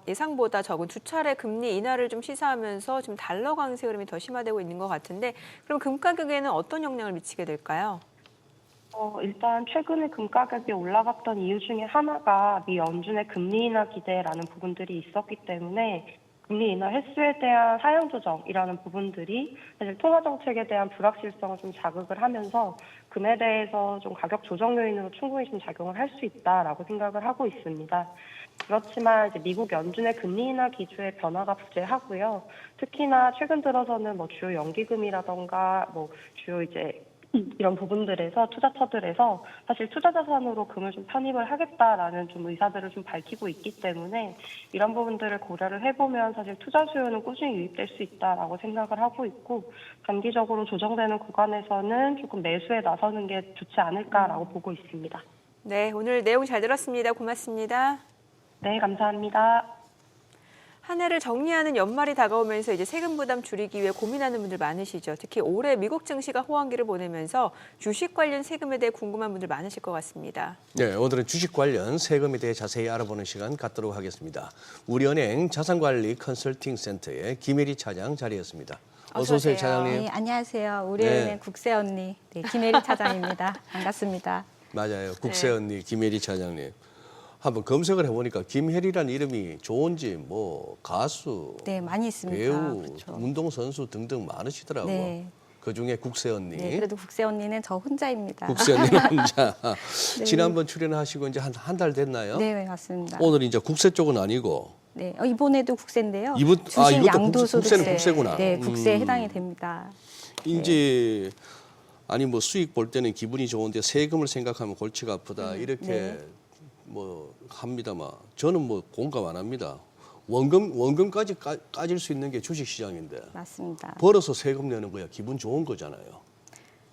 예상보다 적은 두 차례 금리 인하를 좀 시사하면서 지금 달러 강세 흐름이 더 심화되고 있는 것 같은데 그럼 금 가격에는 어떤 영향을 미치게 될까요? 일단 최근에 금 가격이 올라갔던 이유 중에 하나가 미 연준의 금리 인하 기대라는 부분들이 있었기 때문에 금리 인하 횟수에 대한 하향 조정이라는 부분들이 사실 통화 정책에 대한 불확실성을 좀 자극을 하면서 금에 대해서 좀 가격 조정 요인으로 충분히 좀 작용을 할 수 있다라고 생각을 하고 있습니다. 그렇지만 이제 미국 연준의 금리 인하 기조의 변화가 부재하고요. 특히나 최근 들어서는 주요 연기금이라던가 주요 이제 이런 부분들에서 투자처들에서 사실 투자자산으로 금을 좀 편입을 하겠다라는 좀 의사들을 좀 밝히고 있기 때문에 이런 부분들을 고려를 해보면 사실 투자 수요는 꾸준히 유입될 수 있다라고 생각을 하고 있고 단기적으로 조정되는 구간에서는 조금 매수에 나서는 게 좋지 않을까라고 보고 있습니다. 네, 오늘 내용 잘 들었습니다. 고맙습니다. 네, 감사합니다. 한 해를 정리하는 연말이 다가오면서 이제 세금 부담 줄이기 위해 고민하는 분들 많으시죠. 특히 올해 미국 증시가 호황기를 보내면서 주식 관련 세금에 대해 궁금한 분들 많으실 것 같습니다. 네, 오늘은 주식 관련 세금에 대해 자세히 알아보는 시간 갖도록 하겠습니다. 우리은행 자산관리 컨설팅 센터의 김혜리 차장 자리했습니다. 어서 오세요, 차장님. 네, 안녕하세요. 우리은행 네. 국세 언니 김혜리 차장입니다. 반갑습니다. 맞아요. 국세 언니 김혜리 차장님. 한번 검색을 해보니까 김혜리라는 이름이 좋은지 가수, 네, 많이 있습니다. 배우, 그렇죠. 운동선수 등등 많으시더라고요. 네. 그중에 국세 언니. 네, 그래도 국세 언니는 저 혼자입니다. 국세 언니 혼자. 네. 지난번 출연하시고 이제 한 달 됐나요? 네, 맞습니다. 오늘 이제 국세 쪽은 아니고. 네, 이번에도 국세인데요. 주식 이것도 양도소득세. 국세구나. 네, 국세에 해당이 됩니다. 이제 아니 뭐 수익 볼 때는 기분이 좋은데 세금을 생각하면 골치가 아프다 이렇게 네. 뭐 합니다만 저는 뭐 공감 안 합니다. 원금까지 까질 수 있는 게 주식시장인데 맞습니다. 벌어서 세금 내는 거야 기분 좋은 거잖아요.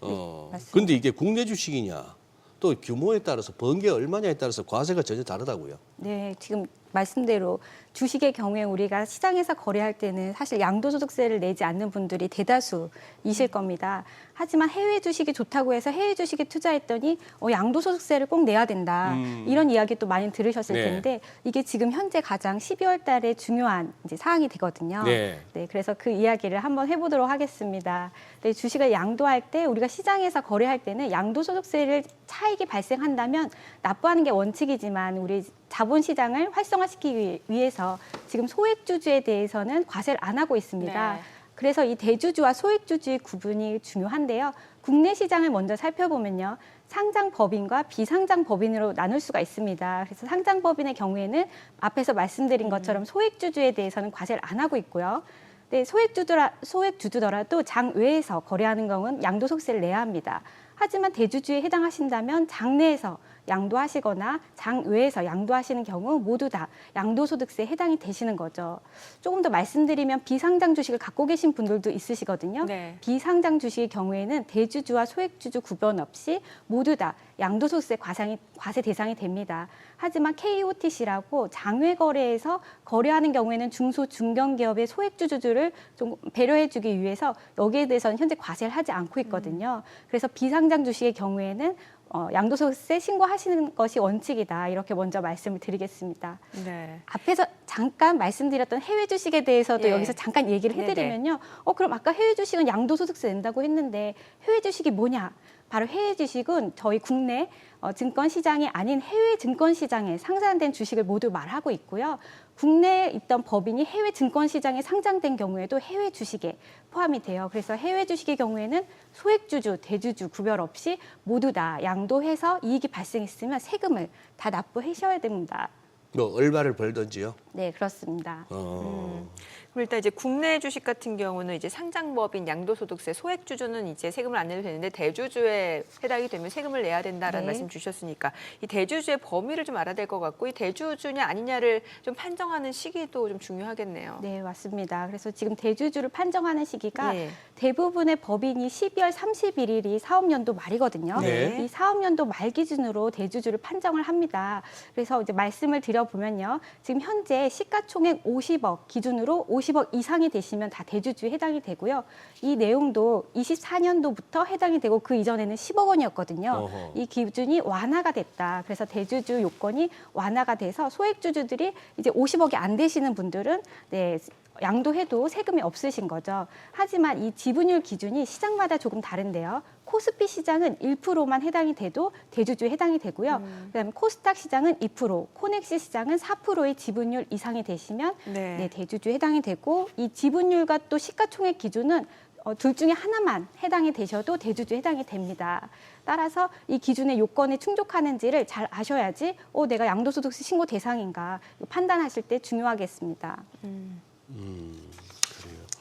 맞습니다. 근데 이게 국내 주식이냐 또 규모에 따라서 번 게 얼마냐에 따라서 과세가 전혀 다르다고요. 네, 지금 말씀대로 주식의 경우에 우리가 시장에서 거래할 때는 사실 양도소득세를 내지 않는 분들이 대다수이실 겁니다. 하지만 해외 주식이 좋다고 해서 해외 주식에 투자했더니 양도소득세를 꼭 내야 된다. 이런 이야기 또 많이 들으셨을 네. 텐데 이게 지금 현재 가장 12월 달에 중요한 이제 사항이 되거든요. 네. 네, 그래서 그 이야기를 한번 해보도록 하겠습니다. 네, 주식을 양도할 때 우리가 시장에서 거래할 때는 양도소득세를 차익이 발생한다면 납부하는 게 원칙이지만 우리 자본시장을 활성화시키기 위해서 지금 소액주주에 대해서는 과세를 안 하고 있습니다. 네. 그래서 이 대주주와 소액주주의 구분이 중요한데요. 국내 시장을 먼저 살펴보면요. 상장법인과 비상장법인으로 나눌 수가 있습니다. 그래서 상장법인의 경우에는 앞에서 말씀드린 것처럼 소액주주에 대해서는 과세를 안 하고 있고요. 네, 소액주주더라도 장 외에서 거래하는 경우는 양도소득세를 내야 합니다. 하지만 대주주에 해당하신다면 장 내에서 양도하시거나 장 외에서 양도하시는 경우 모두 다 양도소득세에 해당이 되시는 거죠. 조금 더 말씀드리면 비상장 주식을 갖고 계신 분들도 있으시거든요. 네. 비상장 주식의 경우에는 대주주와 소액주주 구분 없이 모두 다 양도소득세 과세 대상이 됩니다. 하지만 KOTC라고 장외 거래에서 거래하는 경우에는 중소 중견기업의 소액주주들을 좀 배려해주기 위해서 여기에 대해서는 현재 과세를 하지 않고 있거든요. 그래서 비상장 주식의 경우에는 양도소득세 신고하시는 것이 원칙이다. 이렇게 먼저 말씀을 드리겠습니다. 네. 앞에서 잠깐 말씀드렸던 해외 주식에 대해서도 예. 여기서 잠깐 얘기를 해드리면요. 그럼 아까 해외 주식은 양도소득세 낸다고 했는데 해외 주식이 뭐냐? 바로 해외 주식은 저희 국내 증권 시장이 아닌 해외 증권 시장에 상장된 주식을 모두 말하고 있고요. 국내에 있던 법인이 해외 증권 시장에 상장된 경우에도 해외 주식에 포함이 돼요. 그래서 해외 주식의 경우에는 소액주주, 대주주 구별 없이 모두 다 양도해서 이익이 발생했으면 세금을 다 납부하셔야 됩니다. 뭐 얼마를 벌든지요. 네, 그렇습니다. 그럼 일단 이제 국내 주식 같은 경우는 이제 상장법인 양도소득세 소액주주는 이제 세금을 안 내도 되는데 대주주에 해당이 되면 세금을 내야 된다라는 네. 말씀 주셨으니까 이 대주주의 범위를 좀 알아야 될 것 같고 이 대주주냐 아니냐를 좀 판정하는 시기도 좀 중요하겠네요. 네, 맞습니다. 그래서 지금 대주주를 판정하는 시기가 예. 대부분의 법인이 12월 31일이 사업연도 말이거든요. 네. 이 사업연도 말 기준으로 대주주를 판정을 합니다. 그래서 이제 말씀을 드려보면요. 지금 현재 시가총액 50억 기준으로 50억 이상이 되시면 다 대주주에 해당이 되고요. 이 내용도 24년도부터 해당이 되고 그 이전에는 10억 원이었거든요. 어허. 이 기준이 완화가 됐다. 그래서 대주주 요건이 완화가 돼서 소액주주들이 이제 50억이 안 되시는 분들은 네, 양도해도 세금이 없으신 거죠. 하지만 이 지분율 기준이 시장마다 조금 다른데요. 코스피 시장은 1%만 해당이 돼도 대주주에 해당이 되고요. 그다음에 코스닥 시장은 2%, 코넥시 시장은 4%의 지분율 이상이 되시면 네. 네, 대주주에 해당이 되고 이 지분율과 또 시가총액 기준은 둘 중에 하나만 해당이 되셔도 대주주에 해당이 됩니다. 따라서 이 기준의 요건에 충족하는지를 잘 아셔야지 내가 양도소득세 신고 대상인가 판단하실 때 중요하겠습니다.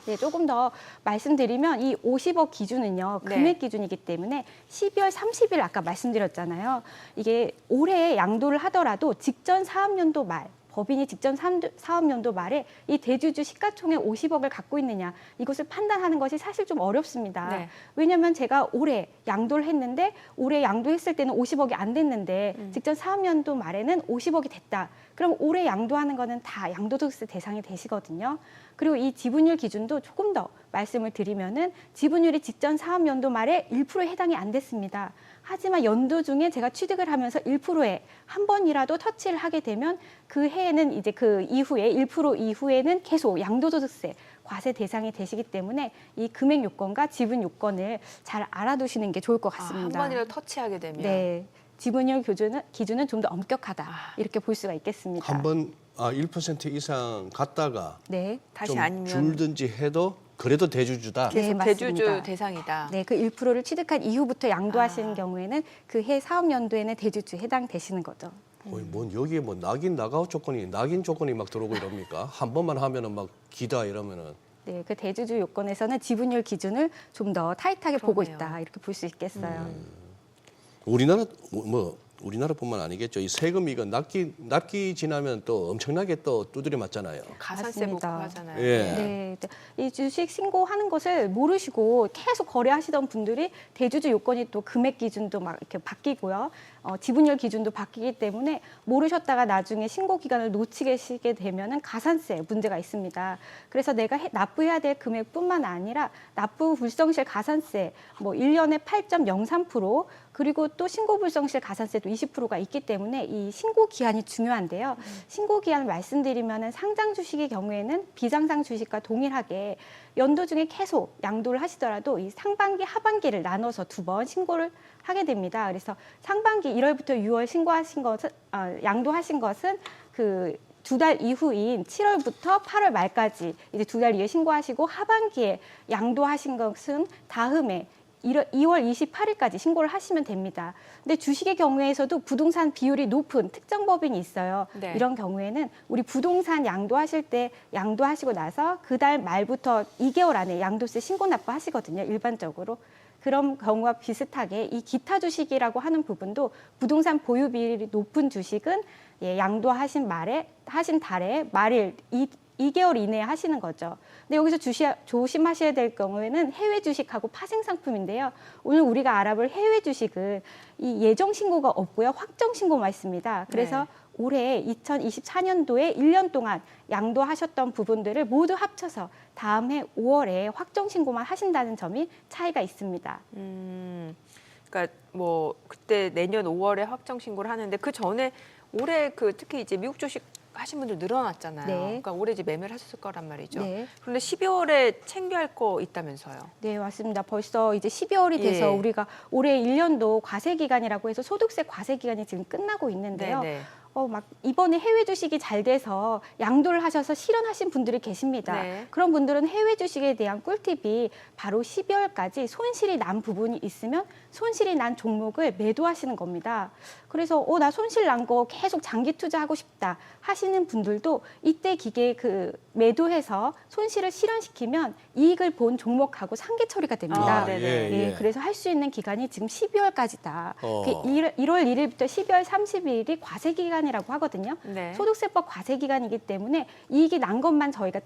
네, 조금 더 말씀드리면 이 50억 기준은요. 네. 금액 기준이기 때문에 12월 30일 아까 말씀드렸잖아요. 이게 올해 양도를 하더라도 직전 사업연도 말 법인이 직전 사업연도 말에 이 대주주 시가총액 50억을 갖고 있느냐 이것을 판단하는 것이 사실 좀 어렵습니다. 네. 왜냐하면 제가 올해 양도를 했는데 올해 양도했을 때는 50억이 안 됐는데 직전 사업연도 말에는 50억이 됐다. 그럼 올해 양도하는 거는 다 양도소득세 대상이 되시거든요. 그리고 이 지분율 기준도 조금 더 말씀을 드리면은 지분율이 직전 사업연도 말에 1%에 해당이 안 됐습니다. 하지만 연도 중에 제가 취득을 하면서 1%에 한 번이라도 터치를 하게 되면 그 해에는 이제 그 이후에 1% 이후에는 계속 양도소득세 과세 대상이 되시기 때문에 이 금액 요건과 지분 요건을 잘 알아두시는 게 좋을 것 한 같습니다. 번이라도 터치하게 되면 네, 지분율 기준은 좀 더 엄격하다 이렇게 볼 수가 있겠습니다. 한번 1% 이상 갔다가 네, 다시 좀 아니면 줄든지 해도 그래도 대주주다. 네, 계속 맞습니다. 대주주 대상이다. 네, 그 1%를 취득한 이후부터 양도하시는 경우에는 그 해 사업연도에는 대주주에 해당되시는 거죠. 뭔 여기에 뭐 낙인 나가웃 조건이 막 들어오고 이럽니까? 한 번만 하면은 막 기다 이러면은 네, 그 대주주 요건에서는 지분율 기준을 좀 더 타이트하게 보고 그러네요. 있다 이렇게 볼 수 있겠어요. 우리나라뿐만 아니겠죠. 이 세금 이거 납기 지나면 또 엄청나게 또 두드려 맞잖아요. 가산세 묻고 맞습니다. 하잖아요. 예. 네, 이 주식 신고하는 것을 모르시고 계속 거래하시던 분들이 대주주 요건이 또 금액 기준도 막 이렇게 바뀌고요. 지분율 기준도 바뀌기 때문에 모르셨다가 나중에 신고 기간을 놓치게 되면은 가산세 문제가 있습니다. 그래서 내가 납부해야 될 금액뿐만 아니라 납부 불성실 가산세 뭐 1년에 8.03% 그리고 또 신고 불성실 가산세도 20%가 있기 때문에 이 신고 기한이 중요한데요. 신고 기한을 말씀드리면은 상장 주식의 경우에는 비상장 주식과 동일하게 연도 중에 계속 양도를 하시더라도 이 상반기, 하반기를 나눠서 2번 신고를 하게 됩니다. 그래서 상반기 1월부터 6월 신고하신 것은 양도하신 것은 그 2달 이후인 7월부터 8월 말까지 이제 2달 이후에 신고하시고 하반기에 양도하신 것은 다음해 2월 28일까지 신고를 하시면 됩니다. 근데 주식의 경우에서도 부동산 비율이 높은 특정 법인이 있어요. 네. 이런 경우에는 우리 부동산 양도하실 때 양도하시고 나서 그달 말부터 2개월 안에 양도세 신고 납부하시거든요. 일반적으로. 그런 경우와 비슷하게 이 기타 주식이라고 하는 부분도 부동산 보유 비율이 높은 주식은 양도하신 달에 말일 2개월 이내에 하시는 거죠. 근데 여기서 조심하셔야 될 경우에는 해외 주식하고 파생 상품인데요. 오늘 우리가 알아볼 해외 주식은 이 예정 신고가 없고요. 확정 신고만 있습니다. 그래서 올해 2024년도에 1년 동안 양도하셨던 부분들을 모두 합쳐서 다음 해 5월에 확정 신고만 하신다는 점이 차이가 있습니다. 그러니까 뭐 그때 내년 5월에 확정 신고를 하는데 그 전에 올해 그 특히 이제 미국 주식 하신 분들 늘어났잖아요. 네. 그러니까 올해 이제 매매를 하셨을 거란 말이죠. 네. 그런데 12월에 챙겨야 할 거 있다면서요. 네, 맞습니다. 벌써 이제 12월이 돼서 예. 우리가 올해 1년도 과세 기간이라고 해서 소득세 과세 기간이 지금 끝나고 있는데요. 네네. 막 이번에 해외 주식이 잘 돼서 양도를 하셔서 실현하신 분들이 계십니다. 네. 그런 분들은 해외 주식에 대한 꿀팁이 바로 12월까지 손실이 난 부분이 있으면 손실이 난 종목을 매도하시는 겁니다. 그래서 나 손실 난 거 계속 장기 투자하고 싶다 하시는 분들도 이때 기계에 그 매도해서 손실을 실현시키면 이익을 본 종목하고 상계 처리가 됩니다. 네네. 그래서 할 수 있는 기간이 지금 12월까지다. 어. 1월 1일부터 12월 30일이 과세 기간이라고 하거든요. 네. 소득세법 과세 기간이기 때문에 이익이 난 것만 저희가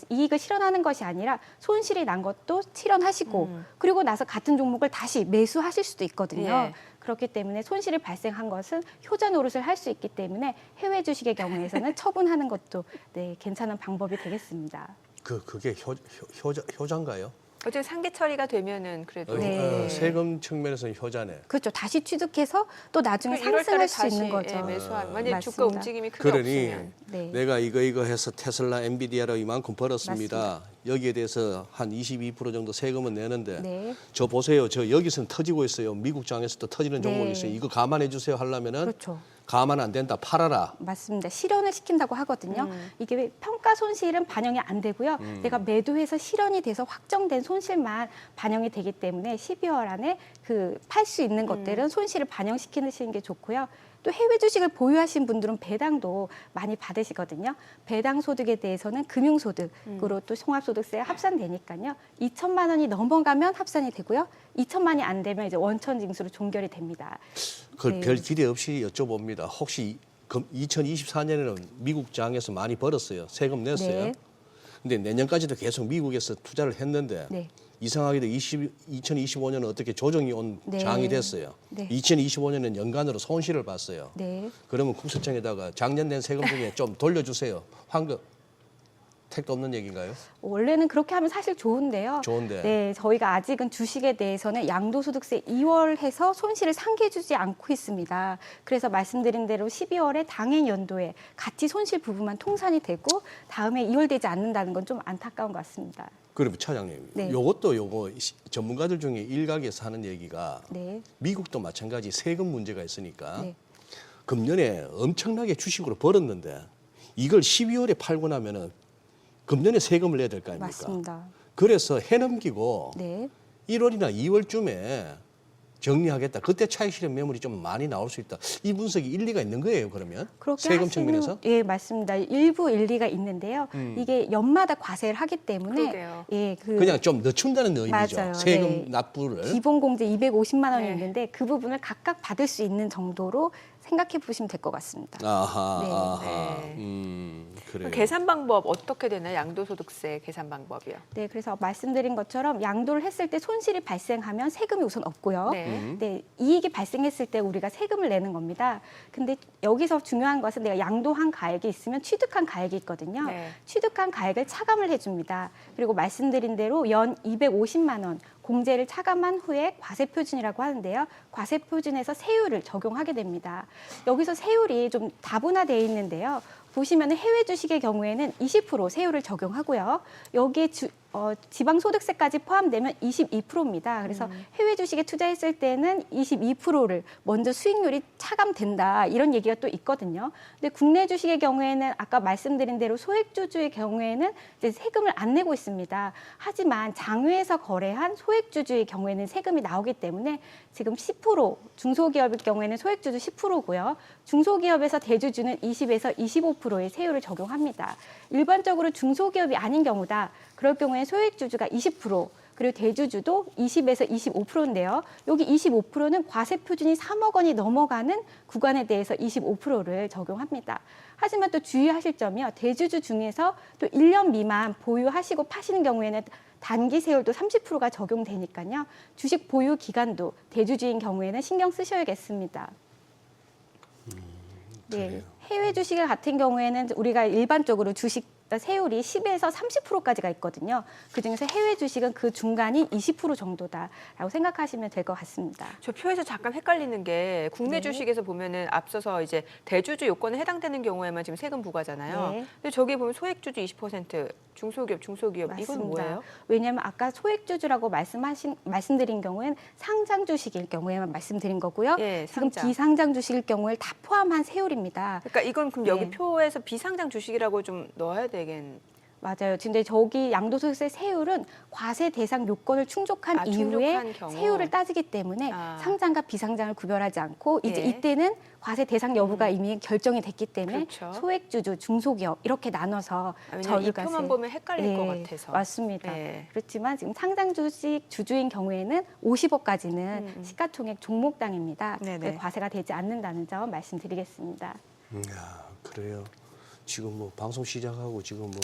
이익을 실현하는 것이 아니라 손실이 난 것도 실현하시고 그리고 나서 같은 종목을 다시 매수하실 수도 있거든요. 예. 그렇기 때문에 손실이 발생한 것은 효자 노릇을 할 수 있기 때문에 해외 주식의 경우에서는 처분하는 것도 괜찮은 방법이 되겠습니다. 그게 효자인가요? 어쨌든 상계 처리가 되면은 그래도 네. 세금 측면에서는 효자네. 그렇죠. 다시 취득해서 또 나중에 1월 달에 상승할 수 있는 거죠. 매수하면 만약 주가 맞습니다. 움직임이 크게 그러니 없으면. 네. 내가 이거 해서 테슬라, 엔비디아로 이만큼 벌었습니다. 여기에 대해서 한 22% 정도 세금은 내는데 네. 저 보세요. 저 여기서는 터지고 있어요. 미국장에서도 터지는 종목이 네. 있어요. 이거 감안해 주세요 하려면은 그렇죠. 감안 안 된다. 팔아라. 맞습니다. 실현을 시킨다고 하거든요. 이게 평가 손실은 반영이 안 되고요. 내가 매도해서 실현이 돼서 확정된 손실만 반영이 되기 때문에 12월 안에 그 팔 수 있는 것들은 손실을 반영시키는 게 좋고요. 또 해외 주식을 보유하신 분들은 배당도 많이 받으시거든요. 배당 소득에 대해서는 금융소득으로 또 종합소득세에 합산되니까요. 2천만 원이 넘어가면 합산이 되고요. 2천만이 안 되면 이제 원천징수로 종결이 됩니다. 그걸 네. 별 기대 없이 여쭤봅니다. 혹시 2024년에는 미국장에서 많이 벌었어요. 세금 냈어요. 네. 근데 내년까지도 계속 미국에서 투자를 했는데 네. 이상하게도 2025년은 어떻게 조정이 온 네. 장이 됐어요. 네. 2025년은 연간으로 손실을 봤어요. 네. 그러면 국세청에다가 작년 낸 세금 중에 좀 돌려주세요. 환급 택도 없는 얘기인가요? 원래는 그렇게 하면 사실 좋은데요. 좋은데. 네, 저희가 아직은 주식에 대해서는 양도소득세 2월 해서 손실을 상기해주지 않고 있습니다. 그래서 말씀드린 대로 12월에 당행 연도에 같이 손실 부분만 통산이 되고 다음에 이월되지 않는다는 건 좀 안타까운 것 같습니다. 그러면 차장님, 네. 요거 전문가들 중에 일각에서 하는 얘기가 네, 미국도 마찬가지 세금 문제가 있으니까 네. 금년에 엄청나게 주식으로 벌었는데 이걸 12월에 팔고 나면은 금년에 세금을 내야 될 거 아닙니까? 맞습니다. 그래서 해넘기고 네, 1월이나 2월쯤에 정리하겠다. 그때 차익 실현 매물이 좀 많이 나올 수 있다. 이 분석이 일리가 있는 거예요, 그러면? 그렇게 세금 하시는- 측면에서? 예, 맞습니다. 일부 일리가 있는데요. 이게 연마다 과세를 하기 때문에 그러게요. 예, 그냥 좀 늦춘다는 의미죠. 맞아요. 세금 네. 납부를. 기본 공제 250만 원이 네. 있는데 그 부분을 각각 받을 수 있는 정도로 생각해 보시면 될 것 같습니다. 아하, 네. 아하. 네. 그래요. 계산 방법 어떻게 되나요? 양도소득세 계산 방법이요. 네, 그래서 말씀드린 것처럼 양도를 했을 때 손실이 발생하면 세금이 우선 없고요. 네. 네, 이익이 발생했을 때 우리가 세금을 내는 겁니다. 근데 여기서 중요한 것은 내가 양도한 가액이 있으면 취득한 가액이 있거든요. 네. 취득한 가액을 차감을 해줍니다. 그리고 말씀드린 대로 연 250만 원 공제를 차감한 후에 과세표준이라고 하는데요. 과세표준에서 세율을 적용하게 됩니다. 여기서 세율이 좀 다분화되어 있는데요. 보시면 해외 주식의 경우에는 20% 세율을 적용하고요. 여기에 지방소득세까지 포함되면 22%입니다. 그래서 해외 주식에 투자했을 때는 22%를 먼저 수익률이 차감된다 이런 얘기가 또 있거든요. 근데 국내 주식의 경우에는 아까 말씀드린 대로 소액주주의 경우에는 이제 세금을 안 내고 있습니다. 하지만 장외에서 거래한 소액주주의 경우에는 세금이 나오기 때문에 지금 10% 중소기업의 경우에는 소액주주 10%고요. 중소기업에서 대주주는 20에서 25%의 세율을 적용합니다. 일반적으로 중소기업이 아닌 경우다. 그럴 경우에 소액주주가 20%, 그리고 대주주도 20에서 25%인데요. 여기 25%는 과세표준이 3억 원이 넘어가는 구간에 대해서 25%를 적용합니다. 하지만 또 주의하실 점이요. 대주주 중에서 또 1년 미만 보유하시고 파시는 경우에는 단기 세율도 30%가 적용되니까요. 주식 보유 기간도 대주주인 경우에는 신경 쓰셔야겠습니다. 네, 해외 주식 같은 경우에는 우리가 일반적으로 주식 세율이 10에서 30%까지가 있거든요. 그중에서 해외 주식은 그 중간이 20% 정도다라고 생각하시면 될 것 같습니다. 저 표에서 잠깐 헷갈리는 게 국내 네. 주식에서 보면은 앞서서 이제 대주주 요건에 해당되는 경우에만 지금 세금 부과잖아요. 네. 근데 저기 보면 소액주주 20%, 중소기업 이건 맞습니다. 뭐예요? 왜냐하면 아까 소액주주라고 말씀드린 경우에는 상장 주식일 경우에만 말씀드린 거고요. 예, 지금 상장. 비상장 주식일 경우에 다 포함한 세율입니다. 그러니까 이건 그럼 여기 네. 표에서 비상장 주식이라고 좀 넣어야 되겠. 맞아요. 근데 저기 양도소득세 세율은 과세 대상 요건을 충족한 이후에 충족한 경우. 세율을 따지기 때문에 상장과 비상장을 구별하지 않고 이제 예. 이때는 과세 대상 여부가 이미 결정이 됐기 때문에 그렇죠. 소액주주, 중소기업 이렇게 나눠서 왜냐면 이 표만 보면 헷갈릴 것 예, 같아서. 맞습니다. 예. 그렇지만 지금 상장 주식 주주인 경우에는 50억까지는 시가총액 종목당입니다. 네네. 과세가 되지 않는다는 점 말씀드리겠습니다. 야, 그래요. 지금 뭐 방송 시작하고 지금 뭐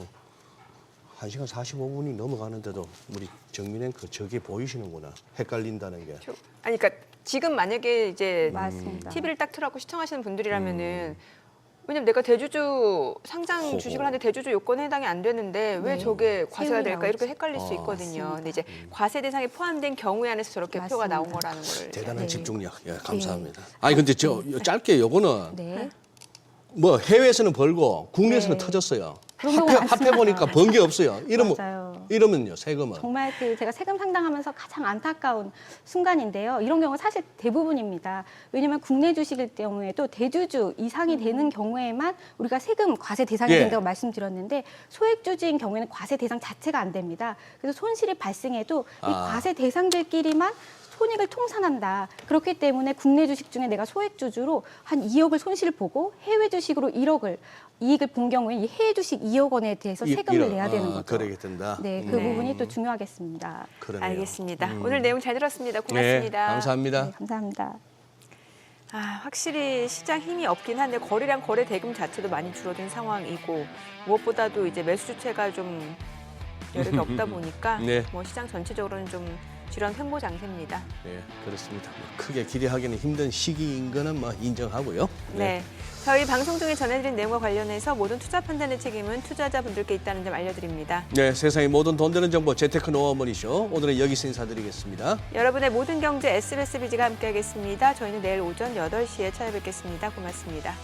1시간 45분이 넘어가는데도 우리 정민 앵커 저게 보이시는구나. 헷갈린다는 게. 아니 그러니까 지금 만약에 이제 맞습니다. TV를 딱 틀어갖고 시청하시는 분들이라면은 왜냐면 내가 대주주 상장 호호. 주식을 하는데 대주주 요건에 해당이 안 되는데 왜 네. 저게 과세가 세율이 될까 이렇게 나오죠. 헷갈릴 수 있거든요. 맞습니다. 근데 이제 과세 대상에 포함된 경우에 한해서 저렇게 표가 나온 맞습니다. 거라는 거를 대단한 네. 집중력. 예, 감사합니다. 아니 근데 저 짧게 요거는 네. 뭐 해외에서는 벌고 국내에서는 네. 터졌어요. 그런 경우가 합해 보니까 번 게 없어요. 맞아요. 이러면요 세금은. 정말 제가 세금 상담하면서 가장 안타까운 순간인데요. 이런 경우 사실 대부분입니다. 왜냐하면 국내 주식일 경우에도 대주주 이상이 되는 경우에만 우리가 세금 과세 대상이 예. 된다고 말씀드렸는데 소액주주인 경우에는 과세 대상 자체가 안 됩니다. 그래서 손실이 발생해도 이 과세 대상들끼리만 손익을 통산한다. 그렇기 때문에 국내 주식 중에 내가 소액주주로 한 2억을 손실을 보고 해외 주식으로 1억을 이익을 본 경우에 이 해외 주식 2억 원에 대해서 세금을 내야 되는 거죠. 그러게 된다. 네, 그 부분이 또 중요하겠습니다. 그러네요. 알겠습니다. 오늘 내용 잘 들었습니다. 고맙습니다. 네, 감사합니다. 네, 감사합니다. 아, 확실히 시장 힘이 없긴 한데 거래량 거래 대금 자체도 많이 줄어든 상황이고 무엇보다도 이제 매수 주체가 좀 여력이 없다 보니까 네. 뭐 시장 전체적으로는 좀 지런 횡보 장세입니다. 네, 그렇습니다. 뭐 크게 기대하기는 힘든 시기인 거는 뭐 인정하고요. 네. 저희 방송 중에 전해드린 내용과 관련해서 모든 투자 판단의 책임은 투자자분들께 있다는 점 알려드립니다. 네, 세상의 모든 돈 되는 정보 재테크 노어머니쇼 오늘은 여기서 인사드리겠습니다. 여러분의 모든 경제 SBSBG가 함께하겠습니다. 저희는 내일 오전 8시에 찾아뵙겠습니다. 고맙습니다.